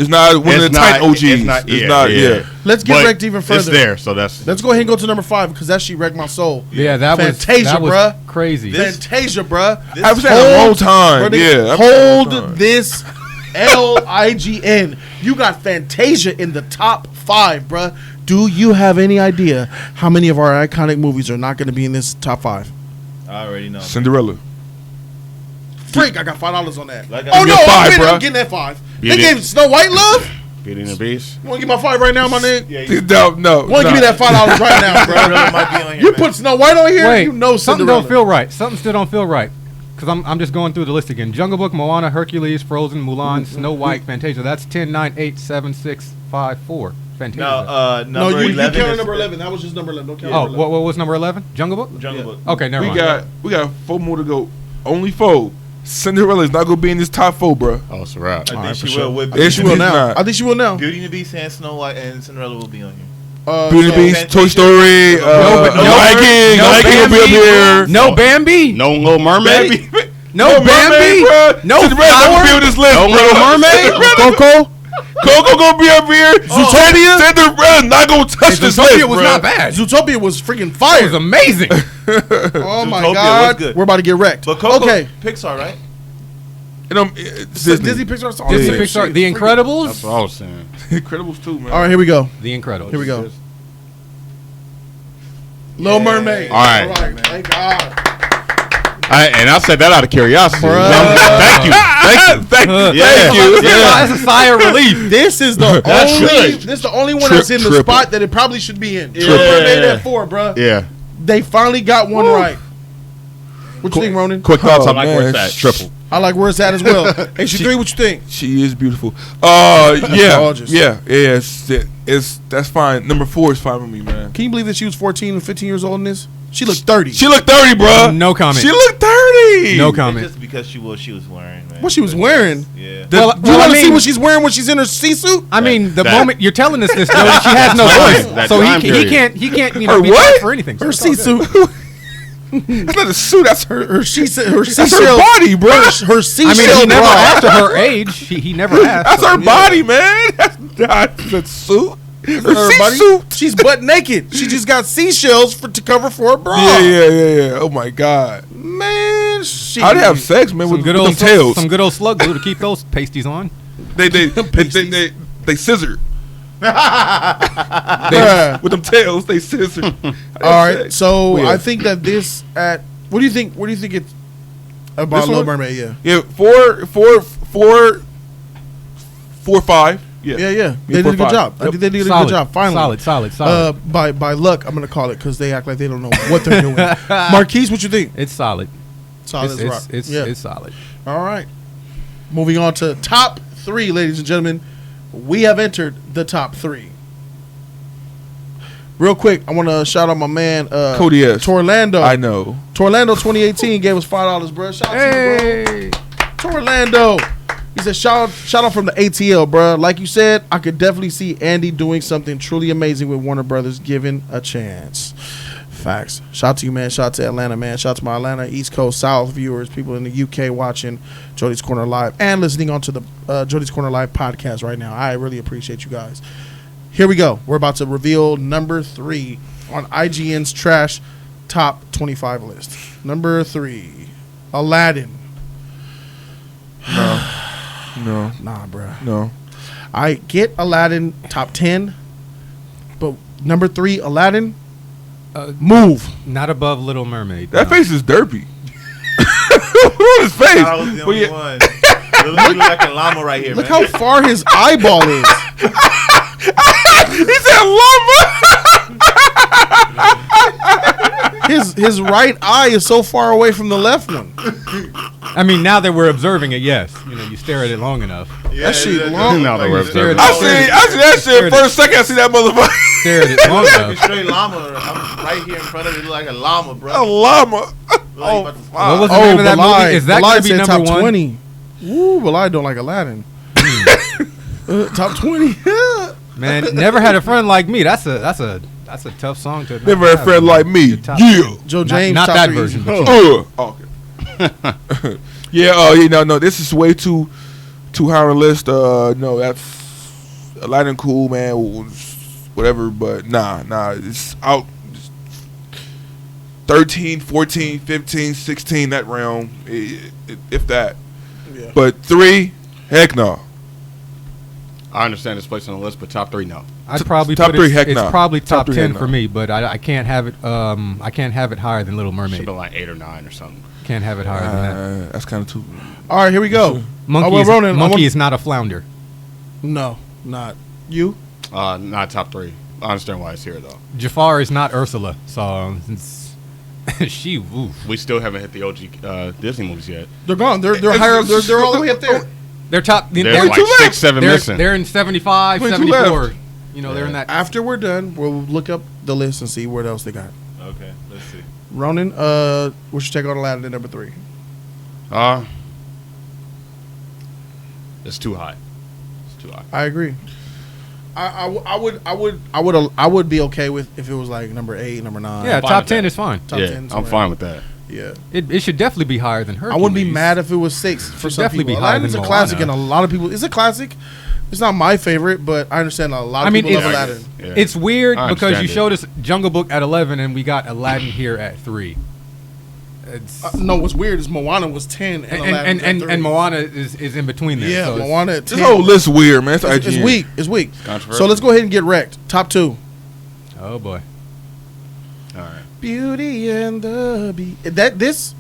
E: not one of the tight OGs.
A: It's not. Yeah.
B: Let's get
A: But
B: wrecked even further.
A: It's there, so that's.
B: Let's go ahead and go to number 5 because that shit wrecked my soul.
C: Yeah, that
B: Fantasia,
C: was
B: bruh.
C: crazy.
B: Fantasia, bruh.
E: I was saying a long time.
B: Brother,
E: Yeah.
B: hold this LIGN. You got Fantasia in the top 5, bruh. Do you have any idea how many of our iconic movies are not going to be in this top 5?
D: I already know.
E: Cinderella.
B: Freak, I got $5 on that.
D: Like
B: Oh no,
E: five,
B: I'm
E: bruh.
B: getting that 5.
A: Beat
B: They
A: it.
B: gave Snow White love.
A: Beauty and the Beast.
B: You want to give my 5 right now, my nigga?
E: No.
B: Want to give me that $5 right now,
D: Cinderella
B: bro?
D: might be on here.
B: You
D: man.
B: put Snow White on here,
C: Wait,
B: you know
C: something
B: Cinderella.
C: don't feel right. Something still don't feel right. Because I'm just going through the list again. Jungle Book, Moana, Hercules, Frozen, Mulan, Snow White, Fantasia. That's 10, 9, 8, 7, 6, 5, 4. Fantasia.
D: No,
B: No,
D: number
B: you
D: 11
B: counted
D: is
B: number 11. That was just number 11. Don't count
C: oh,
B: number 11.
C: what was number 11? Jungle Book?
D: Jungle Book.
C: Okay, never
E: We
C: mind.
E: got 4 more to go. Only 4. Cinderella's not gonna be in this top 4, bro.
A: Oh, it's a wrap.
D: I think
B: Alright,
D: she
B: for sure.
D: will. With
B: I think
E: It's
B: she will now.
E: not.
B: I think she will now.
D: Beauty and the Beast and Snow White and Cinderella will be on here.
E: Beauty and the Beast, Toy Story, Lion King. Lion King will be up here.
C: No Bambi.
A: No Little Mermaid.
C: No Bambi. No
E: Cinderella will be on this list,
A: No
E: bro.
A: Little Mermaid.
B: Coco.
E: Coco gonna be up here.
B: Zootopia?
E: Cinderella not gonna touch this list,
C: Zootopia was
E: bro.
C: not bad.
B: Zootopia was freaking
C: It
B: fire.
C: was amazing.
B: Oh my
D: Zootopia was
B: god.
D: good.
B: We're about to get wrecked.
D: But Coco,
B: Okay.
D: Pixar, right?
E: It's
B: Disney Pixar song.
C: Disney
B: Yeah.
C: Pixar, The
A: That's
C: Incredibles.
A: what I was saying.
E: Incredibles too, man.
B: All right, here we go.
C: The Incredibles.
B: Here we go. Little Mermaid.
A: All right.
B: Thank God.
A: And I said that out of curiosity.
B: Bruh.
A: Thank you.
E: Thank you.
A: Yeah.
E: Thank you.
C: That's a sigh of relief.
B: This is the
A: That's
B: the only one
E: Trip-
B: that's in the
E: triple.
B: spot that it probably should be in.
D: Yeah.
B: Little Mermaid at 4, bro.
A: Yeah.
B: They finally got one right. What you think, Ronan?
A: Quick thoughts
E: Oh,
A: on like where
E: man.
A: it's at. Triple.
B: I like where it's at as well. HG3, what you think?
E: She is beautiful. Yeah,
B: Gorgeous.
E: it's that's fine. Number 4 is fine with me, man.
B: Can you believe that she was 14 and 15 years old in this? She looked 30.
E: She looked 30, bro.
C: No comment.
E: She looked 30.
C: No
D: It's
C: comment.
D: just because she was wearing, man.
B: What she was wearing?
D: Yeah.
C: Well,
B: Do you want to
C: I
B: see
C: mean-
B: what she's wearing when she's in her C-suit?
C: I mean, the
A: That-
C: moment you're telling us this, Jody, she has no
A: time-
C: voice,
A: that
C: so
A: time
C: he
A: period.
C: can't
E: Her
C: be
E: what?
C: fired for anything.
B: Her
C: So it's all good.
B: C-suit.
E: That's not a suit. That's her.
B: Her seashell.
E: That's her body, bro.
B: Her
C: I
B: seashell.
C: mean, he never
B: bra.
C: asked her age. He never asked.
E: That's
C: so-
E: her body, man. That's not the suit.
B: Her body.
E: suit.
B: She's butt naked. She just got seashells to cover for her bra.
E: Yeah. Oh my god.
B: Man, she.
E: How'd they have sex, man?
C: Some
E: With
C: good
E: them
C: old
E: tails.
C: some good old slug glue to keep those pasties on.
E: They scissored.
B: Bruh.
E: With them tails, they scissored.
B: All right, so
E: Well, yeah.
B: I think that this at what do you think? What do you think it's about?
E: This
B: Little
E: one?
B: Mermaid, yeah.
E: Yeah, 4, 5. Yeah.
B: They did a
E: 4,
B: good
E: 5.
B: job. I
E: Yep.
B: think they did a
C: Solid.
B: good job. Finally,
C: Solid.
B: by luck, I'm gonna call it because they act like they don't know what they're doing. Marquise, what you think?
C: It's solid.
B: Solid as rock.
C: It's
B: Yeah.
C: it's solid.
B: All right. Moving on to top 3, ladies and gentlemen. We have entered the top 3. Real quick, I want to shout out my man
E: Cody S.
B: Torlando.
E: I know.
B: Torlando 2018 gave us $5, bro. Shout out to you,
C: Hey.
B: bro. Torlando. He said, shout out from the ATL, bro. Like you said, I could definitely see Andy doing something truly amazing with Warner Brothers, given a chance. Facts. Shout out to you, man. Shout out to Atlanta, man. Shout out to my Atlanta, East Coast, South viewers, people in the UK watching Jody's Corner Live and listening onto the Jody's Corner Live podcast right now. I really appreciate you guys. Here we go. We're about to reveal number 3 on IGN's Trash Top 25 list. Number 3, Aladdin.
E: No.
B: Nah, bruh.
E: No.
B: I get Aladdin top 10, but number 3, Aladdin, move.
C: Not above Little Mermaid.
E: That
C: no.
E: face is derpy. Look at his face.
D: I was the
E: But
D: only
E: yeah,
D: one. You look like a llama right here,
B: Look
D: man.
B: how far his eyeball is.
E: he said llama.
B: his right eye is so far away from the left one.
C: I mean, now that we're observing it, yes. You know, you stare at it long enough.
B: That shit long.
A: Now that we're observing.
E: I see that shit for a second. I see that motherfucker.
C: Stare at it long enough.
D: Straight llama. I'm right here in front of it, look like a llama, bro.
E: A llama.
D: Oh,
C: What was the name of that movie? Is that going to be
B: said
C: number
B: top
C: one?
B: 20. Ooh, Belai don't like Aladdin. Top 20.
C: Man, never had a friend like me. That's a tough song to.
E: Never had a friend like me.
C: Your top-
E: Yeah.
B: Joe James.
C: Not
B: top
C: that
B: 3.
C: version, but you know.
E: Okay. Yeah. Oh, no. This is way too high on the list. No, that's Aladdin, cool, man. Whatever, but nah. It's out. 13, 14, 15, 16, that realm, if that.
B: Yeah.
E: But 3, heck no.
A: I understand this place on the list, but top 3, no.
C: I'd probably
E: top
C: put
E: 3,
C: it,
E: heck
C: it's
E: no.
C: probably
E: Top
C: top
E: 3,
C: 10
E: heck
C: for
E: no.
C: me, but I can't have it. I can't have it higher than Little
A: Should
C: Mermaid.
A: have been like 8 or 9 or something.
C: Can't have it higher than that.
E: That's kind of too.
B: All right, here we go.
C: Monkey,
B: Ronan,
C: is not a flounder.
B: No, not you.
A: Not top 3. I understand why it's here though.
C: Jafar is not Ursula, so she. Oof.
A: We still haven't hit the OG Disney movies yet.
B: They're gone. They're higher. They're all the way up there.
C: They're top.
A: There's like 6, 7 missing.
C: They're in 75,
E: 22
C: 74.
E: left.
C: You know, they're in that.
B: After we're done, we'll look up the list and see what else they got.
A: Okay, let's see.
B: Ronan, we should take out Aladdin at number 3.
A: It's too high. It's too high.
B: I agree. I would be okay with if it was like number 8, number 9.
C: Yeah,
A: fine
C: top
A: with
C: 10
A: that.
C: is fine.
B: Top
A: yeah,
B: 10
A: I'm
B: somewhere.
A: fine with that.
B: Yeah.
C: It should definitely be higher than her.
B: I wouldn't be mad if it was 6 for some
C: definitely
B: people.
C: be higher
B: Aladdin's a
C: than
B: classic,
C: Moana.
B: and a lot of people. It's a classic. It's not my favorite, but I understand a lot of people love Aladdin.
A: Yeah.
C: It's weird
A: I
C: because you
A: understand
C: showed us Jungle Book at 11 and we got Aladdin here at 3. It's,
B: No, what's weird is Moana was 10 and Aladdin's at 3.
C: and Moana is in between there.
B: Yeah,
C: so it's-
B: Moana at 10.
E: This whole list weird, man. It's
B: It's
E: IGN.
B: weak. It's weak.
A: Controversial.
B: So let's go ahead and get wrecked. Top 2.
C: Oh boy.
A: All right.
B: Beauty and the Beast. This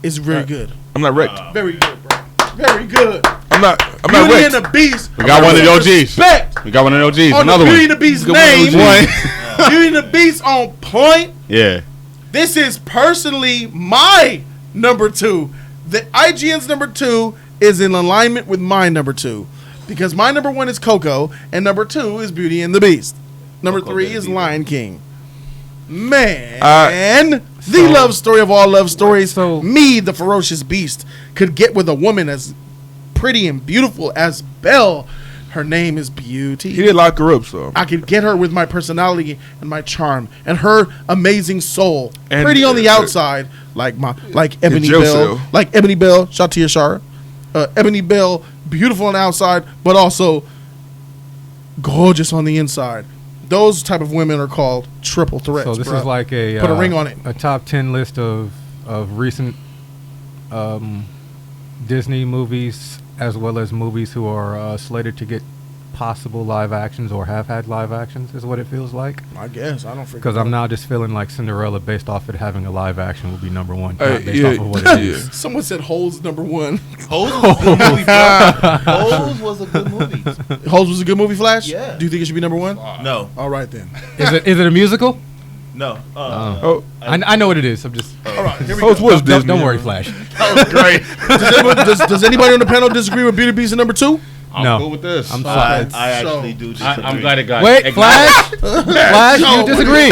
B: is very good.
E: I'm not wrecked.
B: Very good, bro. Very good.
E: I'm not
B: Beauty
E: wrecked.
B: and the Beast.
A: We got one of the OGs.
B: Respect
A: We got one of the OGs.
B: on
A: Another
B: the Beauty
A: one.
B: and the Beast
E: Good one,
B: name.
E: OG.
B: Beauty and the Beast on point.
A: Yeah.
B: This is personally my number 2. The IGN's number 2 is in alignment with my number 2. Because my number 1 is Coco, and number 2 is Beauty and the Beast. Number
A: Coco
B: 3
A: did
B: is
A: beat it.
B: Lion King. Man, the love story of all love stories.
C: So-
B: Me, the ferocious beast, could get with a woman as pretty and beautiful as Belle. Her name is Beauty.
E: He did lock her up, so.
B: I could get her with my personality and my charm and her amazing soul.
E: And,
B: Pretty on the outside, like Ebony
E: jail
B: Bell,
E: cell.
B: like Ebony Bell. Shout to Yashara. Ebony Bell, beautiful on the outside, but also gorgeous on the inside. Those type of women are called triple threats.
C: So this
B: bruh.
C: is like a
B: Put a ring on it.
C: A top 10 list of recent Disney movies as well as movies who are slated to get possible live actions or have had live actions is what it feels like.
B: I guess I don't forget.
C: Because I'm now just feeling like Cinderella, based off it having a live action, will be number 1,
E: Hey,
C: not based
E: yeah,
C: off of what it is.
B: Someone said Holes number 1.
D: Holes was a good movie, bro. Holes was a good movie.
B: Holes was a good movie. Flash.
D: Yeah.
B: Do you think it should be number 1?
D: No,
B: All right then.
C: Is it a musical?
D: no.
E: Oh,
C: I know what it is. I'm just
B: All right. Here we
E: Hoes
B: go.
E: was
C: don't
E: Disney.
C: worry, Flash.
A: Great.
B: Does anybody on the panel disagree with Beauty and the Beast at number 2?
A: I'm
C: No.
A: cool with this.
C: I'm
D: I
C: sorry.
D: actually do disagree.
A: I'm glad it got.
C: Wait,
A: it
C: Flash. Flash,
B: No,
C: you disagree.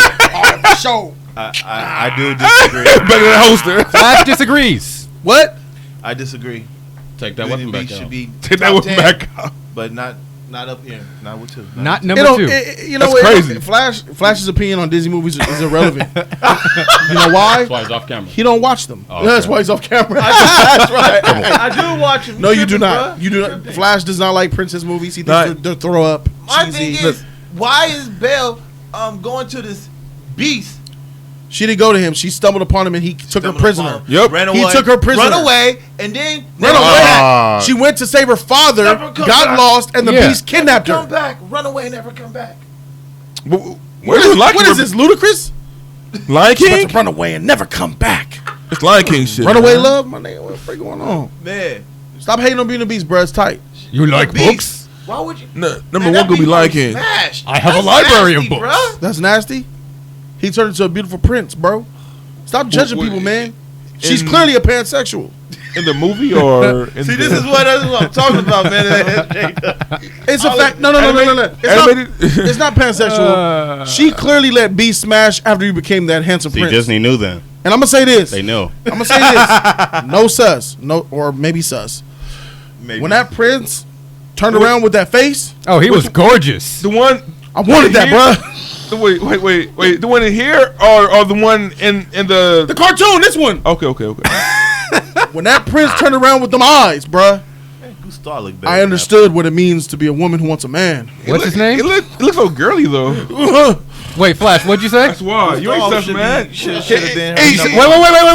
B: Show.
D: I do disagree.
E: Better than Holster.
C: Flash disagrees.
B: What?
D: I disagree.
A: Take that
D: Beauty
A: weapon
D: and
A: back
D: Beast should
A: out.
D: be
E: Take that
D: top
E: weapon
D: 10,
E: back out.
D: but not up here. Not with 2.
C: Not
B: You
C: number
B: know,
C: 2.
B: you know,
E: That's crazy.
B: Flash's opinion on Disney movies is irrelevant. You know why?
A: That's why he's off camera.
B: He don't watch them.
A: Oh,
B: That's
A: okay.
B: why he's off camera. That's right.
D: I do watch him.
B: No, you do not. You do not. Flash does not like princess movies. He thinks they're throw up.
D: My
B: cheesy.
D: thing is, why is Belle going to this beast?
B: She didn't go to him. She stumbled upon him and he took her prisoner.
E: Yep.
D: Ran
B: He
D: away.
B: took her prisoner.
D: Run away, and then
B: Run
D: never
B: away.
D: back.
B: She went to save her father,
D: Never come
B: got
D: back.
B: lost, and the
C: Yeah.
B: beast kidnapped
D: Come
B: her.
D: back. Run away, never come back.
E: Where is Lion
B: What
E: King?
B: is this, ludicrous?
E: Lion
B: She
E: King?
B: about to run away and never come back.
E: It's Lion King shit.
B: Runaway love? My nigga, what the fuck going on?
D: Man,
B: Stop hating on Beauty and the Beast, bro. It's tight.
C: You like
D: beast.
C: books?
D: Why would you?
E: Number
D: Man,
E: one
D: that
E: gonna be
D: beast
E: Lion
D: was
E: King.
D: smashed.
C: I have a
D: That's
C: library of
D: nasty,
C: books.
D: bruh.
B: That's nasty. He turned into a beautiful prince, bro. Stop judging
E: Well,
B: people, man. She's clearly a pansexual.
E: In the movie or in
D: See, this is what I'm talking about, man.
B: It's a fact. No. It's not pansexual. She clearly let B smash after you became that handsome
A: See,
B: prince.
A: Disney knew them.
B: And I'm gonna say this.
A: They knew.
B: I'm gonna say this. No sus. No, or maybe sus.
D: Maybe.
B: When that prince turned around with that face,
C: Oh, he was gorgeous.
E: the one.
B: I wanted that, bro.
E: Wait. The one in here or the one in the.
B: The cartoon, this one.
E: Okay.
B: When that prince turned around with them eyes, bruh,
D: Gustav looked better
B: I understood what it means to be a woman who wants a man.
C: What's his name?
E: It looks so girly though.
C: Wait, Flash, what'd you say?
E: That's why you ain't
D: Gustav
E: stuff, man.
D: should have been her
E: Hey,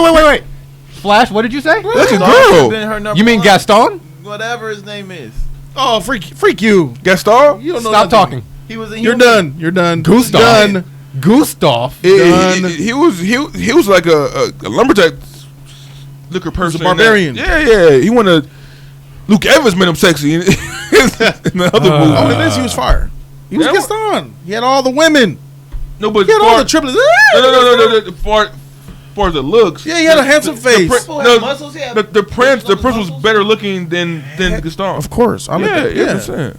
D: number
C: Wait. Flash, what did you say?
E: That's a
D: Gustav should've been
E: girl.
D: her number
C: You mean
D: one.
C: Gaston?
D: Whatever his name is.
B: Oh, freak you.
E: Gaston.
B: You don't know
C: Stop
B: nothing.
C: talking.
D: He was a
B: You're
D: human.
B: done.
C: Gustav.
B: Done.
C: Gustav.
E: He was like a lumberjack looker person.
B: barbarian.
E: Yeah. He wanted. Luke Evans made him sexy in the other movie.
B: Oh, in this he was fire. He was
E: Yeah,
B: Gaston. He had all the women.
E: No, but
B: He had all the triplets.
E: No. For the looks.
B: Yeah, he had a handsome face.
D: People have muscles, yeah.
E: The prince was
D: muscles.
E: better looking than Gaston.
B: Of course. I'll let
E: Yeah,
B: that,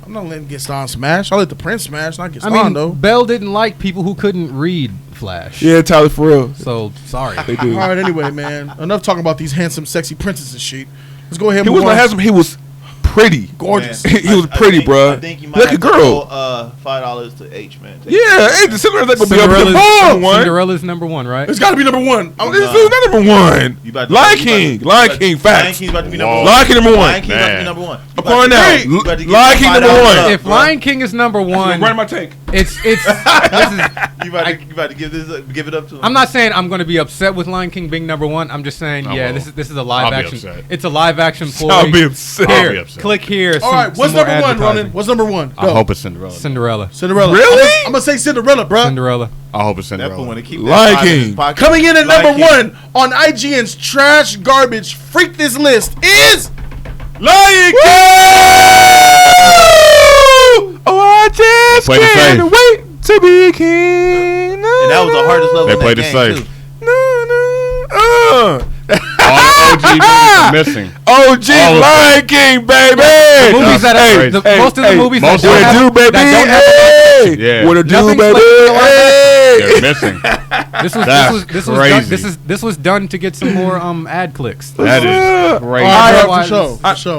B: I'm not letting Gaston smash. I'll let the prince smash, not
C: I
B: Gaston,
C: mean,
B: though.
C: Bell didn't like people who couldn't read Flash.
E: Yeah, Tyler, for real.
C: So, sorry.
E: They do.
B: All right, anyway, man. Enough talking about these handsome, sexy princesses shit. Let's go ahead and
E: He
B: move
E: was not
B: on.
E: handsome. He was pretty.
B: Gorgeous.
D: Man,
E: He was pretty,
D: think,
E: bruh.
D: I think you might
E: Like
D: have
E: a girl.
D: To go, $5 to H, man.
E: Yeah, hey, the Cinderella's not gonna be up to number one.
C: Cinderella's number one, right?
B: It's got to be number one.
E: Oh, this is not number one.
D: You about to-
E: Lion
D: you
E: King,
D: about to-
E: Lion
D: you
E: King,
D: about- Lion
E: facts.
D: King's about to be number
A: Whoa.
D: one.
E: Lion King number one.
D: Lion King's about to be
A: Man.
D: number one.
E: I'm calling now.
D: Hey, you about to get
E: Lion King number
D: $5
E: one.
D: up,
C: If
D: bruh.
C: Lion King is number one,
E: Right in my tank.
C: it's this is.
D: You about to give it up to him.
C: I'm not saying I'm going to be upset with Lion King being number one. I'm just saying,
A: I
C: yeah,
A: will.
C: this is a live
A: I'll be
C: action.
A: upset.
C: It's a live action ploy.
E: I'll be upset.
A: I'll
C: Here,
A: be upset.
C: click here.
B: All right, what's number one, Ronan? What's number one?
A: I hope it's Cinderella.
C: Cinderella.
B: Cinderella.
E: Really?
B: I'm going to say Cinderella, bruh.
C: Cinderella.
A: I hope it's
D: That fool
A: Cinderella.
D: want to keep
E: Lion
D: that $5 in his
E: King.
D: pocket.
B: Coming in at
D: Lion
B: number
D: King.
B: one on IGN's Trash Garbage Freak This List is
E: Lion King. Oh, I just
A: Play the
E: can't
A: safe.
E: wait to be king.
D: And that was the hardest level
A: They
D: in
A: played
D: that
A: it
D: game,
A: safe.
D: too.
A: All the OG movies are missing.
E: OG
A: All of
E: Lion King, baby.
C: The movies that
A: Hey,
C: have,
A: hey,
C: most of the movies that
A: most
C: don't
A: of
E: What
A: them.
E: it
C: have,
E: do, baby?
C: that don't have
E: Hey,
A: Yeah.
E: what it do,
C: Nothing's
E: baby?
A: They're
E: Hey.
A: missing.
C: this was done,
A: crazy.
C: this was done to get some more ad clicks.
A: That is crazy.
B: all right,
C: Otherwise-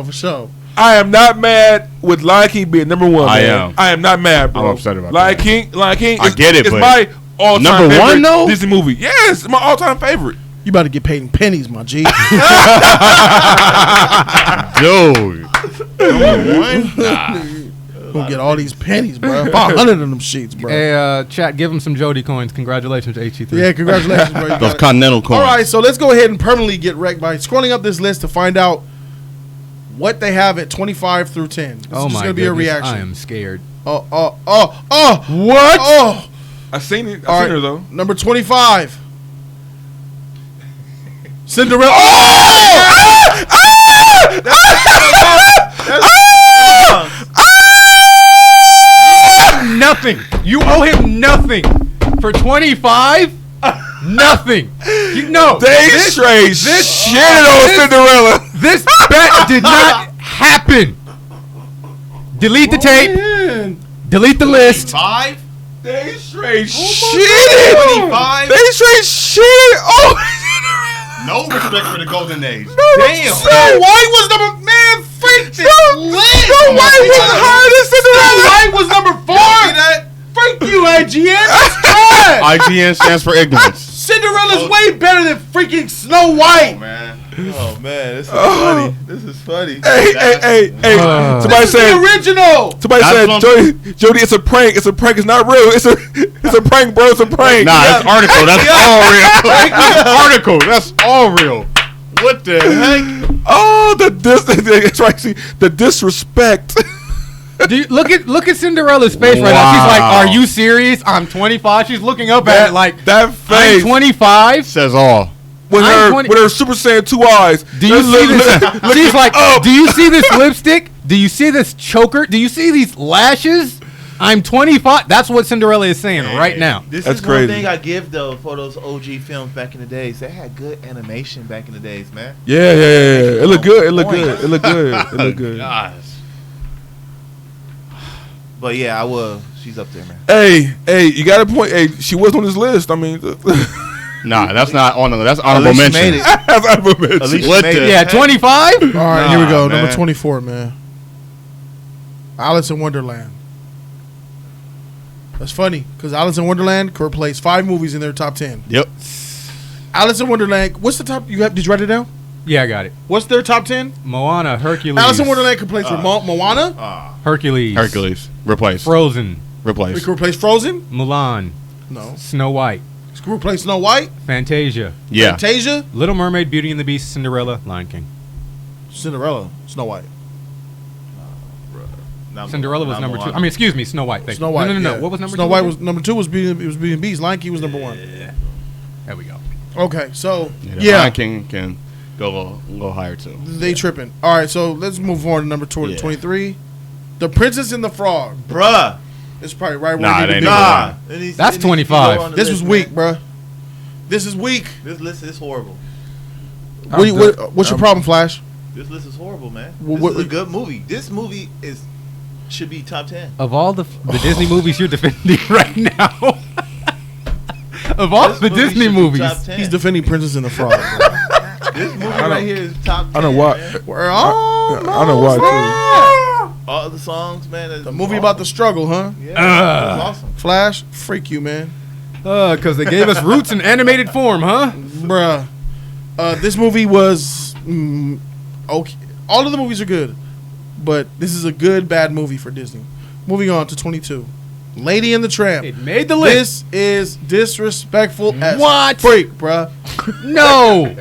B: for sure.
E: I am not mad with Lion King being number one.
A: I
E: man.
A: am.
E: I am not mad, bro.
A: I'm upset about
E: Lion
A: that.
E: King. Lion King.
A: I get it,
E: It's
A: but
E: my all-time
A: number
E: favorite
A: one, though?
E: Disney movie. Yes, it's my all-time favorite.
B: You about to get paid in pennies, my G.
A: Dude.
B: Gonna get all these pennies, bro. 500 of them sheets, bro.
C: Hey, chat, give him some Jody coins. Congratulations to HE3.
B: Yeah, congratulations, bro. You got
A: Those
B: it.
A: Continental coins.
B: All right, so let's go ahead and permanently get wrecked by scrolling up this list to find out what they have at 25 through 10. This
C: Oh
B: is just
C: my
B: gonna be a
C: goodness,
B: reaction.
C: I am scared.
B: Oh. What?
E: What?
B: Oh.
E: I seen it.
B: All
E: I
B: right,
E: seen her though.
B: number 25. Cinderella.
C: Nothing. You owe him nothing. For 25? Nothing. You know.
E: They straight shitted on Cinderella.
C: This bet did not happen. Delete the tape.
B: Man.
C: Delete the list.
D: 5?
E: They straight shitted.
D: 25?
E: They straight shitted. Oh,
D: No respect for the golden age.
E: damn.
B: Snow White was number. Man, freak this list.
E: Snow White was higher than Cinderella.
B: White was number 4.
D: that?
B: Freak you, IGN. That's trash.
A: IGN stands for ignorance.
B: Cinderella's way better than freaking Snow White.
D: Oh man, this is funny. This is funny.
E: Hey. Somebody
B: This is the
E: said.
B: original.
E: Somebody
A: That's
E: said,
A: what
E: Jody, it's a prank. It's a prank. It's not real. It's a prank, bro. It's a prank.
A: Nah, that's article. That's all real. That's article. That's all real. What the heck?
E: Oh, that's right. See, the disrespect.
C: Do you, look at Cinderella's face right now. She's like,
A: Wow.
C: "Are you serious? I'm 25." She's looking up at it like,
E: that
C: "I'm
E: face
C: 25."
A: Says all.
E: with
C: I'm
E: her
C: 20
E: with her Super Saiyan 2 eyes.
C: Do you see this? She's like, "Do you see this lipstick? Do you see this choker? Do you see these lashes? I'm 25. That's what Cinderella is saying right now.
D: This
E: That's
D: is
E: crazy.
D: one thing I give though for those OG films back in the days. They had good animation back in the days, man.
E: Yeah. It looked good. It looked good. It looked good. It looked good.
A: Gosh.
D: But yeah, I will. She's up there, man.
E: Hey, you got a point. Hey, she was on this list. I mean,
A: Nah, that's not on the. That's
D: At
A: honorable
D: least she
A: mention.
D: made it.
E: that's honorable mention.
D: At least she
A: What
D: made
A: the-
D: it.
C: Yeah, 25.
B: All right, here we go.
A: Nah,
B: Number
A: man.
B: 24, man. Alice in Wonderland. That's funny because Alice in Wonderland could replace 5 movies in their top 10.
A: Yep.
B: Alice in Wonderland. What's the top? Did you write it down?
C: Yeah, I got it.
B: What's their top 10?
C: Moana, Hercules.
B: Alice in Wonderland could replace Moana.
C: Hercules.
A: Hercules. Replace.
C: Frozen.
B: We
A: Replace.
B: could replace Frozen.
C: Mulan.
B: No.
C: Snow White.
B: We could replace Snow White.
C: Fantasia.
A: Yeah.
B: Fantasia.
C: Little Mermaid, Beauty and the Beast, Cinderella, Lion King.
B: Cinderella. Snow White.
C: Cinderella was number 2. I mean, excuse me, Snow White. Thank
B: Snow
C: you.
B: White.
C: No.
B: yeah.
C: What was number 2?
B: Snow White was number 2. Was Beauty and Beast. Lion King was number 1.
C: There we go.
B: Okay, so
A: The
B: yeah,
A: Lion King can go a little higher too.
B: they tripping. All right, so let's move on to number 23. The Princess and the Frog.
D: Bruh.
B: It's probably right where
A: Nah,
B: it
A: it
B: needs
A: ain't
B: to be.
A: number
D: Nah.
A: one.
D: It needs-
C: That's
D: it needs to be
C: 25.
D: lower on the
B: This
D: list,
B: was weak,
D: man.
B: bruh. This is weak.
D: This list is horrible.
B: What's your problem, Flash?
D: This list is horrible, man.
B: Well,
D: This
B: what-
D: is a good movie. This movie should be top 10.
C: Of all the Disney movies you're defending right now, of all
D: This
C: the
D: movie
C: Disney
D: should be
C: movies,
D: top 10.
B: He's defending Princess and the Frog. Bro.
D: This movie right here is top 10.
E: I know why.
D: man.
B: We're
E: I
B: almost
E: know why too.
D: All the songs, man.
B: The movie about the struggle, huh?
D: Yeah, it was awesome.
B: Flash, freak you, man.
C: because they gave us roots in animated form, huh?
B: Bruh. This movie was okay. All of the movies are good, but this is a good, bad movie for Disney. Moving on to 22. Lady and the Tramp.
C: It made the list.
B: This is disrespectful as
C: What?
B: freak, bruh.
C: No,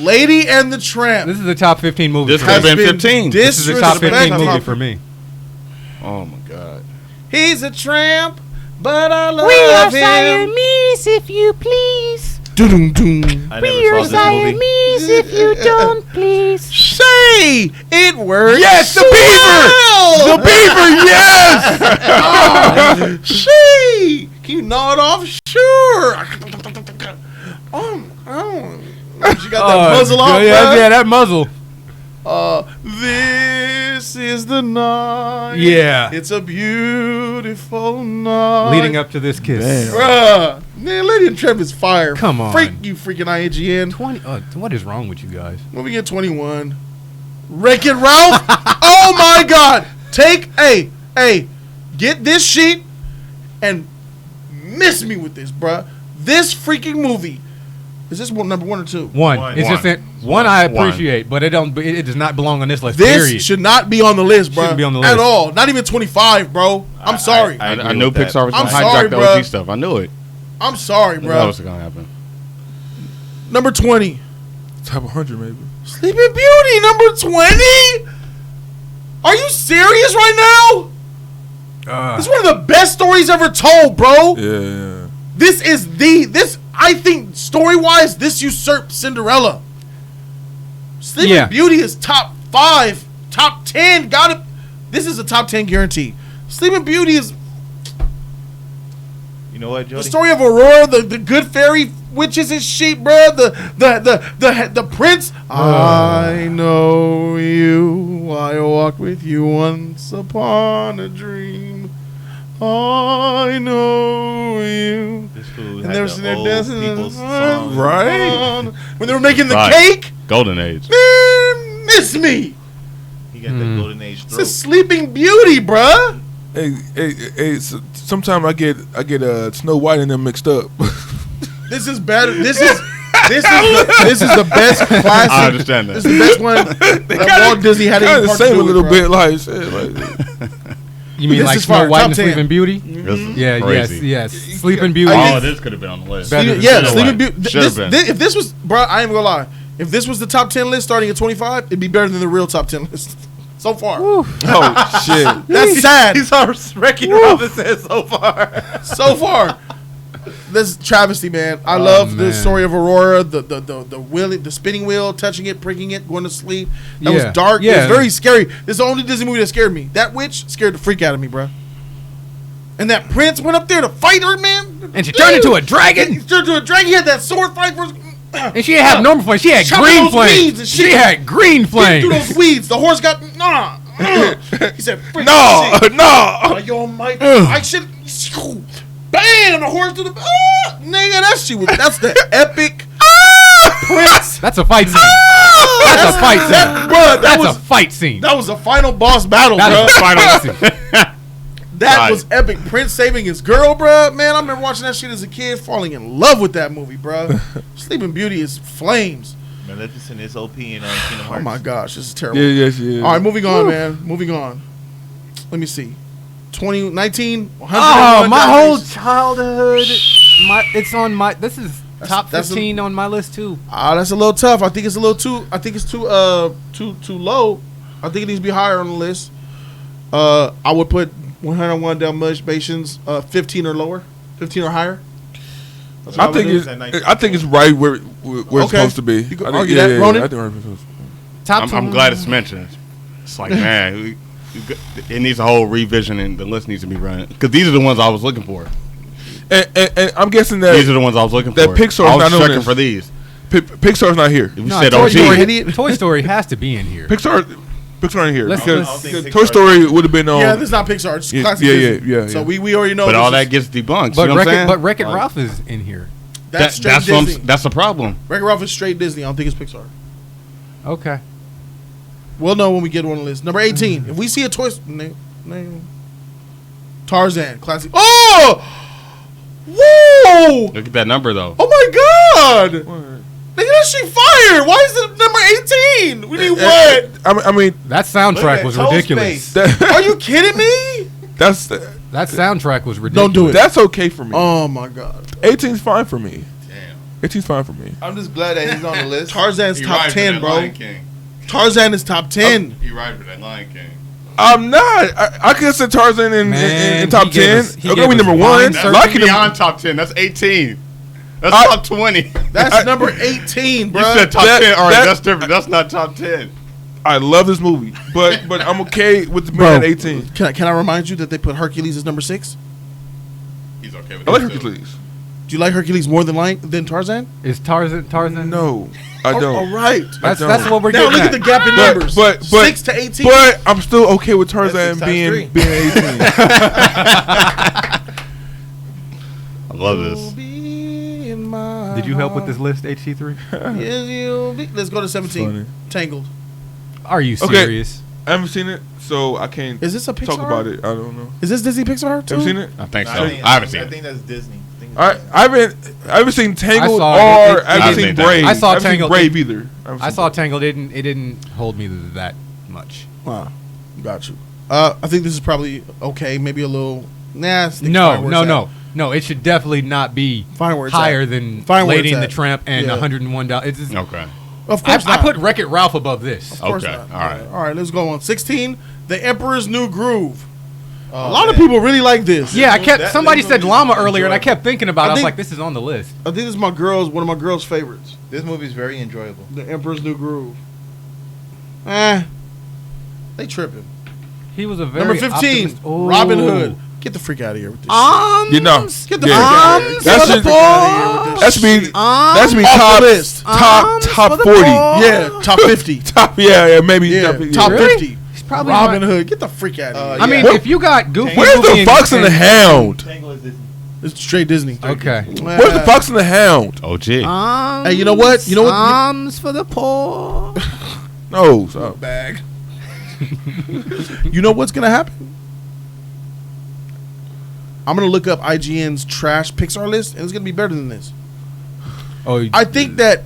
B: Lady and the Tramp.
C: this is the top 15 movie.
A: This
C: for
A: could
C: me.
A: have been 15.
C: This is the top 15
B: disrespectful.
C: movie for me.
A: Oh my god.
B: He's a tramp, but I love him.
H: if you please.
B: Doo-doo-doo.
D: I never saw this movie.
H: if you don't please.
B: Say it works.
E: Yes, the beaver. The beaver. Yes.
B: Say, can you nod off? Sure. She got that muzzle off.
C: Yeah, that muzzle.
B: This is the night.
C: Yeah.
B: It's a beautiful night.
C: Leading up to this kiss.
B: Bruh. Man, Lady and Tramp is fire.
C: Come on.
B: Freak you freaking IGN.
C: 20. What is wrong with you guys?
B: Moving at 21. Wreck-It Ralph. Oh my God. Get this sheet and miss me with this, bruh. This freaking movie. Is this number 1 or 2?
C: One. It's just that one I appreciate, but it does not belong on this list.
B: This
C: period.
B: should not be on the list, bro.
C: Shouldn't be on the
B: At
C: list.
B: all. Not even 25, bro. I'm sorry.
A: I
D: agree
A: knew
D: with that.
A: Pixar was
B: I'm
A: going to
B: sorry,
A: hijack the
B: bruh.
A: OG stuff. I knew it.
B: I'm sorry,
A: I knew
B: bro.
A: that was going to happen.
B: Number 20.
E: Top 100 maybe.
B: Sleeping Beauty, number 20? Are you serious right now? This is one of the best stories ever told, bro.
E: Yeah.
B: This I think story-wise, this usurped Cinderella. Sleeping
C: Yeah.
B: Beauty is top 5, top 10. This is a top 10 guarantee. Sleeping Beauty is
D: You know what, Jody?
B: the story of Aurora, the good fairy witches and sheep, bro. The prince. I know you. I walked with you once upon a dream. I know you.
D: This fool
B: And
D: had
B: they were
D: the
B: sitting there
D: old
B: dancing.
D: people's song.
E: Right?
B: When they were making the
A: Right.
B: cake,
A: Golden Age.
B: man, miss me.
D: He got that golden age
B: It's a
D: throat.
B: Sleeping Beauty, bruh.
E: Hey. Sometimes I get Snow White and them mixed up.
B: This is better. This is the best classic.
A: I understand that.
B: This is the best one that Walt Disney had
E: Kind
B: any
E: of
B: part
E: the
B: to
E: same
B: do
E: a little
B: with,
E: bit, like shit, like
C: You mean
B: This
C: like
B: is fire,
C: Snow White
B: top
C: and
B: 10.
C: Sleeping Beauty?
A: This is
C: Yeah,
A: crazy.
C: yes. Sleeping Beauty.
B: I
A: Oh, this could have been on the list.
C: Better than
B: Yeah,
A: Snow
B: Sleeping
A: White.
B: Beauty.
A: Should've been.
B: If this was, bro, I ain't gonna lie. If this was the top 10 list starting at 25, it'd be better than the real top 10 list so far.
E: oh shit.
B: That's sad.
D: He's our Wreck-It Ralph said so far.
B: So far, this is travesty, man. I love the
C: man.
B: story of Aurora, the spinning wheel, touching it, pricking it, going to sleep. That was
C: Yeah.
B: dark. It
C: Yeah.
B: was very scary. This is the only Disney movie that scared me. That witch scared the freak out of me, bro. And that prince went up there to fight her, man.
C: And she turned into a
B: He
C: dragon.
B: turned into a dragon. He had that sword fight for.
C: And she didn't have normal flames. She had
B: Chopping
C: green
B: those weeds and
C: flames.
B: shit.
C: She had green
B: Through
C: flames.
B: those weeds, the horse got He said,
E: No,
B: shit.
E: no.
B: Yo, Mike, I should. Bam! The horse to the. Nigga, that's the epic prince.
C: That's a fight scene. That's a fight scene.
B: Bro,
C: That's a fight scene.
B: That was the final boss battle, bro.
C: That's a final scene.
B: That
A: Right.
B: was epic. Prince saving his girl, bro. Man, I remember watching that shit as a kid, falling in love with that movie, bro. Sleeping Beauty is flames.
D: Maleficent is OP in Kingdom
B: Oh
D: Hearts.
B: my gosh, this is terrible.
E: Yes, yeah.
B: All right, moving on, man. Moving on. Let me see. 2019.
C: Oh, my whole childhood. It's on my. This is top
B: that's
C: 15 on my list too.
B: That's a little tough. I think it's a little too. I think it's too low. I think it needs to be higher on the list. I would put 101 Dalmatians 15 or lower, 15 or higher. That's what
E: I think
B: would do.
E: I think it's right where it's
B: Okay.
E: supposed to be.
B: You can
E: I think,
B: argue that, Ronan?
E: I think right where it's supposed to be.
C: Top.
A: I'm glad it's mentioned. It's like, man, it needs a whole revision, and the list needs to be run because these are the ones I was looking for.
E: And I'm guessing that
A: These are the ones I was looking
E: that
A: for.
E: Pixar's
A: I was
E: not on
A: checking
E: this.
A: for these.
E: Pixar's not here.
A: We
C: No,
A: said
C: Toy
A: OG.
C: Story, Toy Story has to be in here.
E: Pixar ain't here
C: Let's-
E: because
C: let's-
E: because Toy Story would have been on.
B: Yeah, this is not Pixar. It's
E: Yeah,
B: classic
E: yeah,
B: Disney.
E: yeah,
B: So
E: yeah.
B: we already know.
A: But
B: this
A: all
B: is-
A: that gets debunked.
C: But
A: you know what I'm saying?
C: Wreck-It Ralph is in here.
B: that's straight Disney.
A: That's the problem.
B: Wreck-It Ralph is straight Disney. I don't think it's Pixar.
C: Okay.
B: We'll know when we get on the list. Number 18. If we see a Toy name Tarzan, classic. Oh! Whoa!
A: Look at that number though.
B: Oh my god! Nigga, that shit fire! Why is it number 18? We need what?
E: I mean
C: That soundtrack was ridiculous.
B: Are you kidding me?
E: that's
C: That soundtrack was ridiculous.
B: Don't do it.
E: that's okay for me.
B: Oh my god.
E: 18's fine for me.
A: Damn.
E: 18's fine for me.
D: I'm just glad that he's on the list.
B: Tarzan's
A: He
B: top
A: right for
B: 10,
A: that
B: bro.
A: Lion King.
B: Tarzan is top 10.
A: He right for that Lion King.
E: I'm not. I could say Tarzan in top
C: he gave
E: 10.
C: us- he
E: Okay,
C: gave
E: we
C: us
E: number
C: Lion
E: one.
A: That's
C: Serkis.
E: Lion King
A: beyond top 10. That's 18. That's
E: I-
A: top 20.
B: That's number 18, bro.
A: You said top
E: That-
A: 10. All right,
E: that-
A: that's different. That's not top 10.
E: I love this movie, but I'm okay with the
B: Bro,
E: man at 18.
B: Can I remind you that they put Hercules as number 6?
A: He's okay with
E: I like
A: that, too.
E: Hercules.
B: Do you like Hercules more than Tarzan?
C: Is Tarzan?
E: No, I
B: All
E: don't.
B: right.
C: That's
E: don't.
C: what we're
B: Now
C: getting
B: look at
C: at.
B: the gap in
E: But-
B: numbers.
E: but-
B: 6 to 18.
E: But I'm still okay with Tarzan
D: 6 times
E: being 18.
A: I love this.
C: Did you help with this list, HC3?
B: Let's go to 17.
E: Funny.
B: Tangled.
C: Are you
E: Okay.
C: serious?
E: I haven't seen it, so I can't
B: Is this a Pixar?
E: talk about it. I don't know.
B: Is this Disney Pixar too?
E: Have you seen it?
A: I think so.
D: I
A: I haven't seen
D: I
A: it.
D: think that's Disney.
E: I haven't seen Tangled
C: I saw
E: or
C: it.
E: I haven't
A: I've
E: seen
A: seen
E: Brave.
C: I saw
E: haven't seen
C: Tangled.
E: Brave either.
C: I saw Tangled. It didn't hold me to that much.
B: Wow. Got you. I think this is probably okay. Maybe a little. Nah. it's fine where it's at.
C: No. It should definitely not be
B: Fine where it's
C: higher
B: at.
C: than
B: Fine where
C: Lady
B: it's
C: and the
B: at.
C: Tramp and
B: Yeah.
C: $101. It's just,
A: Okay.
B: Of course
C: I
B: not.
C: put Wreck-It Ralph above this.
B: Of course
A: Okay,
B: not.
A: all right.
B: All right. Let's go on. 16. The Emperor's New Groove.
D: Oh,
B: A lot of
D: man.
B: people really like this.
C: Yeah,
D: That-
C: somebody
D: that
C: said
D: movie
C: llama
D: is
C: earlier, and I
D: enjoyable.
C: kept thinking about it. I was
B: think-
C: like, this is on the list.
B: I think this is one of my girls' favorites.
D: This movie is very enjoyable.
B: The Emperor's New Groove. They tripping.
C: He was a very
B: Number 15.
C: optimist- Ooh.
B: Robin Hood. Get the freak out of here with this
E: You know,
B: Get the
E: yeah.
B: freak out of here.
E: That
B: Get the
E: should-
B: freak out of here with this
E: that should be
B: shit.
E: that should be
B: Off the
E: top
B: list.
E: top 40.
B: Yeah, top 50.
E: Top yeah maybe
B: Yeah,
E: top,
B: top
C: Really?
B: 50.
C: He's probably
B: Robin
C: right.
B: Hood. Get the freak out of here.
C: I mean,
E: What-
C: if you got Goofy,
E: Where's
C: Goofy
E: the Fox and the Hound?
D: Tangled is Disney.
B: It's straight Disney.
C: Okay.
E: Where's the Fox and the Hound?
A: OG.
B: Hey, you know what? You know what?
C: Arms for the poor.
E: No, stop.
B: Bag. You know what's gonna happen? I'm gonna look up IGN's trash Pixar list, and it's gonna be better than this.
C: Oh,
B: I think that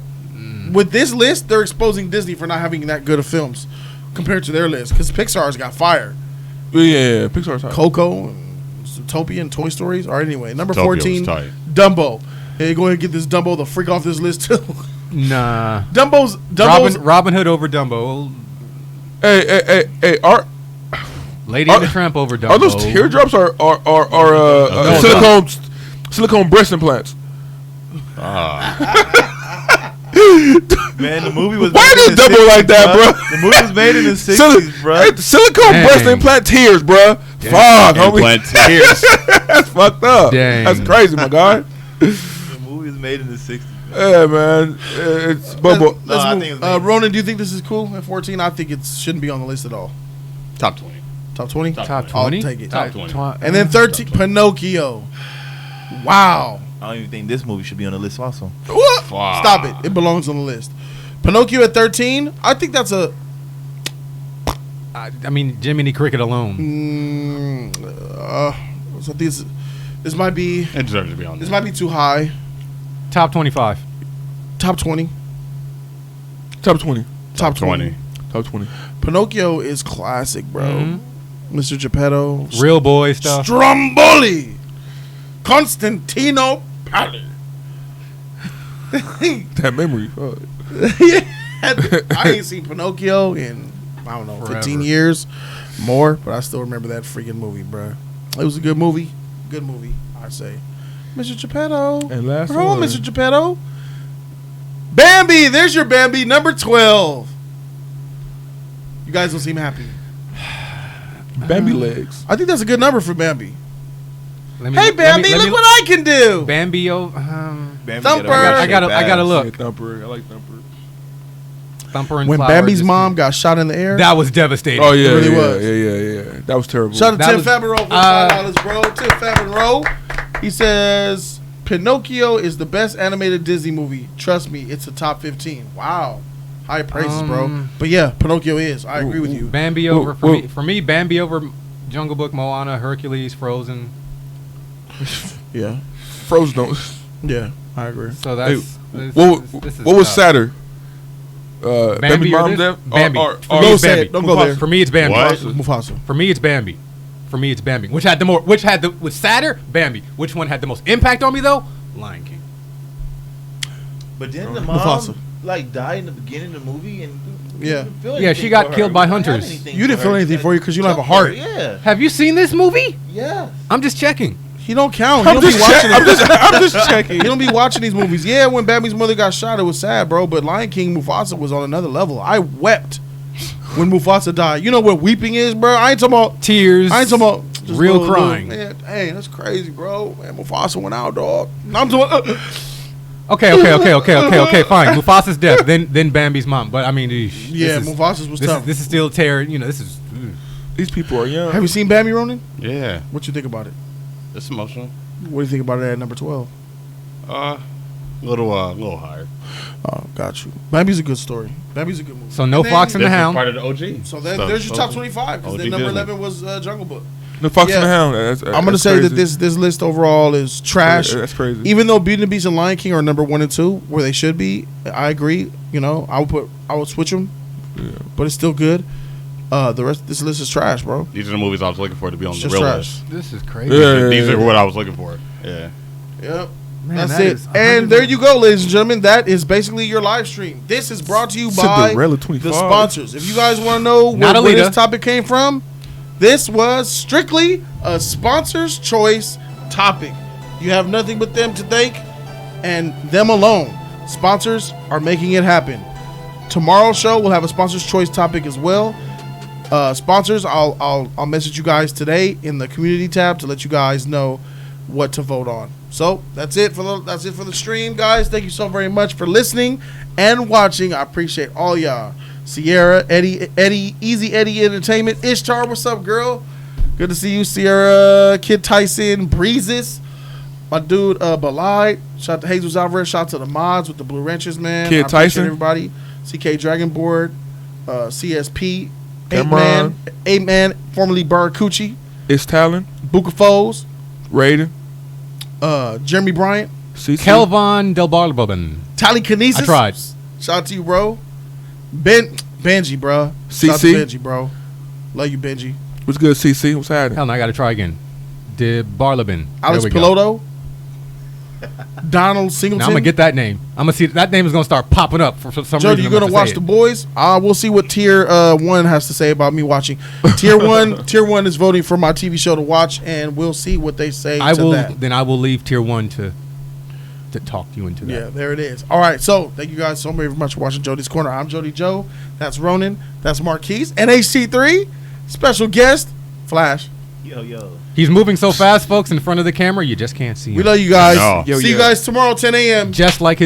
B: with this list, they're exposing Disney for not having that good of films compared to their list, because Pixar's got fire.
E: Yeah, Pixar's hot.
B: Coco, and Zootopia, and Toy Stories. All right, anyway, number
A: Zootopia was
B: 14,
A: tight.
B: Dumbo. Hey, go ahead and get this Dumbo the freak off this list too.
C: nah.
B: Dumbo's
C: Robin Hood over Dumbo.
E: Hey,
C: Lady and the Tramp over Dumbo.
E: are those teardrops or silicone breast implants?
D: Man, the movie was.
E: Why
D: made in
E: did
D: the
E: double
D: 60s,
E: like that, bro?
D: The movie was made in the 60s, bro.
E: Silicone
C: Dang.
E: breast implant tears, bro. Fuck, homie.
A: Implant tears.
E: That's fucked up.
C: Dang.
E: That's crazy, my guy.
D: The movie was made in the 60s.
E: Yeah, man. It's but
D: No, I think it's
B: Ronan, do you think this is cool at 14? I think it shouldn't be on the list at all.
A: Top 20.
B: Top 20?
C: Top 20?
B: I'll take it.
A: Top 20.
B: And then 13, Pinocchio. Wow.
D: I don't even think this movie should be on the list also.
B: What?
A: Fuck.
B: Stop it. It belongs on the list. Pinocchio at 13. I think that's a.
C: I mean, Jiminy Cricket alone.
B: So this might be.
A: It deserves to be on
B: This
A: there.
B: might be too high.
C: Top 25.
B: Top 20.
E: top 20.
B: Top 20.
E: Top 20.
B: Pinocchio is classic, bro.
C: Mm-hmm.
B: Mr. Geppetto.
C: Real boy stuff.
B: Stromboli. Constantino Pally.
E: That memory. Fuck.
B: I ain't seen Pinocchio in, I don't know, 15
C: Forever.
B: years more, but I still remember that freaking movie, bro. It was a good movie. Good movie, I say. Mr. Geppetto.
E: And last
B: Hold on,
E: one.
B: Mr. Geppetto. Bambi. There's your Bambi, number 12. You guys don't seem happy.
E: Bambi legs.
B: I think that's a good number for Bambi.
C: Let me
B: Hey,
C: look- let me-
B: Bambi,
C: let me
B: look what I can do.
C: Bambi,
D: Bambi
B: Thumper.
C: I gotta look.
E: Yeah, Thumper. I like Thumper.
C: Thumper and
B: When
C: Flower
B: Bambi's
C: just-
B: mom got shot in the air.
C: That was devastating.
E: Oh yeah,
B: really
E: yeah,
B: was.
E: yeah. That was terrible.
B: Shout out to
C: That
B: Tim
C: was-
B: Faberow for $5, bro. Tim Faberow. He says Pinocchio is the best animated Disney movie. Trust me, it's a top 15. Wow, high praises, bro. But yeah, Pinocchio is. I agree with you.
C: Bambi
E: Well,
C: over for
E: well-
C: me. For me, Bambi over Jungle Book, Moana, Hercules, Frozen.
B: Yeah,
E: Frozen don't.
B: yeah, I agree.
C: So that's
E: Hey,
C: this is
E: what was
C: tough.
E: sadder?
C: Bambi or
E: mom
C: this?
E: death?
C: Bambi.
E: Or,
C: For
E: or,
C: me,
B: Don't
C: it's
B: say
C: Bambi.
B: it. Don't go there.
C: For me, it's Bambi.
A: What?
B: Mufasa.
C: For me, it's Bambi. For me, it's Bambi. Which was sadder? Bambi. Which one had the most impact on me though? Lion King.
D: But then the mom
B: Mufasa.
D: like died in the beginning of the movie and we
B: Yeah.
D: didn't feel
C: Yeah,
D: anything
C: she got
D: for her.
C: killed
D: We
C: by
D: didn't have
C: hunters.
D: anything
B: You
D: for
B: didn't feel
D: her.
B: anything for you because you don't have a
D: Took her,
B: heart.
D: Yeah.
C: Have you seen this movie?
D: Yeah.
C: I'm just checking.
B: He don't count. He
E: I'm
B: don't be
E: just,
B: watching
E: I'm
B: it.
E: just checking.
B: He don't be watching these movies. Yeah, when Bambi's mother got shot, it was sad, bro. But Lion King Mufasa was on another level. I wept when Mufasa died. You know what weeping is, bro? I ain't talking about.
C: Tears.
B: I ain't talking about just
C: Real
B: little,
C: crying.
B: man, hey, that's crazy, bro. Man, Mufasa went out, dog. I'm talking.
C: Okay. Fine. Mufasa's death. Then Bambi's mom. But I mean,
B: Yeah, Mufasa's was tough.
C: This is still terror. You know, this is.
E: These people are young.
B: Have you seen Bambi, Ronan?
A: Yeah.
B: What you think about it?
A: It's emotional.
B: What do you think about it at number 12?
A: Little higher.
B: Oh, got you. Bambi's a good story. Bambi's a good movie.
C: So no
B: And then-
C: Fox and the
A: This is
C: Hound.
A: part of the OG.
B: So then
A: stuff.
B: there's your top 25. Because
A: OG
B: then number
A: Disney.
B: 11 was Jungle Book.
E: The Fox
B: Yeah.
E: and the Hound. That's,
B: I'm gonna
E: that's
B: say that
E: crazy.
B: this list overall is trash.
E: That's crazy.
B: Even though Beauty and the Beast and Lion King are number 1 and 2, where they should be, I agree. You know, I would switch them, but it's still good. The rest of this list is trash, bro.
A: These are the movies I was looking for to be on
B: It's
A: the
B: just
A: real
B: trash.
A: list.
C: This is crazy.
E: Yeah.
A: These are what I was looking for. Yeah.
B: Yep.
C: Man,
B: That's
C: that
B: it.
C: is
B: And there you go, ladies and gentlemen. That is basically your live stream. This is brought to you by
E: Cinderella
B: the
E: 25.
B: sponsors. If you guys want to know
C: Not
B: where
C: Alita.
B: this topic came from, this was strictly a sponsor's choice topic. You have nothing but them to thank and them alone. Sponsors are making it happen. Tomorrow's show will have a sponsor's choice topic as well. Sponsors, I'll message you guys today in the community tab to let you guys know what to vote on. So that's it for the stream, guys. Thank you so very much for listening and watching. I appreciate all y'all. Sierra, Eddie, Easy Eddie Entertainment, Ishtar, what's up, girl? Good to see you, Sierra, Kid Tyson, Breezes, my dude, Balai. Shout out to Jesus Alvarez. Shout out to the mods with the blue wrenches, man.
E: Kid
B: I appreciate
E: Tyson.
B: everybody. CK Dragonboard, CSP,
E: Cameron.
B: 8-Man, formerly Barracucci,
E: It's Talon,
B: Buka Foes,
E: Raiden,
B: Jeremy Bryant,
E: CC.
C: Kelvon Del Barboban.
B: Tally Kinesis.
C: I tried.
B: Shout out to you, bro. Benji, bro. Shout out to
E: CC.
B: Benji, bro. Love you, Benji.
E: What's good, CC? What's happening?
C: Hell no, I gotta try again. De Barlabin.
B: Alex
C: There we go.
B: Piloto. Donald
C: Now
B: Singleton.
C: I'm gonna get that name. I'm gonna see that name is gonna start popping up for some
B: Jody,
C: reason.
B: you
C: I'm
B: gonna
C: to
B: watch
C: say
B: The
C: it.
B: Boys? We'll see what tier 1 has to say about me watching. Tier 1 is voting for my TV show to watch, and we'll see what they say
C: I
B: to
C: will.
B: that.
C: Then I will leave tier 1 to talk you into that.
B: Yeah, there it is. All right, so thank you guys so very much for watching Jody's Corner. I'm Jody Joe. That's Ronan. That's Marquise. And HT3, special guest, Flash.
D: Yo.
C: He's moving so fast, folks, in front of the camera, you just can't see him.
B: We love you guys.
A: I know.
B: See you guys tomorrow, 10 a.m.
C: Just like his